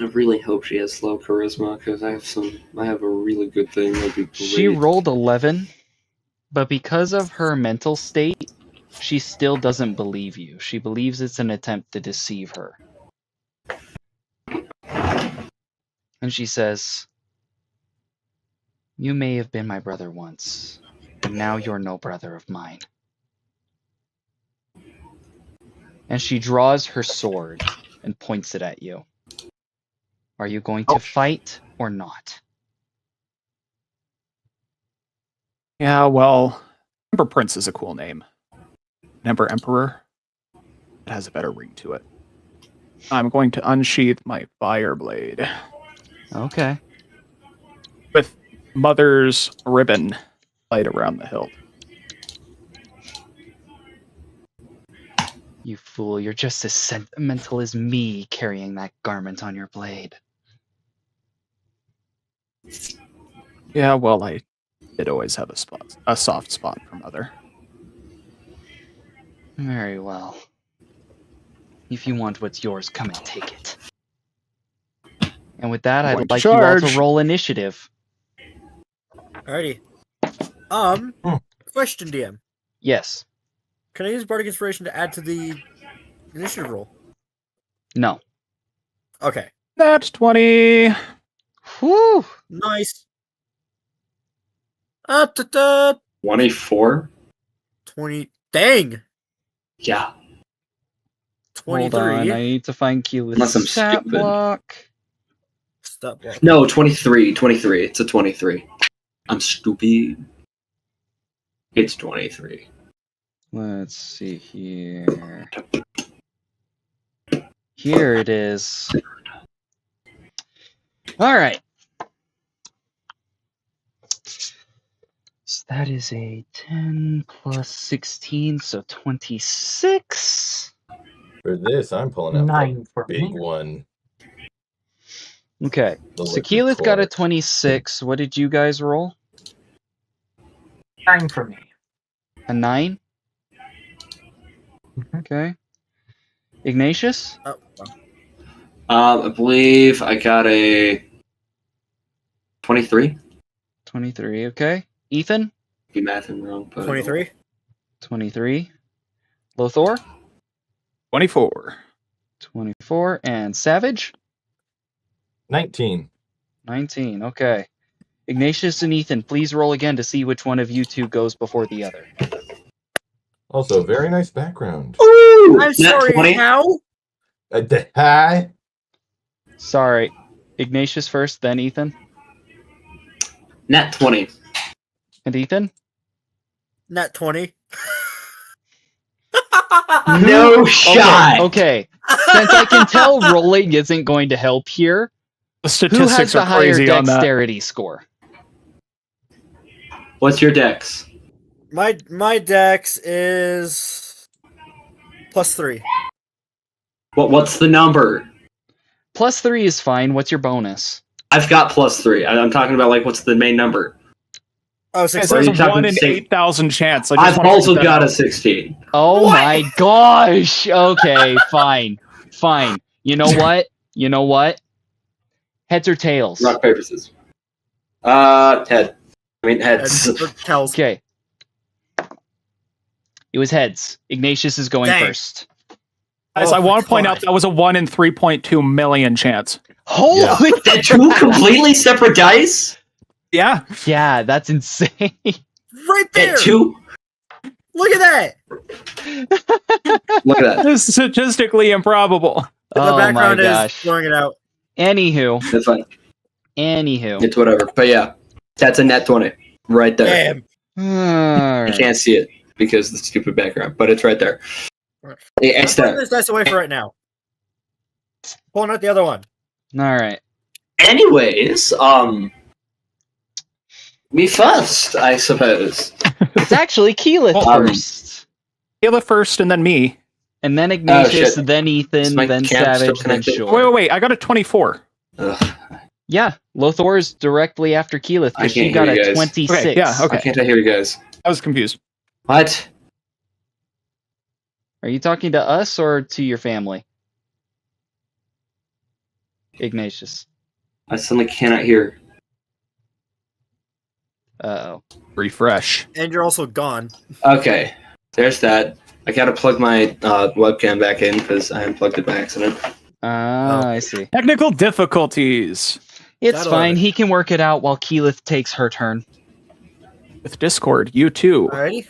I really hope she has low charisma because I have a really good thing. That'd be great. She rolled 11, but because of her mental state, she still doesn't believe you. She believes it's an attempt to deceive her. And she says, "You may have been my brother once, but now you're no brother of mine." And she draws her sword and points it at you. Are you going to fight or not? Yeah, well, Emperor Prince is a cool name. Emperor Emperor. It has a better ring to it. I'm going to unsheath my fire blade. Okay. With Mother's ribbon tied around the hilt. You fool, you're just as sentimental as me carrying that garment on your blade. Yeah, well, I did always have a soft spot for Mother. Very well. If you want what's yours, come and take it. And with that, Going I'd to like you all to charge. roll initiative. Alrighty. Question, DM. Yes. Can I use Bardic Inspiration to add to the initiative roll? No. Okay. That's 20. Whew. Nice. 24? 20. Dang! Yeah. 23. Hold on, I need to find Keyleth's Unless I'm stat stupid. block. Stop block. No, 23. 23. It's a 23. I'm stupid. It's 23. Let's see here. Here it is. All right. So that is a 10 plus 16, so 26. For this, I'm pulling out 9 the for big me. one. Okay. The So liquid Keyleth got a court. 26. What did you guys roll? 9 for me. A 9? Mhm. Okay. Ignatius? Oh, I believe I got a 23. 23, okay. Ethan? Be mathing wrong, but 23. 23. Lothor? 24. 24. And Savage? 19. 19, okay. Ignatius and Ethan, please roll again to see which one of you two goes before the other. Also, very nice background. Ooh, I'm nat sorry, 20. how? Hi. Sorry. Ignatius first, then Ethan. Nat 20. And Ethan? Nat 20. No shot. Okay. Since I can tell rolling isn't going to help here, The who has statistics the are higher crazy on that. dexterity score? What's your dex? My dex is +3. What's the number? +3 is fine. What's your bonus? I've got +3. I'm talking about like what's the main number? Oh, Guys, 16. Are there's you a talking 1 in safe? 8,000 chance. I just I've wanna also point that got out. a 16. Oh What? my gosh. Okay, fine. Fine. You know what? You know what? Heads or tails? Rock, paper, scissors. Head. I mean, heads. Tells. Okay. It was heads. Ignatius is going Dang. first. Guys, Oh I want to my point out God. that was a 1 in 3.2 million chance. Holy The two completely separate dice? Yeah. yeah, that's insane. Right there! Hit two. Look at that! Look at that. This is statistically improbable. The Oh my background is gosh. blowing it out. Anywho. That's fine. Anywho. It's whatever. But yeah, that's a net 20 right there. Damn. All You right. can't see it because of the stupid background, but it's right there. It's I'm putting there. this dice away for right now. Pulling out the other one. All right. Anyways, me first, I suppose. It's actually Keyleth first. Kayla first and then me. And then Ignatius, shit. then Is Ethan, my then camp still Savage, then connected? Shore. Wait. I got a 24. Ugh, Yeah, Lothor is directly after Keyleth I because she can't got hear you a guys. 26. Okay, yeah, okay. why can't I hear you guys? I was confused. What? Are you talking to us or to your family? Ignatius. I suddenly cannot hear. Uh-oh. Refresh. And you're also gone. Okay, there's that. I gotta plug my webcam back in because I unplugged it by accident. I see. Technical difficulties. It's Gotta fine. love it. He can work it out while Keyleth takes her turn. With Discord, you too Alrighty.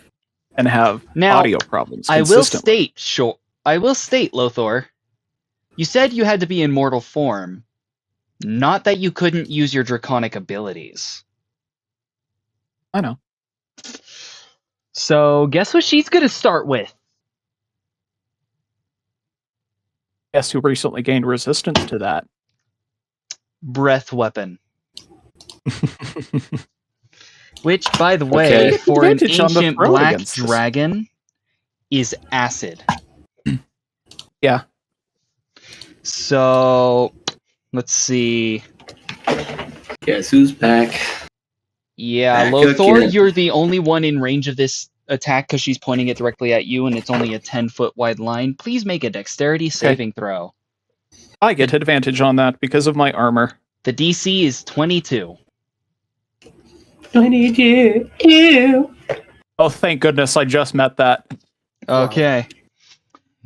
can have Now, audio problems I will consistently. state, Lothor, you said you had to be in mortal form. Not that you couldn't use your draconic abilities. I know. So, guess what she's going to start with? Guess who recently gained resistance to that? Breath weapon. Which, by the way, Okay. for an Advantage on the ancient throw black against this. dragon, is acid. Yeah. So, let's see. Guess who's back? Yeah, Back Lothor, again. you're the only one in range of this attack because she's pointing it directly at you and it's only a 10-foot wide line. Please make a dexterity saving throw. I get advantage on that because of my armor. The DC is 22. 22. Ew. Oh, thank goodness I just met that. Okay.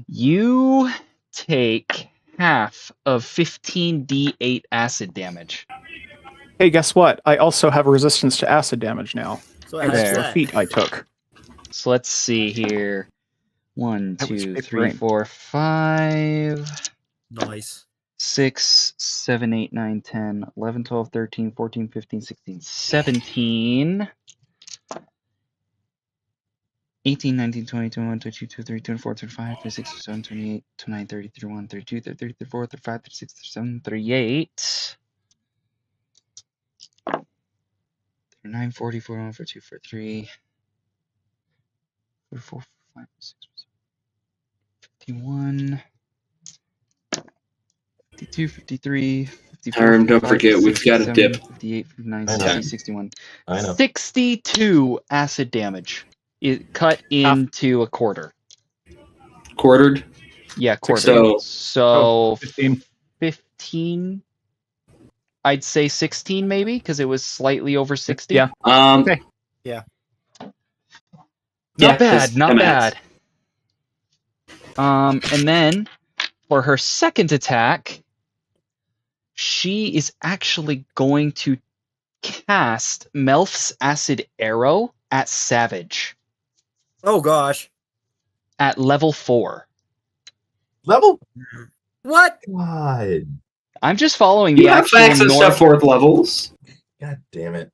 You take half of 15d8 acid damage. Hey, guess what? I also have resistance to acid damage now. So There. how's Thanks to a that? feat I took. So let's see here. 1, That was 2, big 3, brain. 4, 5, Nice. 6, 7, 8, 9, 10, 11, 12, 13, 14, 15, 16, 17, 18, 19, 20, 21, 22, 23, 24, 25, 26, 27, 28, 29, 30, 31, 32, 33, 34, 35, 36, 37, 38, 39, 40, 41, 42, 43, 44, 45, 46, 51, 52, 53, 54, Herm, don't 55, forget, we've 56, got a 57, dip. 58, 59, I know. 60, 61. I know. 62 acid damage. It cut into a quarter. Quartered. Yeah, quarter. 16. So 15. 15. I'd say 16 maybe, because it was slightly over 60. Yeah. Okay. Not bad, not I'm bad. And then for her second attack, she is actually going to cast Melf's Acid Arrow at Savage Oh gosh. at level 4. Level? What? God. I'm just following You the have actual facts and stuff for levels. God damn it.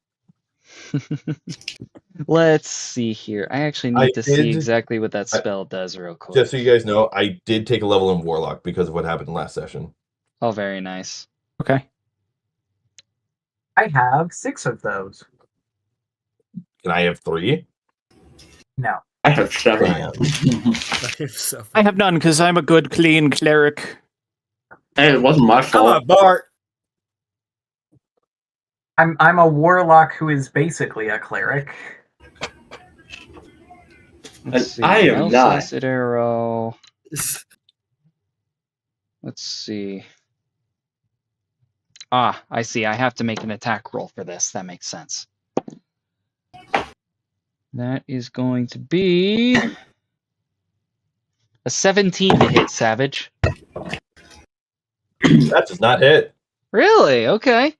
Let's see here. I actually I need to see did- exactly what that spell does real quick. Just so you guys know, I did take a level in Warlock because of what happened last session. Oh, very nice. Okay. I have 6 of those. Can I have 3? No. I have 7. Damn. So, I have none because I'm a good, clean cleric. Hey, it wasn't my come on, fault. Bart. I'm a warlock who is basically a cleric. Let's see. I am Melf's not. Acid Arrow. Let's see. Ah, I see. I have to make an attack roll for this. That makes sense. That is going to be a 17 to hit Savage. That does not hit. Really? Okay.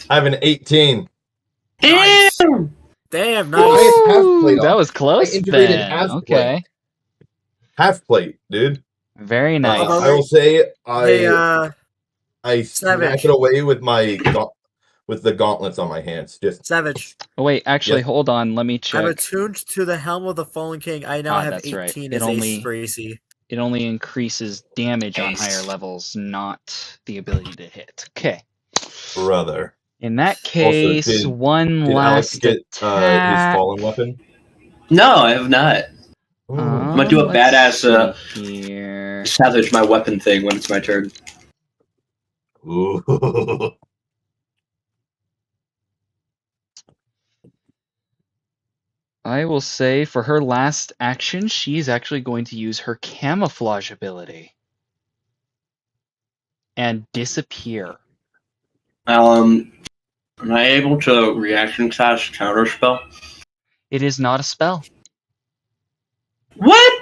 I have an 18. Nice. Damn, I nice. had half Ooh, plate that on. was close I integrated then. half Okay. Half plate, dude. Very nice. Although- I will say Hey, I Savage. smack it away with my with the gauntlets on my hands. Just Savage. Oh, wait, actually, Yep. hold on. Let me I'm check. attuned to the Helm of the Fallen King. I now have That's 18 right. as It only- ace for AC. It only increases damage on Ace. higher levels, not the ability to hit. Okay. brother. In that case, did- one Did Alex last get his attack. fallen weapon? No, I have not. Ooh. I'm gonna do a let's badass, see here. Savage my weapon thing when it's my turn. Ooh. I will say for her last action, she's actually going to use her camouflage ability. and disappear. Am I able to reaction cast counterspell? It is not a spell. What?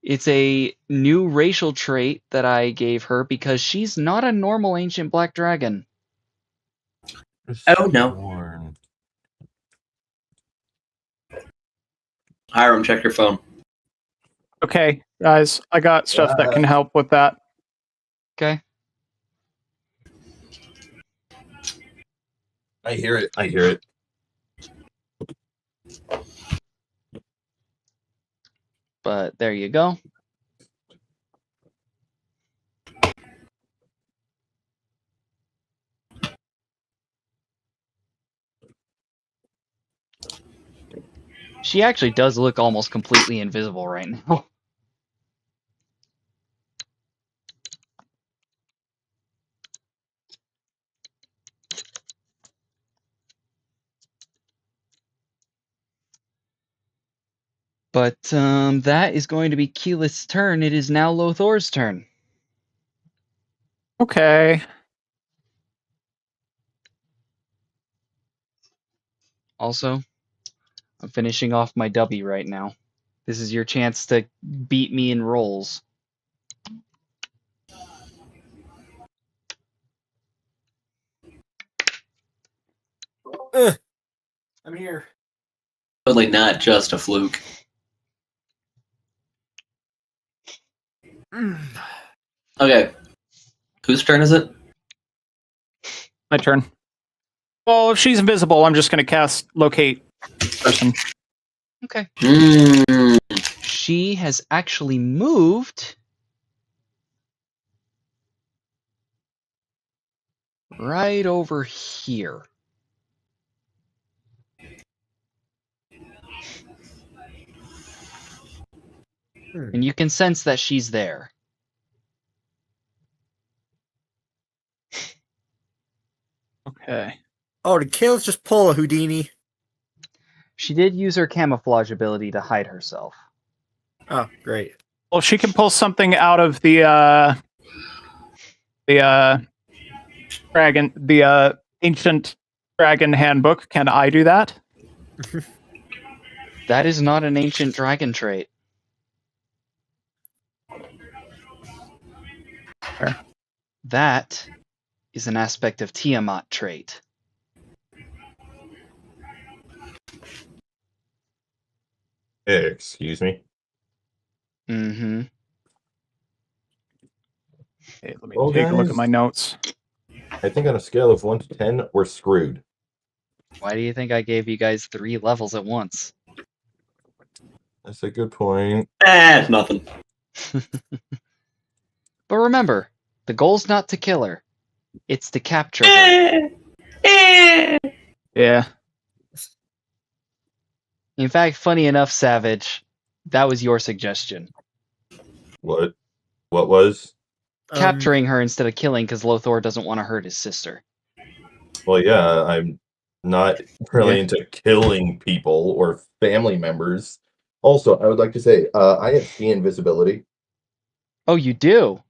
It's a new racial trait that I gave her because she's not a normal ancient black dragon. Oh, no. Sworn. Hiram, check your phone. Okay, guys, I got stuff that can help with that. Okay. I hear it. I hear it. But there you go. She actually does look almost completely invisible right now. But that is going to be Keyleth's turn. It is now Lothor's turn. Okay. Also, I'm finishing off my W right now. This is your chance to beat me in rolls. I'm here. Totally not just a fluke. Okay. Whose turn is it? My turn. Well, if she's invisible, I'm just going to cast locate person. Okay. Mm. She has actually moved right over here. And you can sense that she's there. Okay. Oh, did Kayla just pull a Houdini? She did use her camouflage ability to hide herself. Oh, great. Well, she can pull something out of the dragon, the ancient dragon handbook. Can I do that? That is not an ancient dragon trait. Fair. That is an aspect of Tiamat trait. Excuse me. Mm-hmm. Okay, let me Well, take a look guys. at my notes. I think on a scale of 1 to 10, we're screwed. Why do you think I gave you guys 3 levels at once? That's a good point. It's nothing. But remember, the goal's not to kill her. It's to capture her. Yeah. In fact, funny enough, Savage, that was your suggestion. What? What was? Capturing her instead of killing because Lothor doesn't want to hurt his sister. Well, yeah, I'm not really Yeah. into killing people or family members. Also, I would like to say, I have key invisibility. Oh, you do?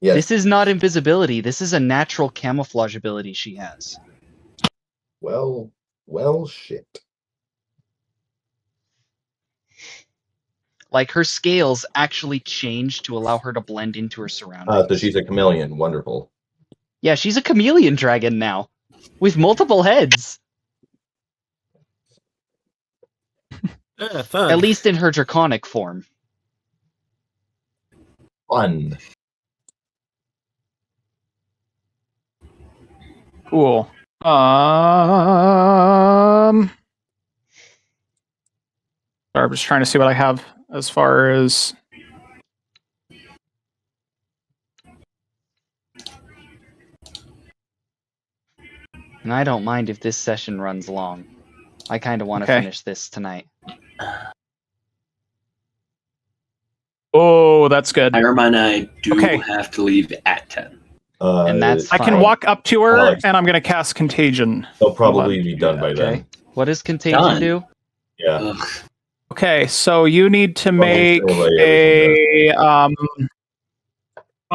Yes. This is not invisibility. This is a natural camouflage ability she has. Well, shit. Like, her scales actually change to allow her to blend into her surroundings. So she's a chameleon. Wonderful. Yeah, she's a chameleon dragon now. With multiple heads. Fun. At least in her draconic form. Fun. Cool. Sorry, I'm just trying to see what I have as far as. And I don't mind if this session runs long. I kind of want to Okay. finish this tonight. Oh, that's good. Hiram and I do Okay. have to leave at 10. And that's I fine. can walk up to her, Alex. and I'm going to cast Contagion. They'll probably be done by Okay. then. What does Contagion Done. do? Yeah. Ugh. Okay, so you need to make Well, make sure, like, a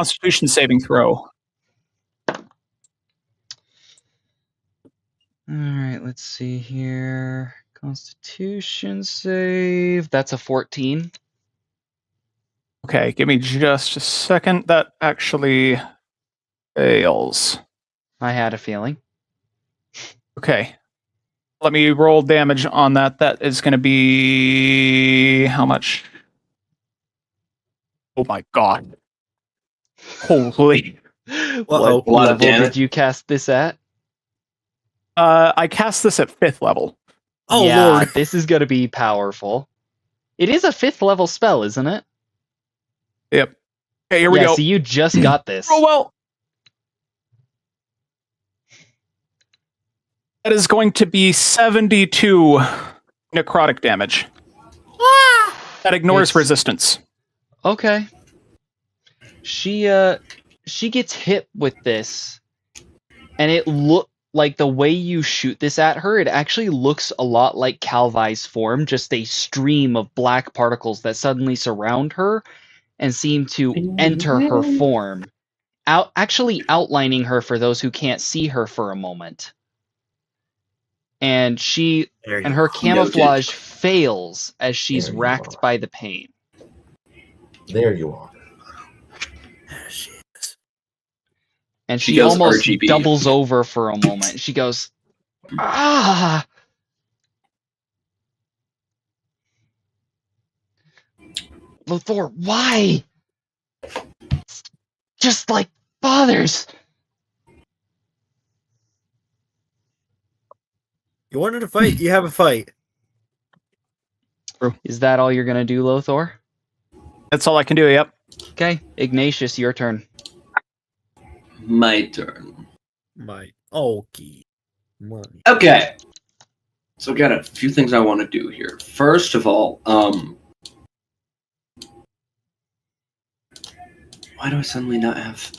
Constitution saving throw. All right, let's see here. Constitution save. That's a 14. Okay, give me just a second. That actually fails. I had a feeling. Okay. Let me roll damage on that. That is going to be how much? Oh my god. Holy. What A lot of level damage. did you cast this at? I cast this at 5th level. Oh, yeah, Lord. this is going to be powerful. It is a 5th level spell, isn't it? Yep. Okay, here we Yeah, go. so you just got this. Oh well. That is going to be 72 necrotic damage. That ignores It's- resistance. Okay. She gets hit with this, and it look like the way you shoot this at her, it actually looks a lot like Calvi's form, just a stream of black particles that suddenly surround her and seem to enter her form, actually outlining her for those who can't see her for a moment. And her camouflage fails as she's There you racked are. by the pain. There you are. There she is. And She she goes almost RGB. doubles over for a moment. She goes, ah! Lothor, why? It's just like fathers. You wanted to fight? You have a fight. Is that all you're gonna do, Lothor? That's all I can do, yep. Okay, Ignatius, your turn. My turn. My okay. Money. Okay. So I've got a few things I want to do here. First of all, why do I suddenly not have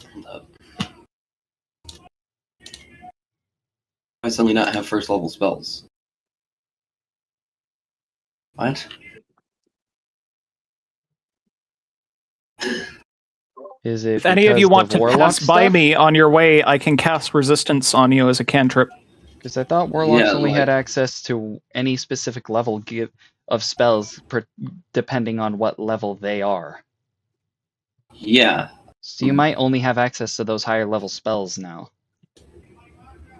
I suddenly not have first level spells? What? Is it If any of you because want the to warlock pass by stuff? me on your way, I can cast resistance on you as a cantrip. Because I thought warlocks Yeah, only had like- access to any specific level of spells, depending on what level they are. Yeah. So you might only have access to those higher level spells now.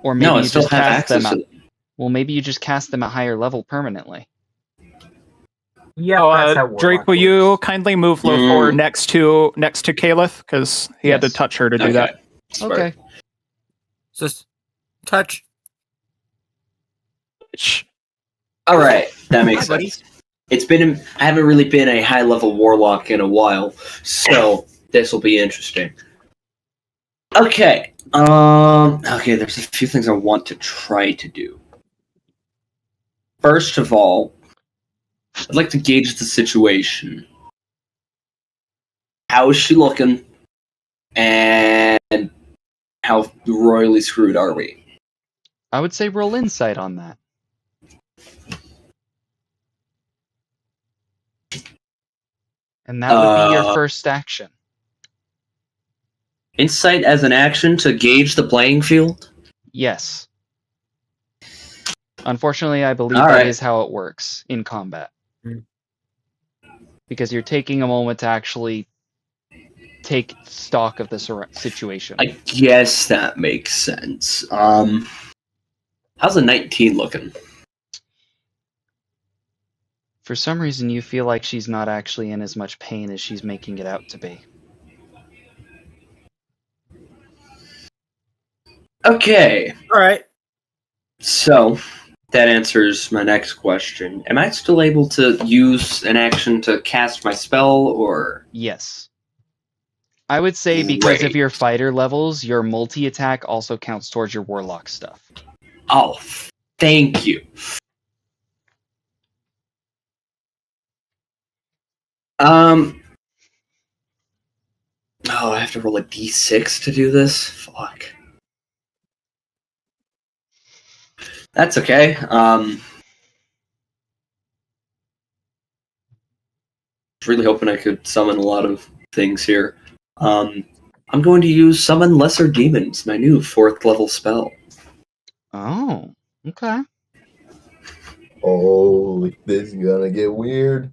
Or maybe No, I you still just have cast access them to at, well, maybe you just cast them at higher level permanently. Yeah, Oh, that's how Drake, Warlock will you works. kindly move Lothor Mm. next to Caliph? Because he had to Yes. touch her to do Okay. that. Smart. Okay. Just touch. All right, that makes Hi, buddy. sense. I haven't really been a high level warlock in a while, so this will be interesting. Okay. Okay, there's a few things I want to try to do. First of all, I'd like to gauge the situation. How is she looking? And how royally screwed are we? I would say roll insight on that. And that would be your first action. Insight as an action to gauge the playing field? Yes. Unfortunately, I believe All that right. is how it works in combat. Mm. Because you're taking a moment to actually take stock of the situation. I guess that makes sense. How's a 19 looking? For some reason, you feel like she's not actually in as much pain as she's making it out to be. Okay, All right. so that answers my next question. Am I still able to use an action to cast my spell, or? Yes. I would say because of Great. your fighter levels, your multi-attack also counts towards your warlock stuff. Oh, thank you. Oh, I have to roll a d6 to do this? Fuck. That's okay. I was really hoping I could summon a lot of things here. I'm going to use Summon Lesser Demons, my new 4th level spell. Oh, okay. Oh, this is gonna get weird.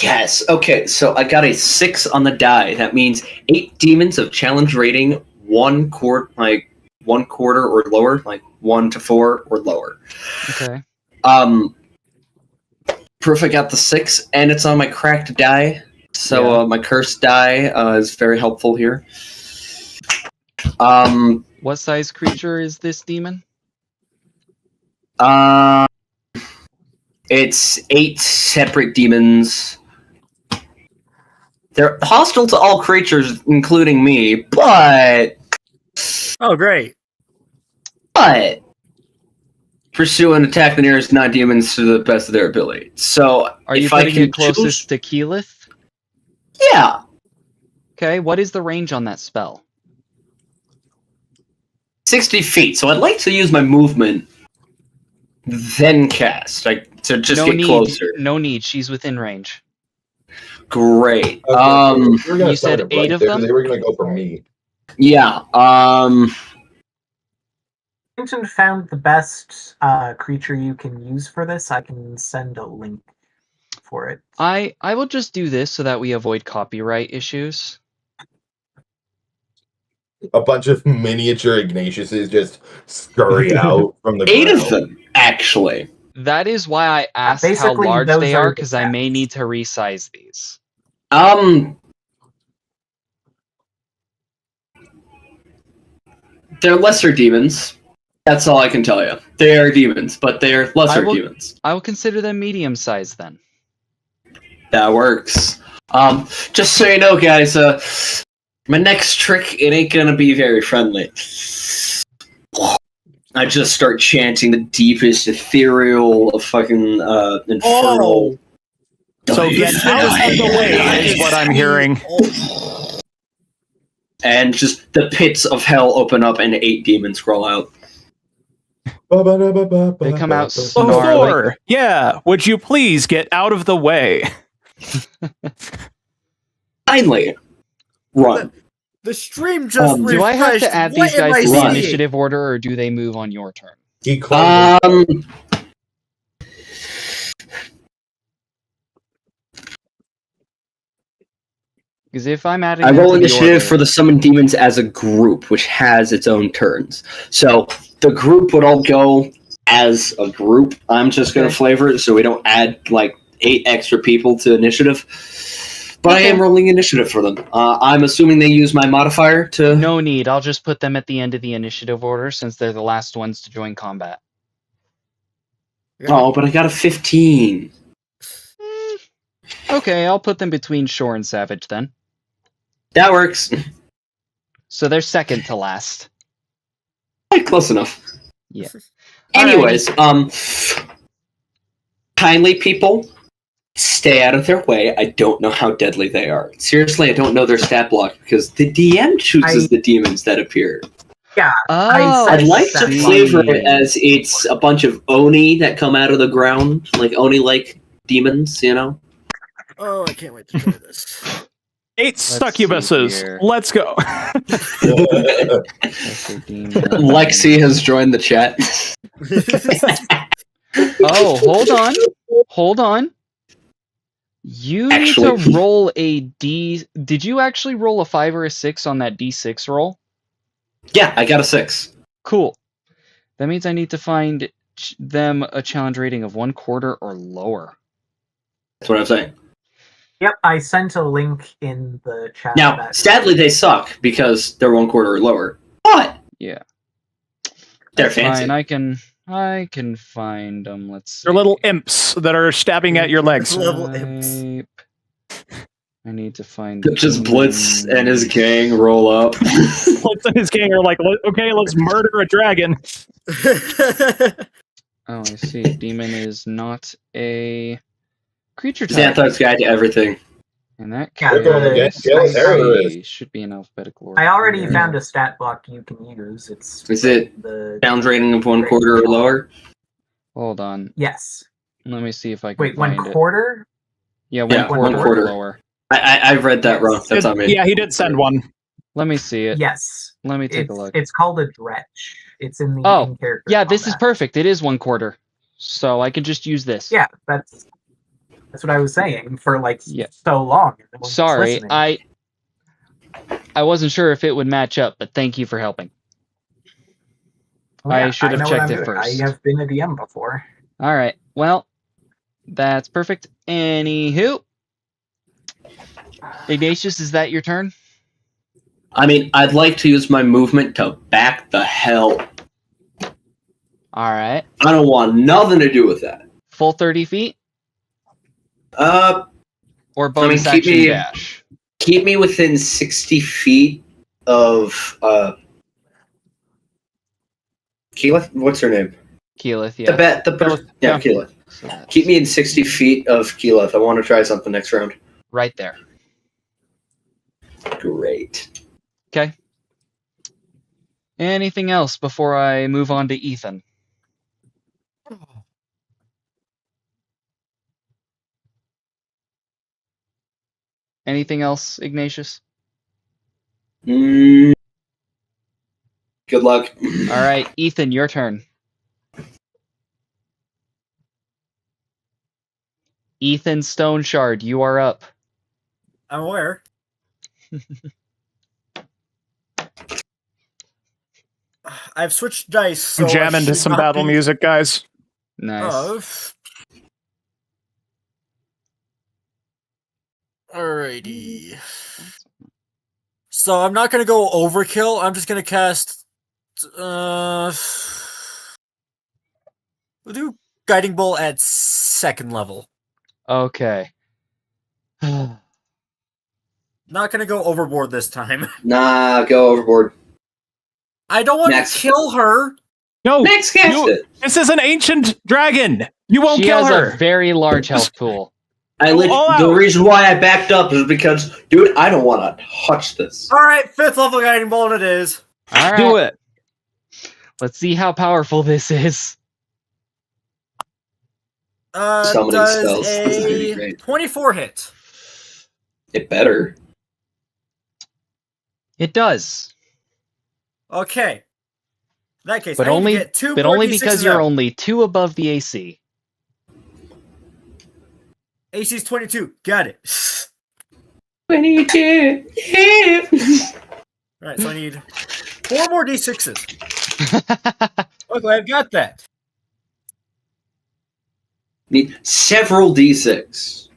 Yes. Okay, so I got a 6 on the die. That means 8 demons of challenge rating 1 quarter or lower, like 1 to 4 or lower. Okay. Proof I got the 6, and it's on my cracked die. So my cursed die is very helpful here. What size creature is this demon? It's 8 separate demons. They're hostile to all creatures, including me, but Oh, great. pursue and attack the nearest non-demons to the best of their ability. So, Are you if I putting can it closest to Keyleth? Yeah. Okay, what is the range on that spell? 60 feet. So I'd like to use my movement, then cast. To just get closer. No need. She's within range. Great. Okay, we were gonna you said start it 8 of there, them? They were gonna go for me. Yeah. Clinton found the best creature you can use for this. I can send a link for it. I will just do this so that we avoid copyright issues. A bunch of miniature Ignatiuses just scurry out from the 8 ground. of them, actually. That is why I asked how basically, large those they are are, the because I may stats. need to resize these. They're lesser demons. That's all I can tell you. They are demons, but they're lesser demons. I will consider them medium sized then. That works. Just so you know, guys, my next trick, it ain't gonna be very friendly. I just start chanting the deepest ethereal of fucking infernal. So get out of the way is what I'm hearing. And just the pits of hell open up and 8 demons crawl out. They come out Oh, snarling. Thor, yeah, would you please get out of the way? Finally, run. The stream just Do I have to add these guys to the seeing? initiative order, or do they move on your turn? He climbed Because if I'm adding I them roll to the initiative order, for the summoned demons as a group, which has its own turns. So the group would all go as a group. I'm just going to flavor it so we don't add like 8 extra people to initiative. But I am rolling initiative for them. I'm assuming they use my modifier to... no need. I'll just put them at the end of the initiative order since they're the last ones to join combat. Oh, but I got a 15. Okay, I'll put them between Shore and Savage then. That works. So they're second to last. Close enough. Yeah. Anyways, kindly people, stay out of their way. I don't know how deadly they are. Seriously, I don't know their stat block because the DM chooses the demons that appear. Yeah. Oh, I'd like to see. flavor it as it's a bunch of Oni that come out of the ground, like Oni-like demons, you know? Oh, I can't wait to try this. 8 see succubuses. here. Let's go. Lexi has joined the chat. Oh, hold on. You Actually- need to roll a D. Did you actually roll a 5 or a 6 on that D6 roll? Yeah, I got a 6. Cool. That means I need to find them a challenge rating of 1/4 or lower. That's what I'm saying. Yep, I sent a link in the chat. Now, sadly, they suck because they're 1/4 or lower. But Yeah. they're That's fancy. fine. I can find them. Let's see. They're little imps that are stabbing at your legs. Level imps. I need to find Just Blitz and his gang roll up. Blitz and his gang are like, okay, let's murder a dragon. Oh, I see. Demon is not a creature type. Xanthar's Guide to Everything. In that Yeah, case, the- should be in alphabetical order. I already here. found a stat block you can use. It's Is it the challenge rating of 1/4 or lower? Hold on. yes. Let me see if I can Wait, find 1/4? it. Yeah, Yeah, 1/4 or 1/4. lower. I read that wrong. That's on me. Yeah, he did send one. Let me see it. Yes. Let me take a look. It's called a dretch. It's in the Oh, in-character yeah, this is combat. perfect. It is 1/4. So I can just use this. Yeah, that's what I was saying for like Yeah. so long. and no one was Sorry, listening. I wasn't sure if it would match up, but thank you for helping. Oh, I yeah, should have know what checked I'm it doing. first. I have been a DM before. All right. Well, that's perfect. Anywho, Ignatius, is that your turn? I mean, I'd like to use my movement to back the hell. All right. I don't want nothing to do with that. Full 30 feet or bonus keep action me- dash? Keep me within 60 feet of Keyleth? What's her name? Keyleth, yeah. Yeah, Keyleth. So that's Keep me in 60 feet of Keyleth. I want to try something next round. right there. Great. Okay. Anything else before I move on to Ethan? Anything else, Ignatius? Good luck. All right, Ethan, your turn. Ethan Stone Shard, you are up. I'm aware. I've switched dice, so I'm jamming to some battle music, guys. Nice. Alrighty. So I'm not gonna go overkill. I'm just gonna cast. We'll do Guiding Bolt at 2nd level. Okay. Not gonna go overboard this time. Nah, go overboard. I don't want Next. to kill her. No, Next cast it. this is an ancient dragon. You won't She kill has her. a very large health pool. The reason why I backed up is because, dude, I don't want to touch this. All right, 5th level Guiding Bolt it is. All right. Do it. Let's see how powerful this is. Summoning Does spells. This is gonna be a great. 24 hit? It better. It does. Okay. In that case, But I need only to get 2 but more only D6s because you're out. only 2 above the AC. AC's 22. Got it. 22. Alright, so I need 4 more D6s. Okay, I've got that. Need several D6.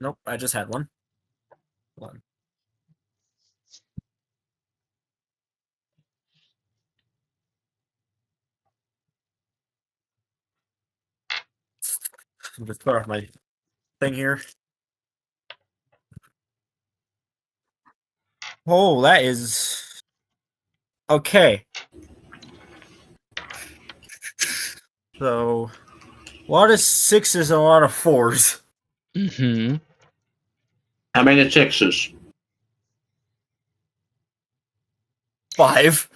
Nope, I just had one. One. Let me just clear off my thing here. Oh, that is okay. So, a lot of 6s and a lot of 4s. Mm-hmm. How many 6s? 5.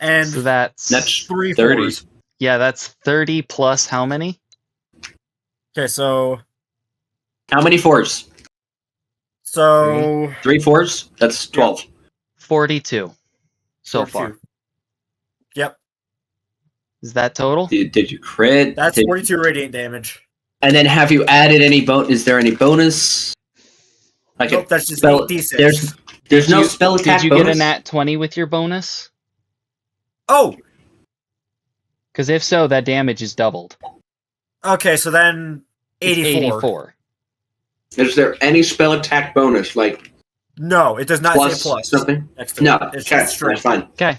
And So that's 3 30. 4s. yeah, that's 30 plus how many? Okay, so How many 4s? 3 4s? That's 12. 42 so 42. far. Yep, Is that total? Did you crit? that's 42 radiant damage. And then have you added any bonus? Is there any bonus? Like Nope, that's just spell, 8d6. There's no spell attack Did you bonus? get a nat 20 with your bonus? Oh, Because if so, that damage is doubled. okay, so then It's 84. 84. Is there any spell attack bonus? Like No, it does not plus, say plus. something? Next to No, it. It's okay, just straight. that's fine. Okay.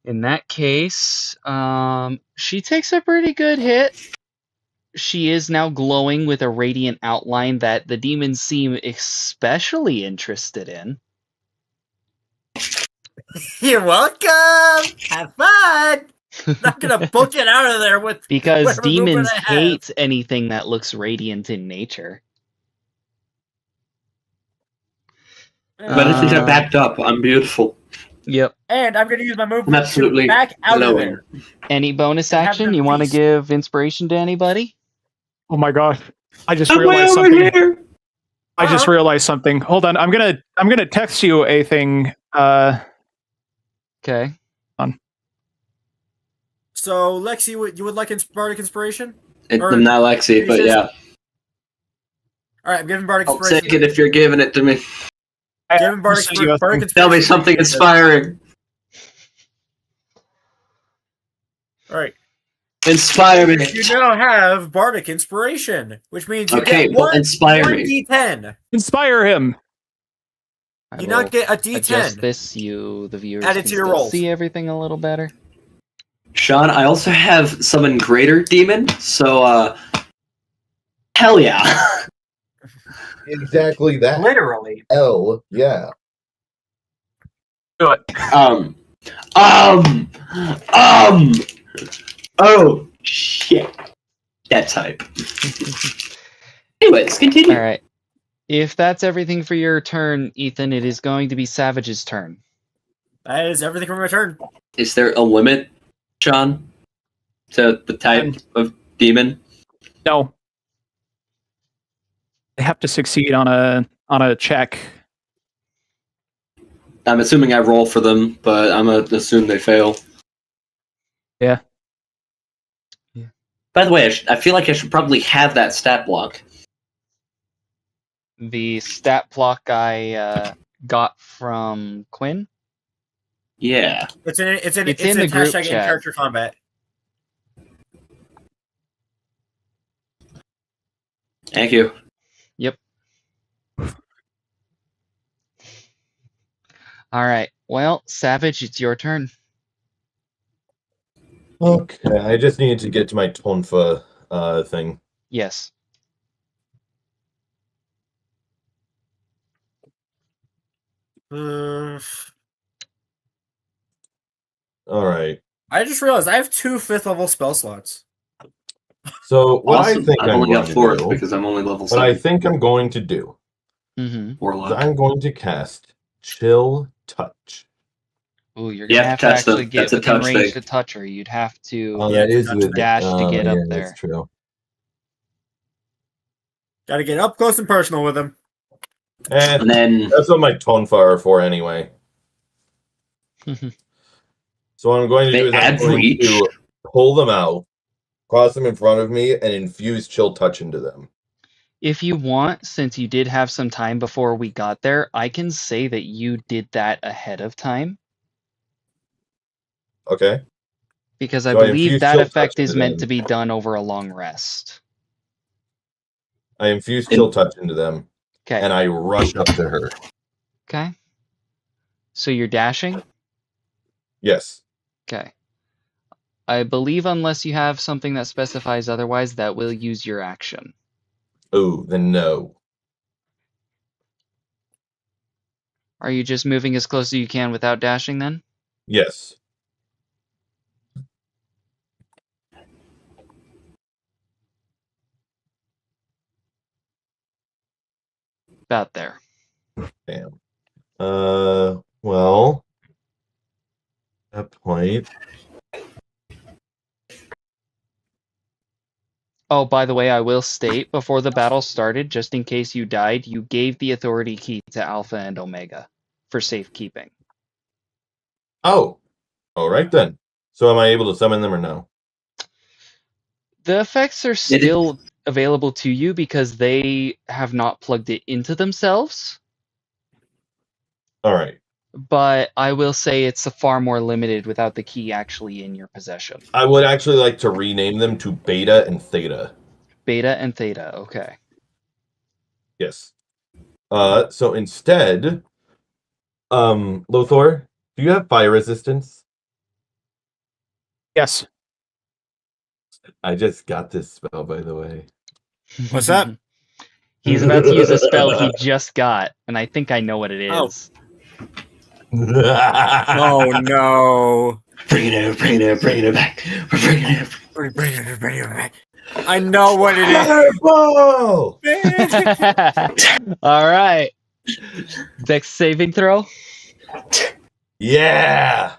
In that case, she takes a pretty good hit. She is now glowing with a radiant outline that the demons seem especially interested in. You're welcome. Have fun. Not gonna book it out of there with Because whatever movement demons I have. hate anything that looks radiant in nature. Benefits are backed up. I'm beautiful. Yep. And I'm going to use my I'm movement to absolutely back out of glowing. there. Any bonus And have action them you want to feast. give inspiration to anybody? Oh my gosh. I just I'm way realized over something. here. I just realized something. Hold on. I'm gonna text you a thing. Okay. So, Lexi, you would like Bardic Inspiration? I'm not Lexi, but yeah. All right, I'm giving Bardic I'll Inspiration. take it if you're giving it to me. Give him Bardic Inspiration. Tell me something inspiring. All right. Inspire me. You now have Bardic Inspiration, which means you Okay, get well, one inspire me. D10. Inspire him. I You now will get a D10. adjust this. The viewers, Add it can to your still rolls. see everything a little better. Sean, I also have summon Greater Demon, so hell yeah. Exactly that. Literally. Hell yeah. Do it. Oh shit. That type. Anyways, continue. All right. If that's everything for your turn, Ethan, it is going to be Savage's turn. That is everything from my turn. Is there a limit, Sean, to the type of demon? No. They have to succeed on a check. I'm assuming I roll for them, but I'm gonna assume they fail. Yeah. By the way, I feel like I should probably have that stat block. The stat block I got from Quinn. Yeah. It's in the group hashtag in chat. character combat. Thank you. Yep. All right. Well, Savage, it's your turn. Okay, I just needed to get to my Tonfa thing. Yes. All right. I just realized I have 2 5th level spell slots. So what I Awesome. think I've I'm only going got to 4 do, because I'm only level what 7. I think I'm going to do Mm-hmm. is Warlock. I'm going to cast Chill Touch. Ooh, you're gonna have to that's actually get that's a within touch range thing. to touch her. You'd have to Oh, that is with dash to get up there. That's true. Gotta get up close and personal with him. And then That's what my Tonfa are for anyway. So what I'm going to They do is I'm add going reach? to pull them out, cross them in front of me, and infuse Chill Touch into them. If you want, since you did have some time before we got there, I can say that you did that ahead of time. Okay. Because I So I believe infuse that Chill effect Touch is into meant them. to be done over a long rest. I infuse Chill Touch into them, Okay. and I rush up to her. Okay. So you're dashing? Yes. Okay. I believe unless you have something that specifies otherwise, that will use your action. Oh, then no. Are you just moving as close as you can without dashing then? Yes. About there. Damn. Well, at that point. Oh, by the way, I will state, before the battle started, just in case you died, you gave the authority key to Alpha and Omega for safekeeping. Oh. All right then. So am I able to summon them or no? The effects are still available to you because they have not plugged it into themselves. All right. But I will say it's far more limited without the key actually in your possession. I would actually like to rename them to Beta and Theta. Beta and Theta, okay. Yes. So instead, Lothor, do you have fire resistance? Yes. I just got this spell, by the way. What's that? He's about to use a spell he just got, and I think I know what it is. Oh no! Bring it back. We're bringing it. Bring it back. I know what it is. Fireball! All right. Dex saving throw. Yeah.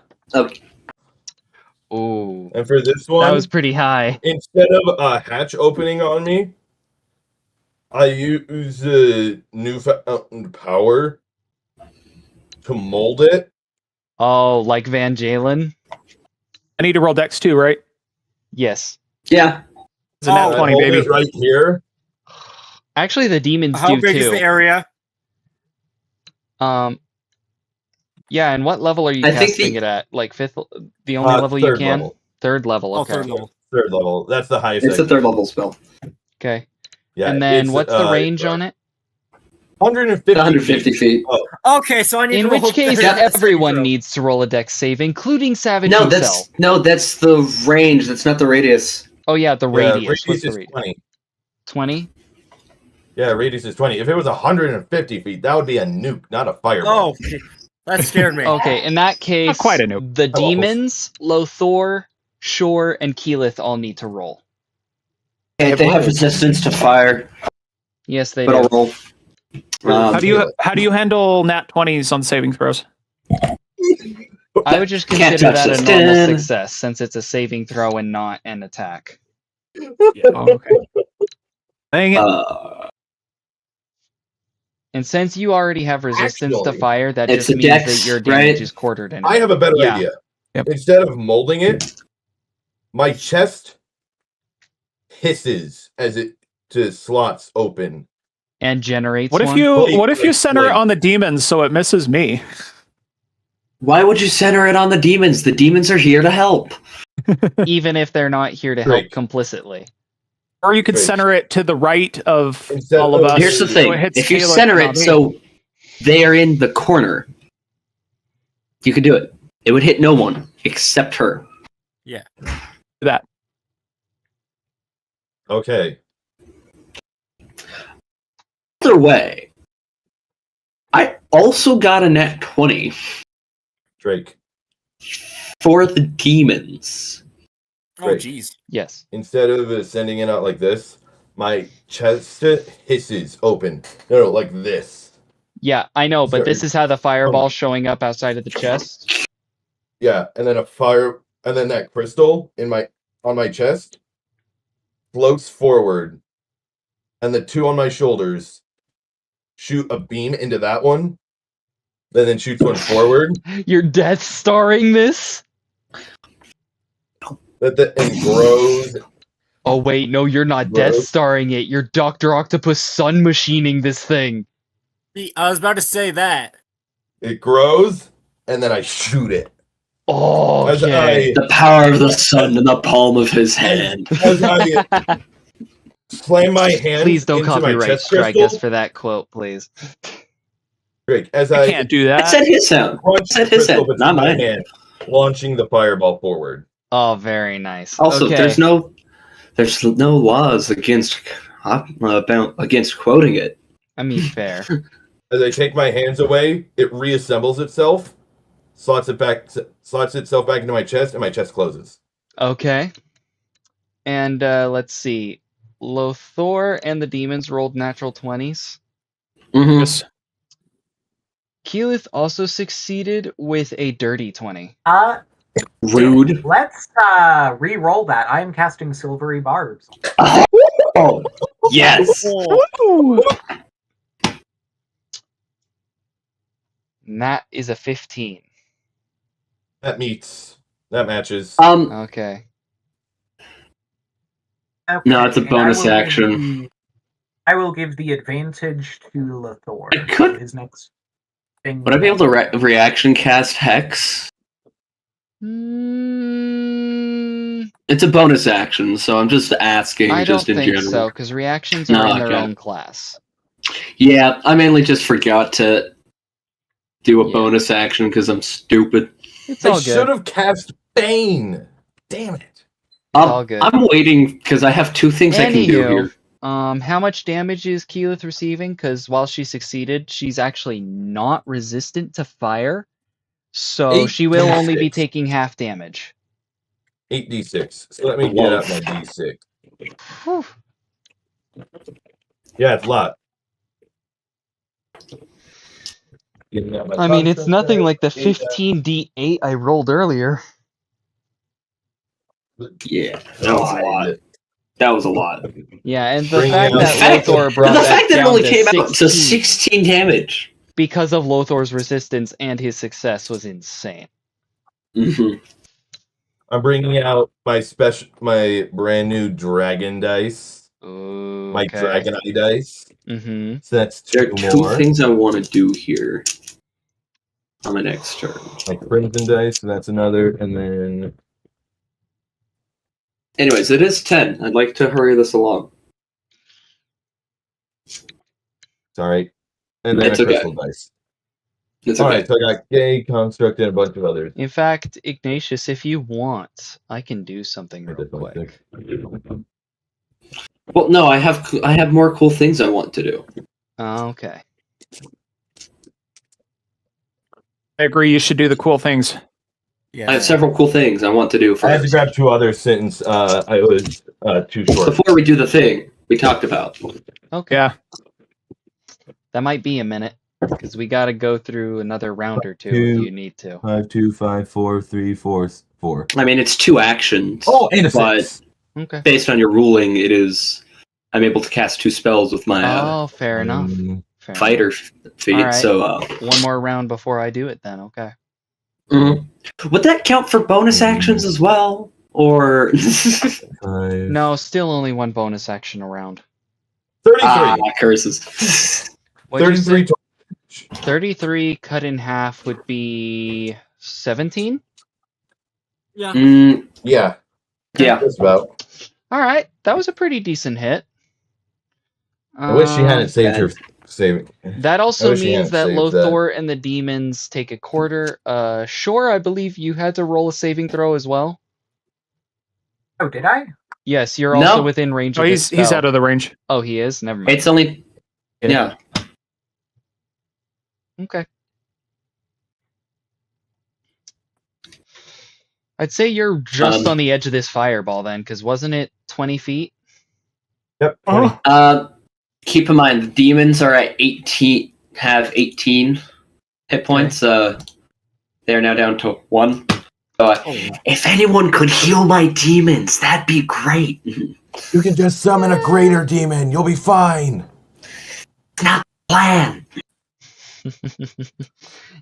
Ooh, And for this one, that was pretty high. instead of a hatch opening on me, I use newfound power to mold it. Oh, like Van Jalen? I need to roll Dex too, right? Yes. Yeah. It's a nat I 20, hold baby. it right here. Actually, the demons How do big is too. the area? Yeah, and what level are you I think casting it at? Like fifth? The only level you Third can? level. Third level, Oh, okay. third level. Third level. That's the highest. It's a third level spell. Okay. Yeah. And then it's, what's the range on it? 150. 150 feet. Oh, Okay, so I need In to roll which case, a saving everyone throw. needs to roll a dex save, including Savage No, himself. that's the range. That's not the radius. Oh yeah, the yeah, radius. What's the is radius? 20. 20? Yeah, radius is 20. If it was 150 feet, that would be a nuke, not a fireball. Oh, that scared me. Okay, in that case, Not quite a nuke. the demons, Lothor, Shore, and Keyleth all need to roll. Okay, they have resistance to fire, Yes, they but do. I'll roll. How do you handle nat 20s on saving throws? I would just Can't consider touch that this. a normal Dun. success, since it's a saving throw and not an attack. Oh, okay. Dang it. And since you already have resistance to Actually, fire, that it's just a means dex, that your damage right? is quartered anyway. I have a better Yeah. idea. Yep. Instead of molding it, my chest hisses as it to slots open. And generates What if one. you center it on the demons so it misses me? Why would you center it on the demons? The demons are here to help. Even if they're not here to help Drake. complicitly. Or you could Great. center it to the right of Instead all of of- us. Here's the so thing: it hits if you Caleb, center not it me. so they are in the corner, you could do it. It would hit no one except her. that. Okay. Either way, I also got a nat 20 Drake. for the demons. Oh, Great. jeez. Yes. Instead of sending it out like this, my chest hisses open. No, like this. Yeah, I know, but Sorry. this is how the fireball's showing up outside of the chest. Yeah, and then and then that crystal on my chest floats forward, and the two on my shoulders shoot a beam into that one, then shoots one forward. You're Death Starring this? And grows. Oh wait, no, you're not Gross. Death Starring it. You're Dr. Octopus sun machining this thing. I was about to say that. It grows, and then I shoot it. Oh, As okay. The power of the sun in the palm of his hand. As I slam my hand Please don't into my copyright chest strike crystal, us for that quote, please. Drake, as I I can't do I that. said his sound. crunch I said the his crystal sound, between not my mine. hand, launching the fireball forward. Oh, very nice. Also, okay. there's no laws against quoting it. I mean, fair. As I take my hands away, it reassembles itself, slots itself back into my chest, and my chest closes. Okay. And let's see. Lothor and the demons rolled natural 20s. Mm-hmm. Yes. Keyleth also succeeded with a dirty 20. Rude. Let's re-roll that. I am casting silvery barbs. Oh, yes. And that is a 15. That matches. Okay. Okay, No, it's a and bonus I will give action. I will give the advantage to Lothor. I could- for his next thing. Would I be able to reaction cast Hex? It's a bonus action, so I'm just asking, I don't just in think general. so, because reactions No, are in their okay. own class. Yeah, I mainly just forgot to do a Yeah. bonus action because I'm stupid. It's I all should good. have cast Bane. Damn it. all good. I'm waiting because I have two things I can do here. How much damage is Keyleth receiving? Because while she succeeded, she's actually not resistant to fire, so she will only be 8d6. taking half damage. 8d6. So let me get out my d6. Whew. Yeah, it's a lot. Getting out my I mean, it's construct nothing die. like the Eight 15d8 I rolled earlier. Yeah, that was a lot. die. That was a lot. Yeah, and the Bringing fact out- that The fact- Lothor brought the that fact that it down only to came 16 out to 16 damage. because of Lothor's resistance and his success was insane. Mhm. I'm bringing out my brand new dragon dice. Ooh, My dragon eye dice. Mm-hmm. So that's There two are two more. things I want to do here on my next turn. My crimson dice, so that's another, and then Anyways, it is 10. I'd like to hurry this along. sorry, and then It's a okay. crystal dice. It's All okay. right, so I got gay, construct, and a bunch of others. In fact, Ignatius, if you want, I can do something real quick. Well, no, I have more cool things I want to do. Okay. I agree. You should do the cool things. Yeah. I have several cool things I want to do I had to first. grab two others since I was too short. Before we do the thing we talked about. Okay. Yeah. That might be a minute, because we got to go through another round or two if Two. you need to. 5, 2, 5, 4, 3, 4, 4. I mean, it's 2 actions. Oh, and a but 6. Okay. based on your ruling, I'm able to cast 2 spells with my Oh, fair enough. Fair fighter feat. Alright. So, one more round before I do it then, okay. mhm. Would that count for bonus actions as well? Or 5. No, still only one bonus action around. 33. Curses. What'd you 33 say? 33 cut in half would be 17? Mm, Yeah, yeah. just about. Alright, that was a pretty decent hit. I wish she hadn't saved her saving. That I also wish she means hadn't that saved that. Lothor and the demons take a quarter. Sure, I believe you had to roll a saving throw as well. Oh, did I? Yes, you're also No. within range Oh, of he's his spell. out of the range. Oh, he is? Never mind. It's only. Yeah. Okay. I'd say you're just on the edge of this fireball then, because wasn't it 20 feet? Yep. Keep in mind, the demons are at 18, have 18 hit points. They're now down to 1. So, if anyone could heal my demons, that'd be great. You can just summon a greater demon. You'll be fine. Not plan.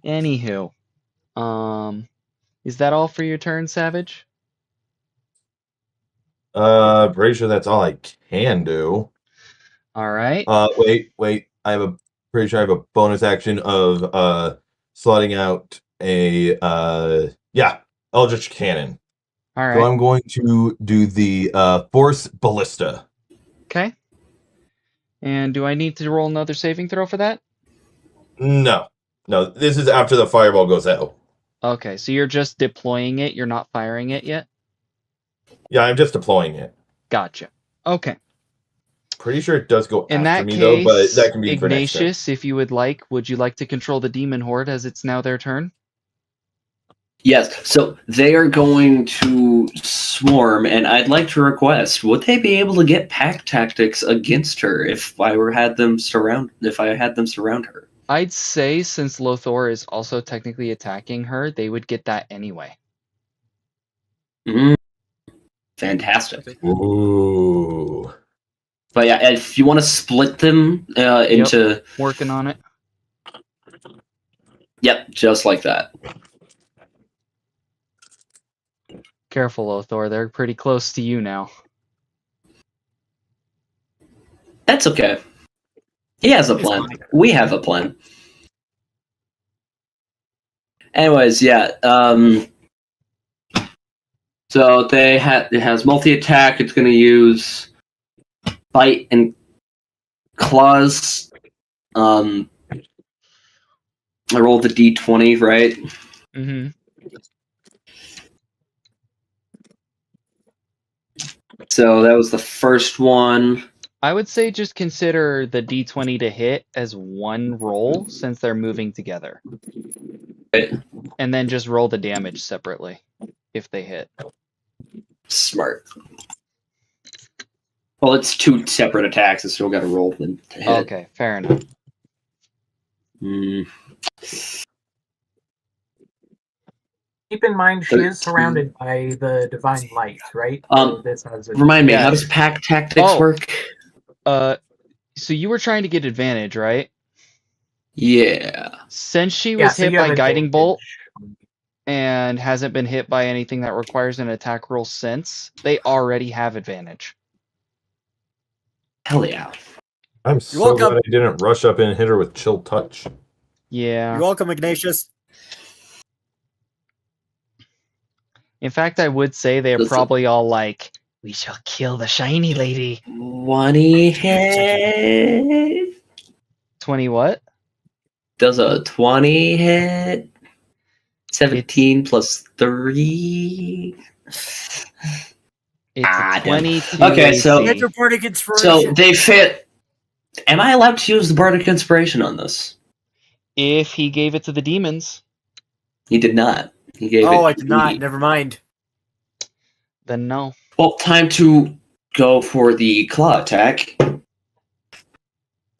Anywho. Is that all for your turn, Savage? Pretty sure that's all I can do. Alright. Wait. Pretty sure I have a bonus action of slotting out a Eldritch Cannon. Alright. So I'm going to do the Force Ballista. Okay. And do I need to roll another saving throw for that? No, this is after the fireball goes out. Okay, so you're just deploying it, you're not firing it yet? Yeah, I'm just deploying it. Gotcha. Okay. Pretty sure it does go In after that me case, though, but that can be for next turn. Ignatius, if you would like, would you like to control the demon horde as it's now their turn? Yes, so they are going to swarm, and I'd like to request: would they be able to get pack tactics against her if I had them surround her? I'd say since Lothor is also technically attacking her, they would get that anyway. Fantastic. Ooh. But yeah, if you want to split them into... Working on it. Yep, just like that. Careful, Lothor. They're pretty close to you now. That's okay. He has a plan. We have a plan. Anyways, yeah. So it has multi-attack. It's going to use bite and claws. I rolled the d20, right? Mm-hmm. So that was the first one. I would say just consider the d20 to hit as one roll since they're moving together. Right. And then just roll the damage separately if they hit. Smart. Well, it's 2 separate attacks. I still got to roll them to hit. Okay, fair enough. Keep in mind, she is surrounded by the divine light, right? This has a Remind me, how Yes. does pack tactics work? So you were trying to get advantage, right? Yeah. Since she Yeah, was so hit you by have guiding bolt advantage. and hasn't been hit by anything that requires an attack roll since, they already have advantage. Hell yeah. I'm so welcome. glad I didn't rush up and hit her with chill touch. Yeah. You're welcome, Ignatius. In fact, I would say they're Listen. probably all like, we shall kill the shiny lady. 20 hit. 20 what? Does a 20 hit? 17 plus 3. It's a 22 Okay, so- Get AC. your Bardic Inspiration. So they fit. Am I allowed to use the Bardic Inspiration on this? If he gave it to the demons, He did not. He gave it Oh, I to did not. me. Never mind. then no. Well, time to go for the claw attack.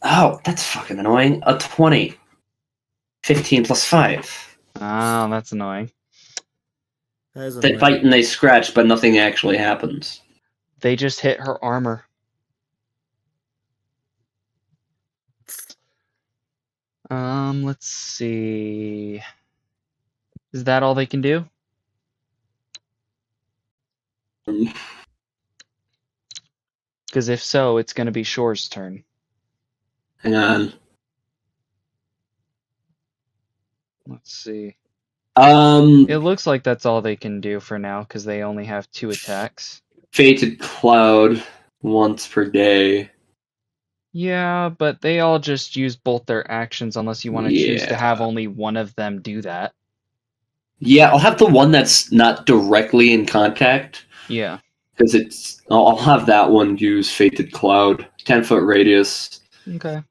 Oh, that's fucking annoying. A 20. 15 plus 5. Oh, that's annoying. That is They annoying. bite and they scratch, but nothing actually happens. They just hit her armor. Let's see. Is that all they can do? Because if so, it's going to be Shore's turn. Hang on. Let's see. Um, It looks like that's all they can do for now because they only have 2 attacks. Fated Cloud once per day. Yeah, but they all just use both their actions unless you want to choose to have only one of them do that. Yeah, I'll have the one that's not directly in contact. Yeah. Because I'll have that one use Fated Cloud. 10-foot radius. Okay.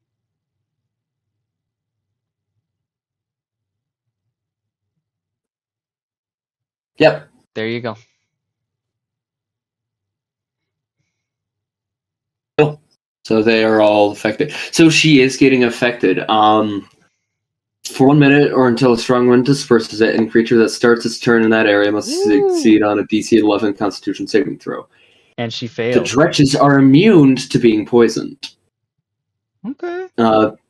Yep. There you go. So they are all affected. So she is getting affected. For 1 minute or until a strong wind disperses it, and creature that starts its turn in that area must succeed on a DC 11 Constitution saving throw. And she The failed. dretches are immune to being poisoned. Okay.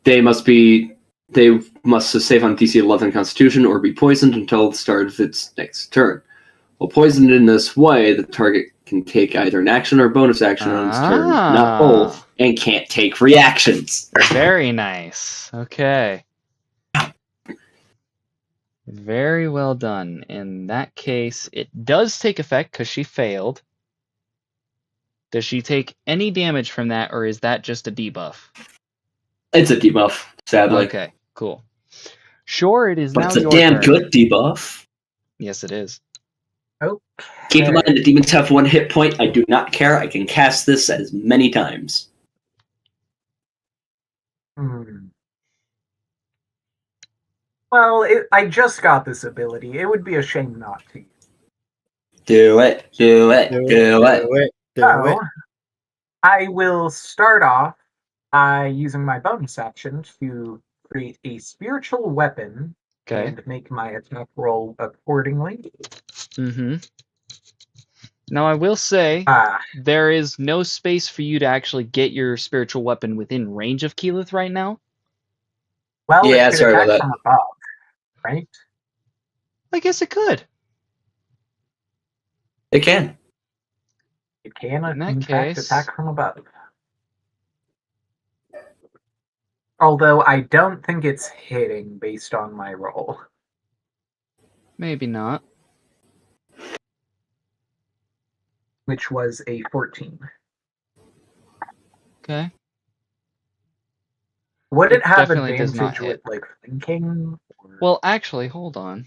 They must save on DC 11 Constitution or be poisoned until the start of its next turn. While poisoned in this way, the target can take either an action or bonus action on its turn, not both, and can't take reactions. Very nice. Okay. Very well done. In that case, it does take effect because she failed. Does she take any damage from that, or is that just a debuff? It's a debuff, sadly. Okay, cool. Sure, it is But now it's a your damn turn. good debuff. Yes, it is. Okay. Keep in mind, the demons have 1 hit point. I do not care. I can cast this as many times. Well, I just got this ability. It would be a shame not to. Do it. Do it. Do it. So, I will start off by using my bonus action to create a spiritual weapon and make my attack roll accordingly. Mm-hmm. Now, I will say, there is no space for you to actually get your spiritual weapon within range of Keyleth right now. Well, Yeah, it could sorry about attack that. from above, right? I guess it could. It can. It can, In that in fact, case- attack from above. Although I don't think it's hitting based on my roll. Maybe not. Which was a 14. Okay. Would it have definitely does not advantage with, like, flanking? Or... Well, actually, hold on.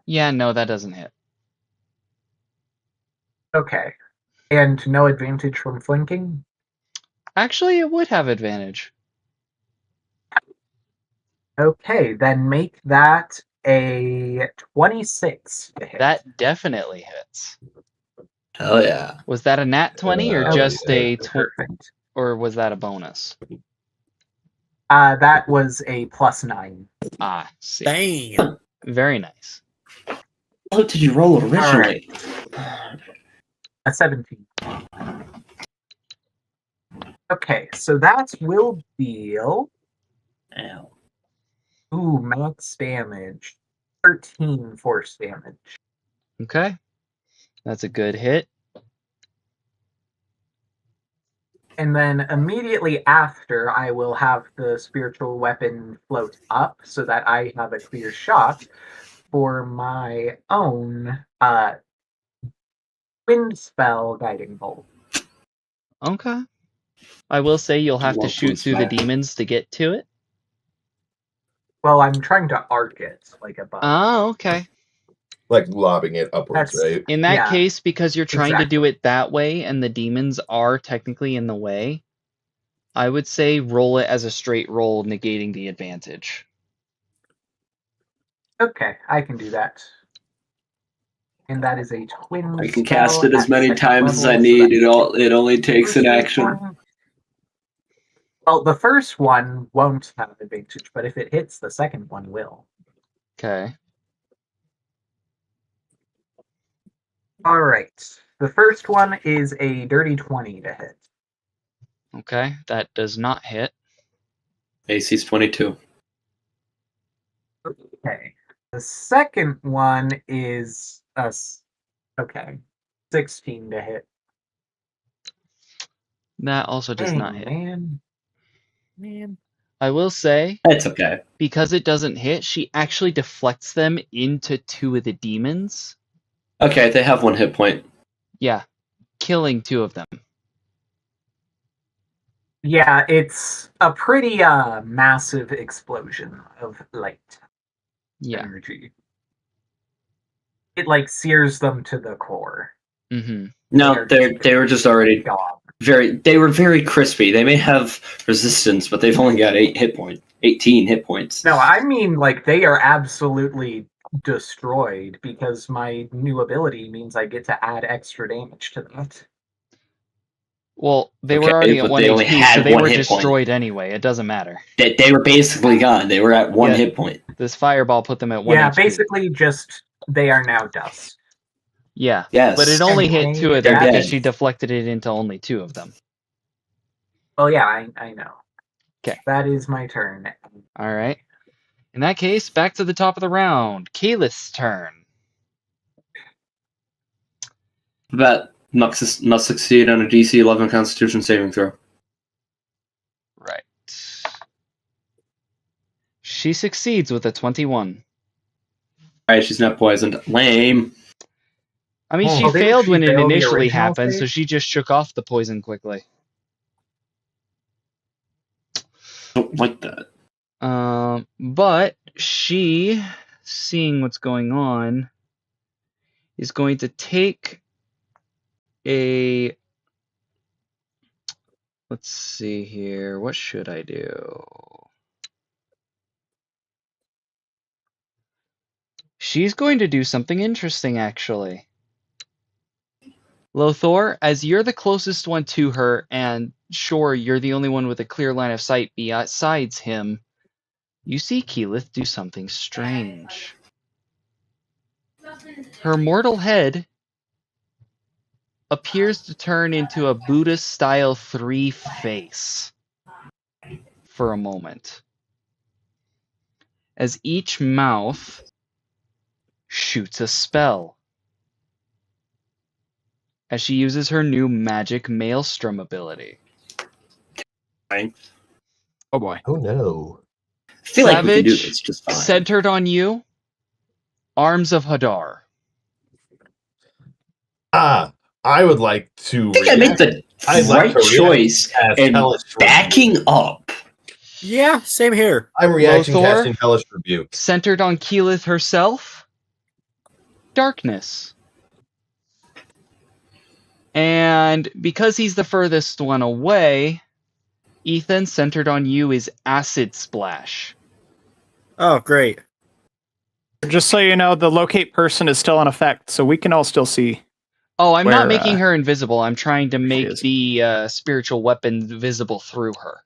Yeah, no, that doesn't hit. Okay. And no advantage from flanking? Actually, it would have advantage. Okay, then make that a 26 to hit. That definitely hits. Hell yeah. Was that a nat 20 or Oh, just yeah. a Perfect. or was that a bonus? That was a +9. Ah, see. Damn. Very nice. What did you roll originally? A 17. Okay, so that will deal. Ow. Ooh, max damage. 13 force damage. Okay. That's a good hit. And then immediately after, I will have the spiritual weapon float up so that I have a clear shot for my own wind spell guiding bolt. Okay. I will say you'll have to Love shoot through the Wind Spell. demons to get to it. Well, I'm trying to arc it like a bug. Oh, okay. Like lobbing it upwards, That's- right? In that Yeah, case, because you're trying to exactly. do it that way and the demons are technically in the way, I would say roll it as a straight roll, negating the advantage. Okay, I can do that. And that is a twin I can spell cast it as at many second times as I level, so need. that's It only takes an first action. one. Well, the first one won't have advantage, but if it hits, the second one will. Okay. All right. The first one is a dirty 20 to hit. Okay. That does not hit. AC's 22. Okay. The second one is okay, 16 to hit. That also does not hit. Man. I will say, That's okay. because it doesn't hit, she actually deflects them into 2 of the demons. Okay, they have 1 hit point. Yeah. Killing 2 of them. Yeah, it's a pretty massive explosion of light energy. It like sears them to the core. Mm-hmm. No, they were just already gone. They were very crispy. They may have resistance, but they've only got 18 hit points. No, I mean like they are absolutely destroyed because my new ability means I get to add extra damage to that. Well, they were Okay, already at but 1 they only HP, had so they 1 were hit point. destroyed anyway. It doesn't matter. They were basically gone. They were at 1 Yeah. hit point. This fireball put them at 1 Yeah, HP. basically just they are now dust. Yeah. Yes. But it only hit 2 of them They're because dead. she deflected it into only 2 of them. Well, yeah, I know. 'Kay. That is my turn. All right. In that case, back to the top of the round. Keyleth's turn. That must succeed on a DC 11 Constitution saving throw. Right. She succeeds with a 21. Alright, she's not poisoned. Lame. I mean, Oh, she didn't failed she when it fail the initially original happened, so save? she just shook off the poison quickly. Don't like that. But she, seeing what's going on, is going to take a... Let's see here. What should I do? She's going to do something interesting, actually. Lothor, as you're the closest one to her, and sure, you're the only one with a clear line of sight besides him, you see Keyleth do something strange. Her mortal head appears to turn into a Buddha-style 3 face for a moment, as each mouth shoots a spell, as she uses her new magic maelstrom ability. Oh boy. Oh no. I feel like we can do Savage, this just fine. centered on you, Arms of Hadar. I would like to. I think I made the right choice and backing up. Yeah, same here. I'm reaction Lothor? casting Hellish Rebuke. Centered on Keyleth herself, Darkness. And because he's the furthest one away, Ethan, centered on you is Acid Splash. Oh, great. Just so you know, the locate person is still in effect, so we can all still see. Oh, I'm not Where, making her invisible. I'm trying to make is. the spiritual weapon visible through her.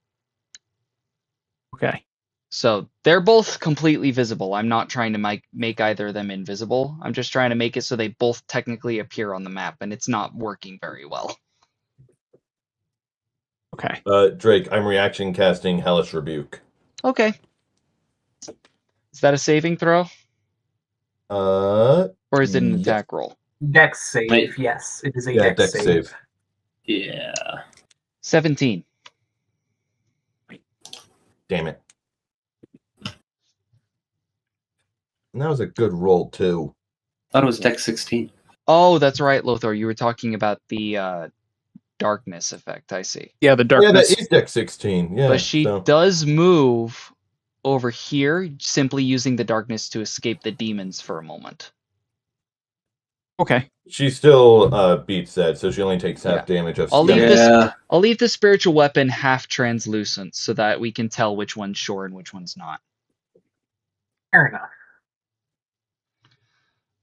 Okay. So they're both completely visible. I'm not trying to make either of them invisible. I'm just trying to make it so they both technically appear on the map, and it's not working very well. Okay. Drake, I'm reaction casting Hellish Rebuke. Okay. Is that a saving throw? Or is it an yeah. attack roll? Dex save, Wait. yes. It is a Yeah, dex dex save. save. Yeah. 17. Damn it. And that was a good roll, too. Thought it was Dex 16. Oh, that's right, Lothar. You were talking about the darkness effect, I see. Yeah, the Oh, yeah, darkness. that is dex 16. Yeah. But she does move over here, simply using the darkness to escape the demons for a moment. Okay. She still beats that, so she only takes half damage of I'll leave stun. this. I'll leave the spiritual weapon half translucent so that we can tell which one's sure and which one's not. Fair enough.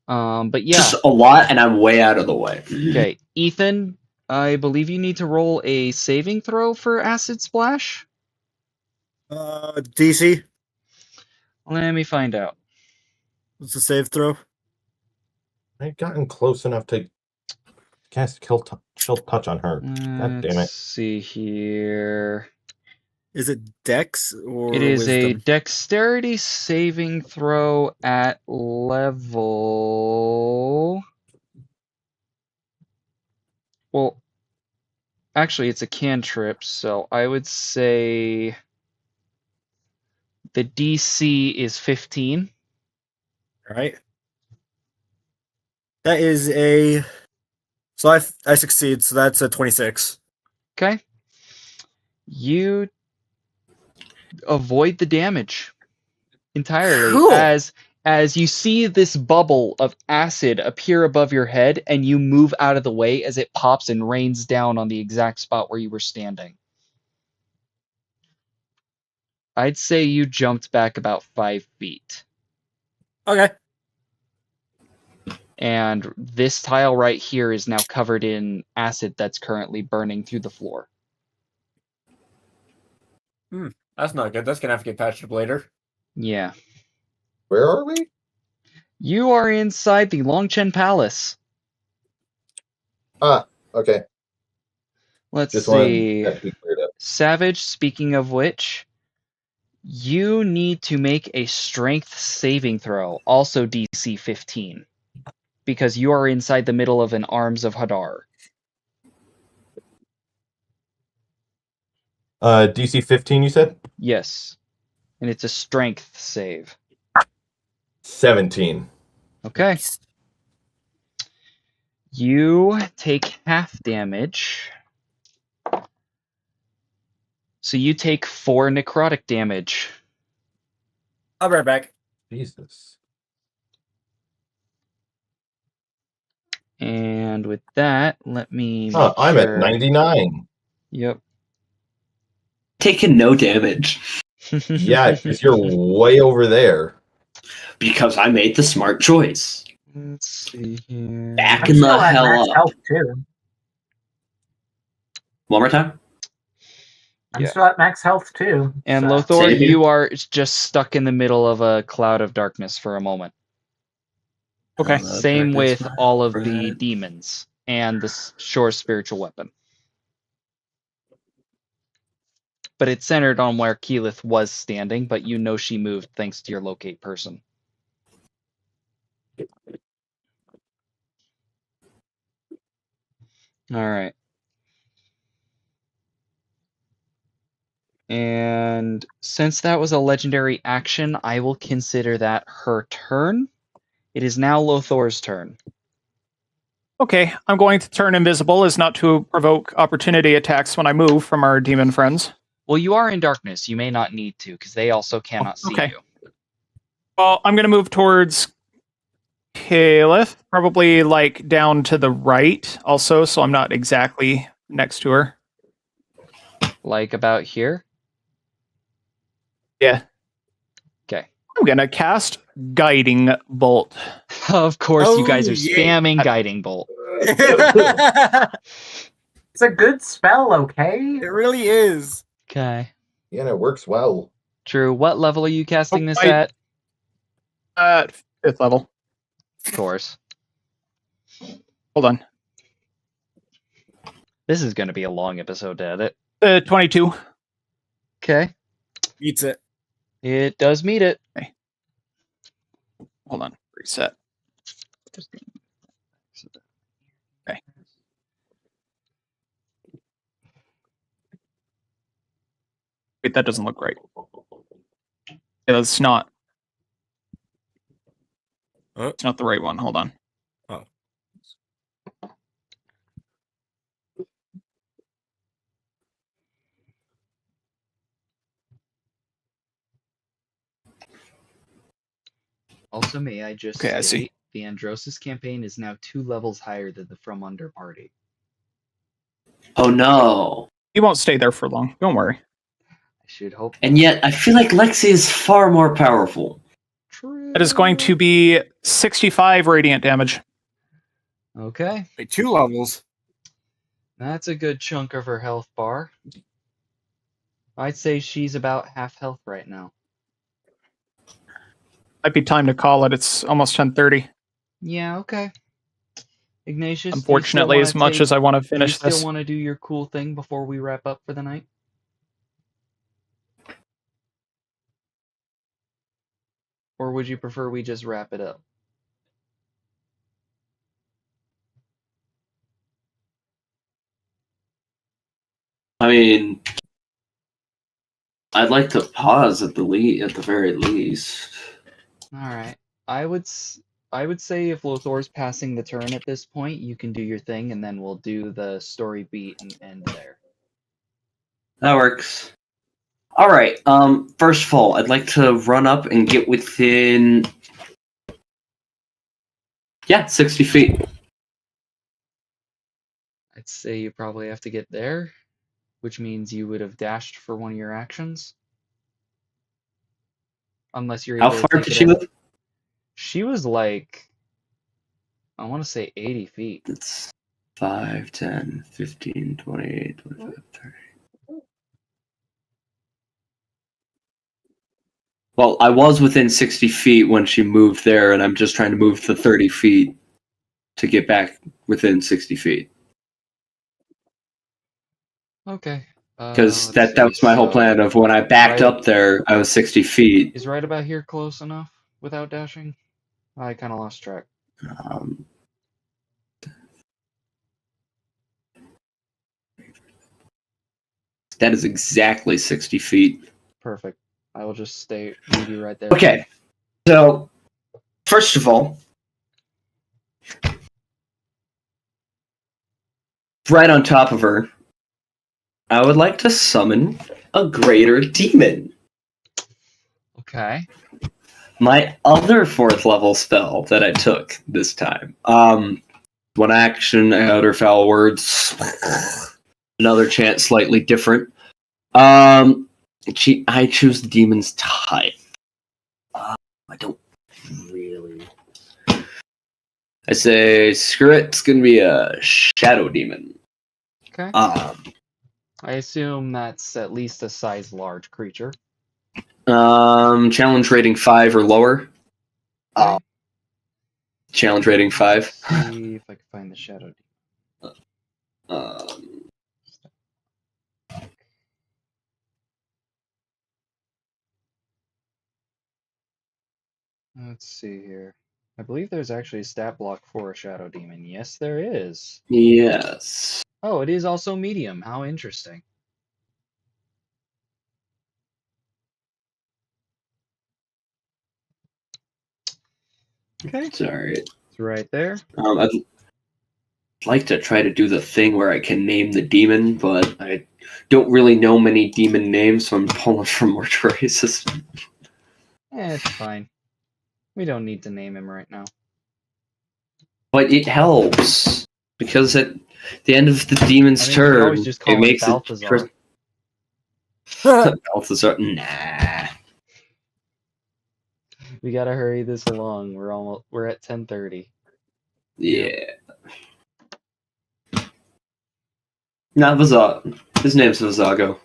But yeah. Just a lot, and I'm way out of the way. Okay, Ethan, I believe you need to roll a saving throw for Acid Splash. DC. Let me find out. What's the save throw? I've gotten close enough to cast Chill Touch on her. God damn Let's it. see here. Is it Dex or It is a Wisdom? dexterity saving throw at level. Well, actually, it's a cantrip, so I would say the DC is 15. All right. That is a. So I succeed. So that's a 26. Okay. You avoid the damage entirely. Cool. As you see this bubble of acid appear above your head, and you move out of the way as it pops and rains down on the exact spot where you were standing. I'd say you jumped back about 5 feet. Okay. And this tile right here is now covered in acid that's currently burning through the floor. That's not good. That's gonna have to get patched up later. Yeah. Where are we? You are inside the Longchen Palace. Ah, okay. Let's Just see. wanted that to be cleared up. Savage, speaking of which, you need to make a strength saving throw, also DC 15, because you are inside the middle of an Arms of Hadar. DC 15, you said? Yes. And it's a strength save. 17. Okay. You take half damage. So you take 4 necrotic damage. I'll be right back. Jesus. And with that, let me make I'm at sure. 99. Yep. Taking no damage. Yeah, because you're way over there. Because I made the smart choice. Let's see here. Backing the hell max up. health too. One more time. I'm Yeah. still at max health too. And so- Lothar, Same here. you are just stuck in the middle of a cloud of darkness for a moment. Okay. Same with Darkness, all of my the friend. demons and the shore spiritual weapon. But it's centered on where Keyleth was standing, but you know she moved thanks to your locate person. All right. And since that was a legendary action, I will consider that her turn. It is now Lothar's turn. Okay, I'm going to turn invisible as not to provoke opportunity attacks when I move from our demon friends. Well, you are in darkness. You may not need to, because they also cannot see okay. you. Well, I'm going to move towards Caliph, probably like down to the right also, so I'm not exactly next to her. Like about here? Yeah. Okay. I'm going to cast Guiding Bolt. Of course, you guys are yeah. spamming Guiding Bolt. It's a good spell, okay? It really is. Okay. Yeah, and it works well. True. What level are you casting this I- at? 5th level. Of course. Hold on. This is going to be a long episode to edit. 22. Okay. Beats it. It does meet it. Hold on. Reset. Okay. Wait, that doesn't look right. Yeah, that's not. It's not the right one. Hold on. Oh. Also, may I just Okay, I see. state the Androsus campaign is now 2 levels higher than the From Under party. Oh no. You won't stay there for long. Don't worry. I should hope. And yet, I feel like Lexi is far more powerful. True. That is going to be 65 radiant damage. Okay. Wait, 2 levels. That's a good chunk of her health bar. I'd say she's about half health right now. Might be time to call it. It's almost 10:30. Yeah, okay. Ignatius, Unfortunately, as much as I want to finish do you this. still want to do your cool thing before we wrap up for the night? Or would you prefer we just wrap it up? I mean, I'd like to pause at the very least. All right. I would say if Lothor's passing the turn at this point, you can do your thing, and then we'll do the story beat and end there. That works. All right. First of all, I'd like to run up and get within 60 feet. I'd say you probably have to get there, which means you would have dashed for one of your actions. Unless you're able How to far take did it she out. move? She was like, I want to say 80 feet. It's 5, 10, 15, 28, 25, 30. Well, I was within 60 feet when she moved there, and I'm just trying to move the 30 feet to get back within 60 feet. Okay. Because let's that was see, my whole so plan of when I backed right- up there, I was 60 feet. Is right about here close enough without dashing? I kind of lost track. That is exactly 60 feet. Perfect. I will just leave you right there. Okay, so first of all, right on top of her, I would like to summon a greater demon. Okay. My other 4th level spell that I took this time. One action, outer foul words. Another chant, slightly different. I choose the demon's type. I don't really. I say, screw it. It's gonna be a shadow demon. Okay. I assume that's at least a size large creature. Challenge rating 5 or lower. Okay. Challenge rating 5. See if I can find the shadow Um, Let's see here. I believe there's actually a stat block for a shadow demon. Yes, there is. yes. Oh, it is also medium. How interesting. Okay. Sorry. It's right there. I'd like to try to do the thing where I can name the demon, but I don't really know many demon names, so I'm pulling from Mortuary System. It's fine. We don't need to name him right now. But it helps, because at the end of the demon's I mean, we could turn, always just call it him makes Balthazar. Balthazar. Nah. We gotta hurry this along. We're at 10:30. Yeah. Not Vizago. His name's Vizago.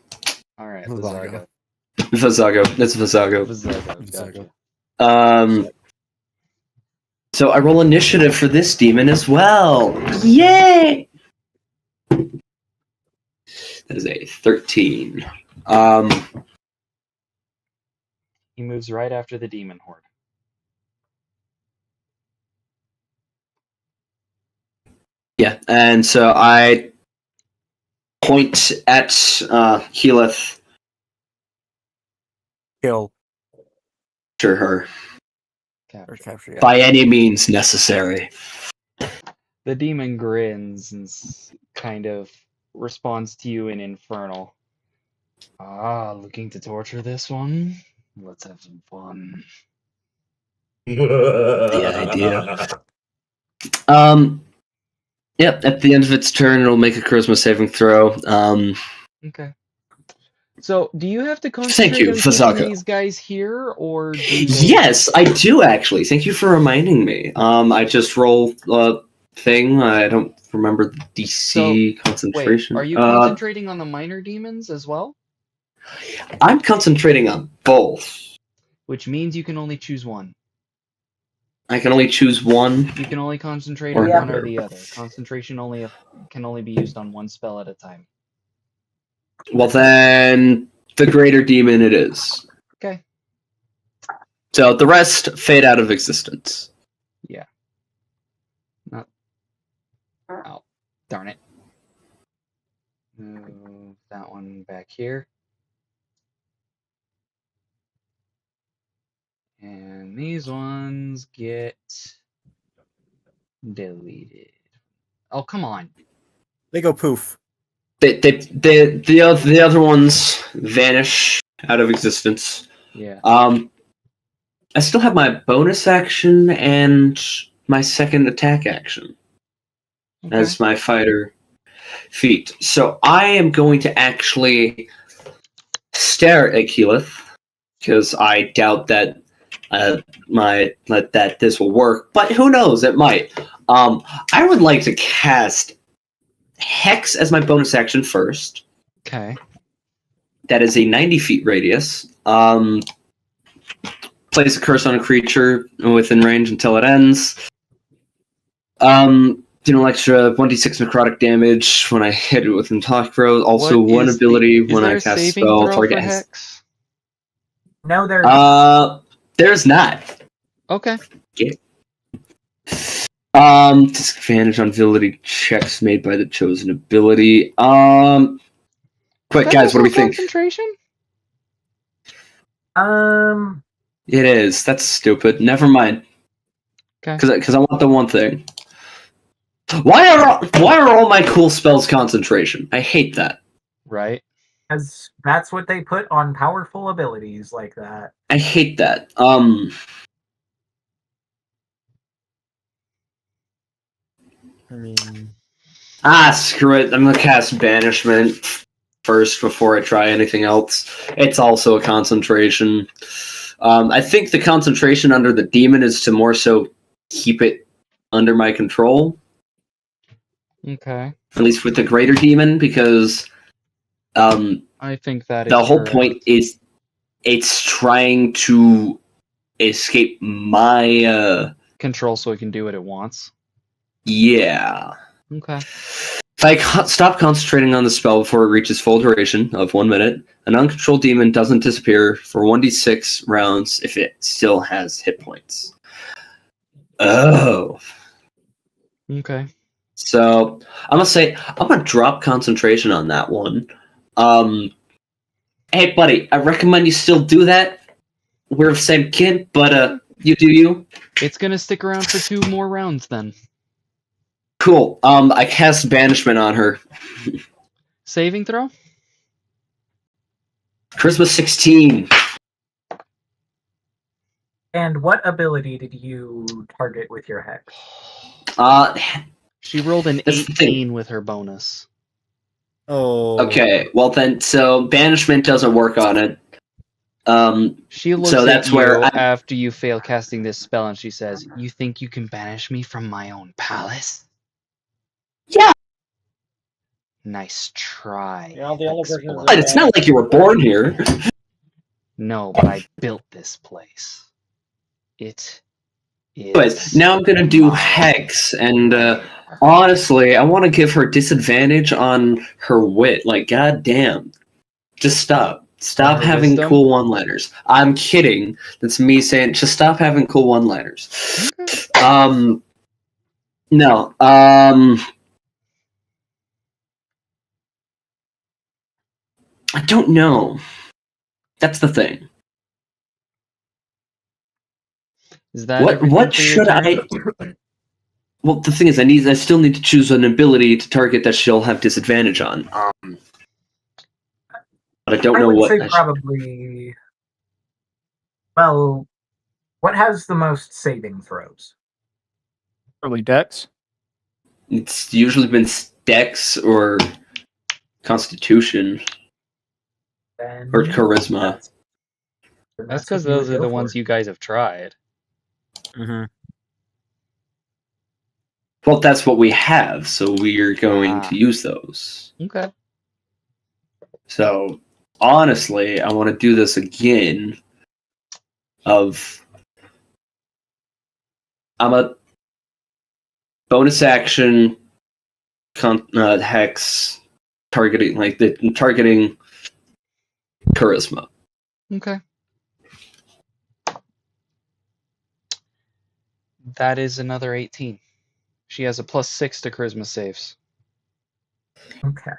All right, Vizago. Vizago. Vizago. It's Vizago. Vizago, gotcha. So I roll initiative for this demon as well. Yay! That is a 13. He moves right after the demon horde. Yeah, and so I point at Keyleth. Kill Capture her or capture. Yeah. by any means necessary. The demon grins and kind of responds to you in Infernal. Ah, looking to torture this one? Let's have some fun. The idea. Yep, at the end of its turn, it'll make a charisma saving throw. Okay. So, do you have to Thank concentrate you, on keeping Fazaka. these guys here, or do they... Yes, I do actually. Thank you for reminding me. I just roll thing. I don't remember the DC concentration. Wait, are you concentrating on the minor demons as well? I'm concentrating on both. Which means you can only choose one. I can only choose one. You can only concentrate Or on the one or other. the other. Concentration can only be used on one spell at a time. Well, then the greater demon it is. Okay. So the rest fade out of existence. Yeah. Not. Oh, darn it. Move that one back here. And these ones get deleted. Oh, come on. They go poof. The other ones vanish out of existence. Yeah. I still have my bonus action and my second attack action as my fighter feat. So I am going to actually stare at Keyleth because I doubt that that this will work, but who knows? It might. I would like to cast Hex as my bonus action first. Okay. That is a 90 feet radius. Place a curse on a creature within range until it ends. Do an extra 1d6 necrotic damage when I hit it with Talk Throw. Also, What one is ability is when there I a cast saving spell. throw Target for has. Hex? No, there. There's not. Okay. Disadvantage on ability checks made by the chosen ability. Quick, Is that guys, what do also we think? concentration? It is. That's stupid. Never mind. Okay. Because I want the one thing. Why are all my cool spells concentration? I hate that. Right. Because that's what they put on powerful abilities like that. I hate that. I mean, Screw it. I'm gonna cast Banishment first before I try anything else. It's also a concentration. I think the concentration under the demon is to more so keep it under my control. Okay. At least with the greater demon, because I think that is the whole correct. point is it's trying to escape my control so it can do what it wants. Yeah. Okay. If I stop concentrating on the spell before it reaches full duration of 1 minute, an uncontrolled demon doesn't disappear for 1d6 rounds if it still has hit points. Oh. Okay. So I'm gonna drop concentration on that one. Hey buddy, I recommend you still do that. We're the same kid, but you do you. It's gonna stick around for 2 more rounds then. Cool. I cast Banishment on her. Saving throw? Charisma 16. And what ability did you target with your hex? She rolled an That's the thing. 18 with her bonus. oh. Okay, well then, so Banishment doesn't work on it. She looks So at that's you where after you fail casting this spell, and she says, "You think you can banish me from my own palace?" Yeah. Nice try. You know, the only person who's But it's not like you were born here. No, but I built this place. It Anyways, is. now I'm gonna do my Hex, and lair. honestly, I want to give her disadvantage on her wit. Like, goddamn, just stop. Stop her having wisdom? cool one-liners. I'm kidding. That's me saying, just stop having cool one-liners. Okay. No. I don't know. That's the thing. Is that What everything for your should turn? I? Well, the thing is, I still need to choose an ability to target that she'll have disadvantage on. But I don't I know would what. say probably. Well, what has the most saving throws? Early Dex. It's usually been Dex or Constitution Then or Charisma. That's because those are the ones you guys have tried. Mm-hmm. Well, that's what we have, so we are going to use those. Okay. So, honestly, I want to do this again. I'm a bonus action hex targeting charisma. Okay. That is another 18. She has a +6 to charisma saves. Okay.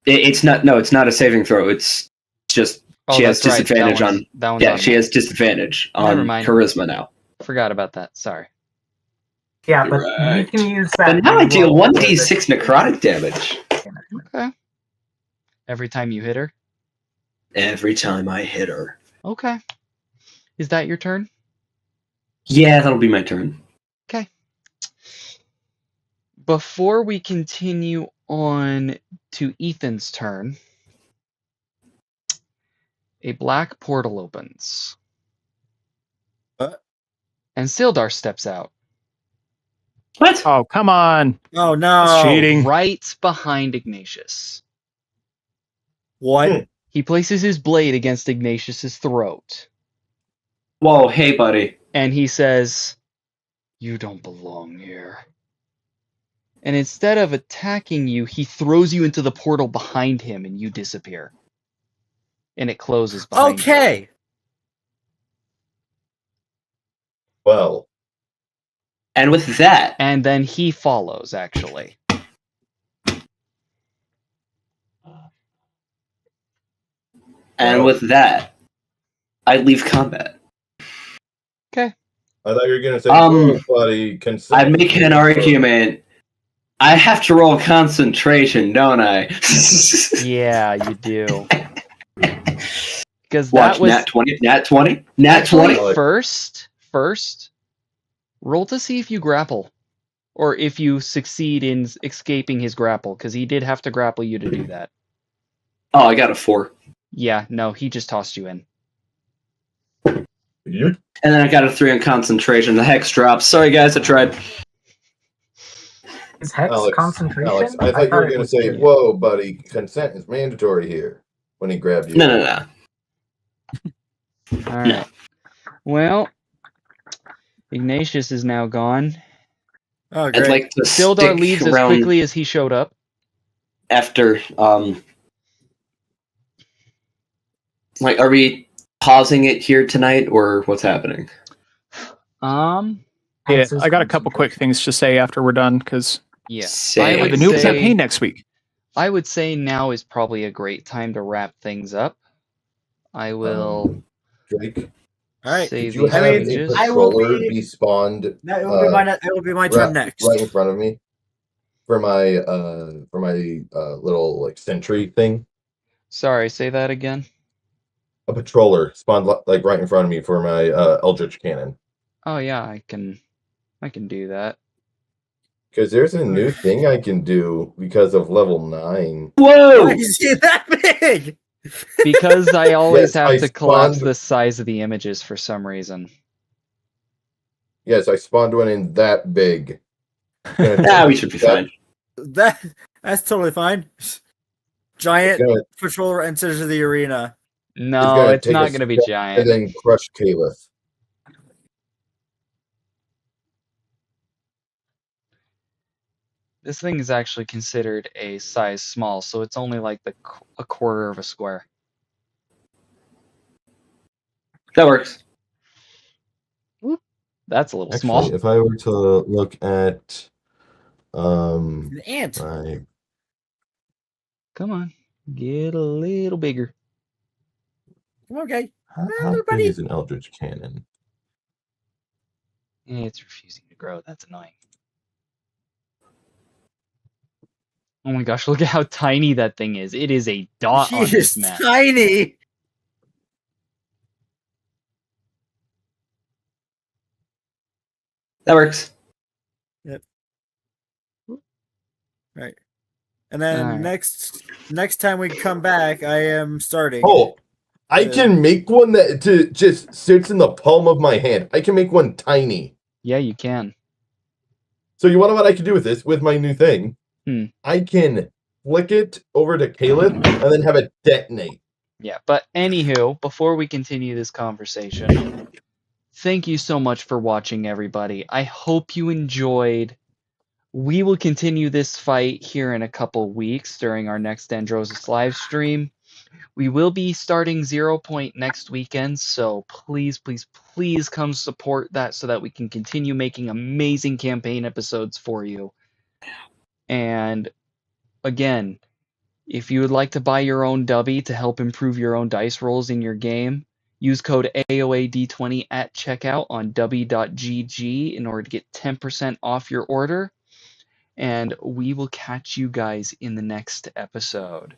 It's not a saving throw. It's just she has that's right. disadvantage on. That one's Yeah, on she me. has disadvantage Never on mind. charisma now. Forgot about that. Sorry. Yeah, but we can use that. But now I deal reroll 1d6 necrotic damage Okay. Every time you hit her? every time I hit her. Okay. Is that your turn? Yeah, that'll be my turn. Okay. Before we continue on to Ethan's turn, a black portal opens. And Sildar steps out. What? Oh, come on. Oh no! That's cheating. Right behind Ignatius. What? He places his blade against Ignatius's throat. Whoa, hey, buddy. And he says, "You don't belong here." And instead of attacking you, he throws you into the portal behind him and you disappear. And it closes behind you. Okay. Well, And with that, And then he follows, actually. and with that, I leave combat. Okay. I thought you were gonna say, "Whoa, buddy, consent." I make an argument. I have to roll concentration, don't I? Yeah, you do. Because Watch, that was nat 20, nat 20, nat actually 20. first, roll to see if you grapple. Or if you succeed in escaping his grapple, because he did have to grapple you to do that. Oh, I got a 4. Yeah, no, he just tossed you in. Yep. And then I got a 3 on concentration. The hex drops. Sorry, guys, I tried. Is hex concentration? Alex, I thought you were it gonna was say, failure. "Whoa, buddy, consent is mandatory here." When he grabbed you. No. All right. Well, Ignatius is now gone. Oh, I'd great. like to Sildar stick leaves as around quickly as he showed up. after. Like, are we pausing it here tonight, or what's happening? Yeah, Hex is I got a couple quick concentration. things to say after we're done because Yeah. Say I I have would a new say- campaign next week. I would say now is probably a great time to wrap things up. I will Drake, All right. save did you these have images. a I will patroller be- be spawned That will be my. It will be my turn next. right in front of me for my little like sentry thing? Sorry, say that again. A patroller spawned like right in front of me for my Eldritch cannon. Oh yeah, I can do that. Because there's a new thing I can do because of level 9. Whoa! Why is he that big? Because I always Yes, have I to collapse spawned- the size of the images for some reason. Yes, I spawned one in that big. We should be fine. That's totally fine. Giant Gonna- patroller enters the arena. No, it's not going to be giant. And then crush Caliph. This thing is actually considered a size small, so it's only like a quarter of a square. That works. Whoop. That's a little Actually, small. if I were to look at An ant. my Come on, get a little bigger. Okay. how big is an Eldritch Cannon? It's refusing to grow. That's annoying. Oh my gosh, look at how tiny that thing is. It is a dot on She this is map. tiny. That works. Yep. Right. And then All right. next time we come back, I am starting. Oh, I can make one that just sits in the palm of my hand. I can make one tiny. Yeah, you can. So you want to know what I can do with this, with my new thing? I can flick it over to Caliph and then have it detonate. Yeah, but anywho, before we continue this conversation, thank you so much for watching, everybody. I hope you enjoyed. We will continue this fight here in a couple weeks during our next Androsus live stream. We will be starting 0 Point next weekend, so please, please, please come support that so that we can continue making amazing campaign episodes for you. And again, if you would like to buy your own dubby to help improve your own dice rolls in your game, use code AOAD20 at checkout on dubby.gg in order to get 10% off your order. And we will catch you guys in the next episode.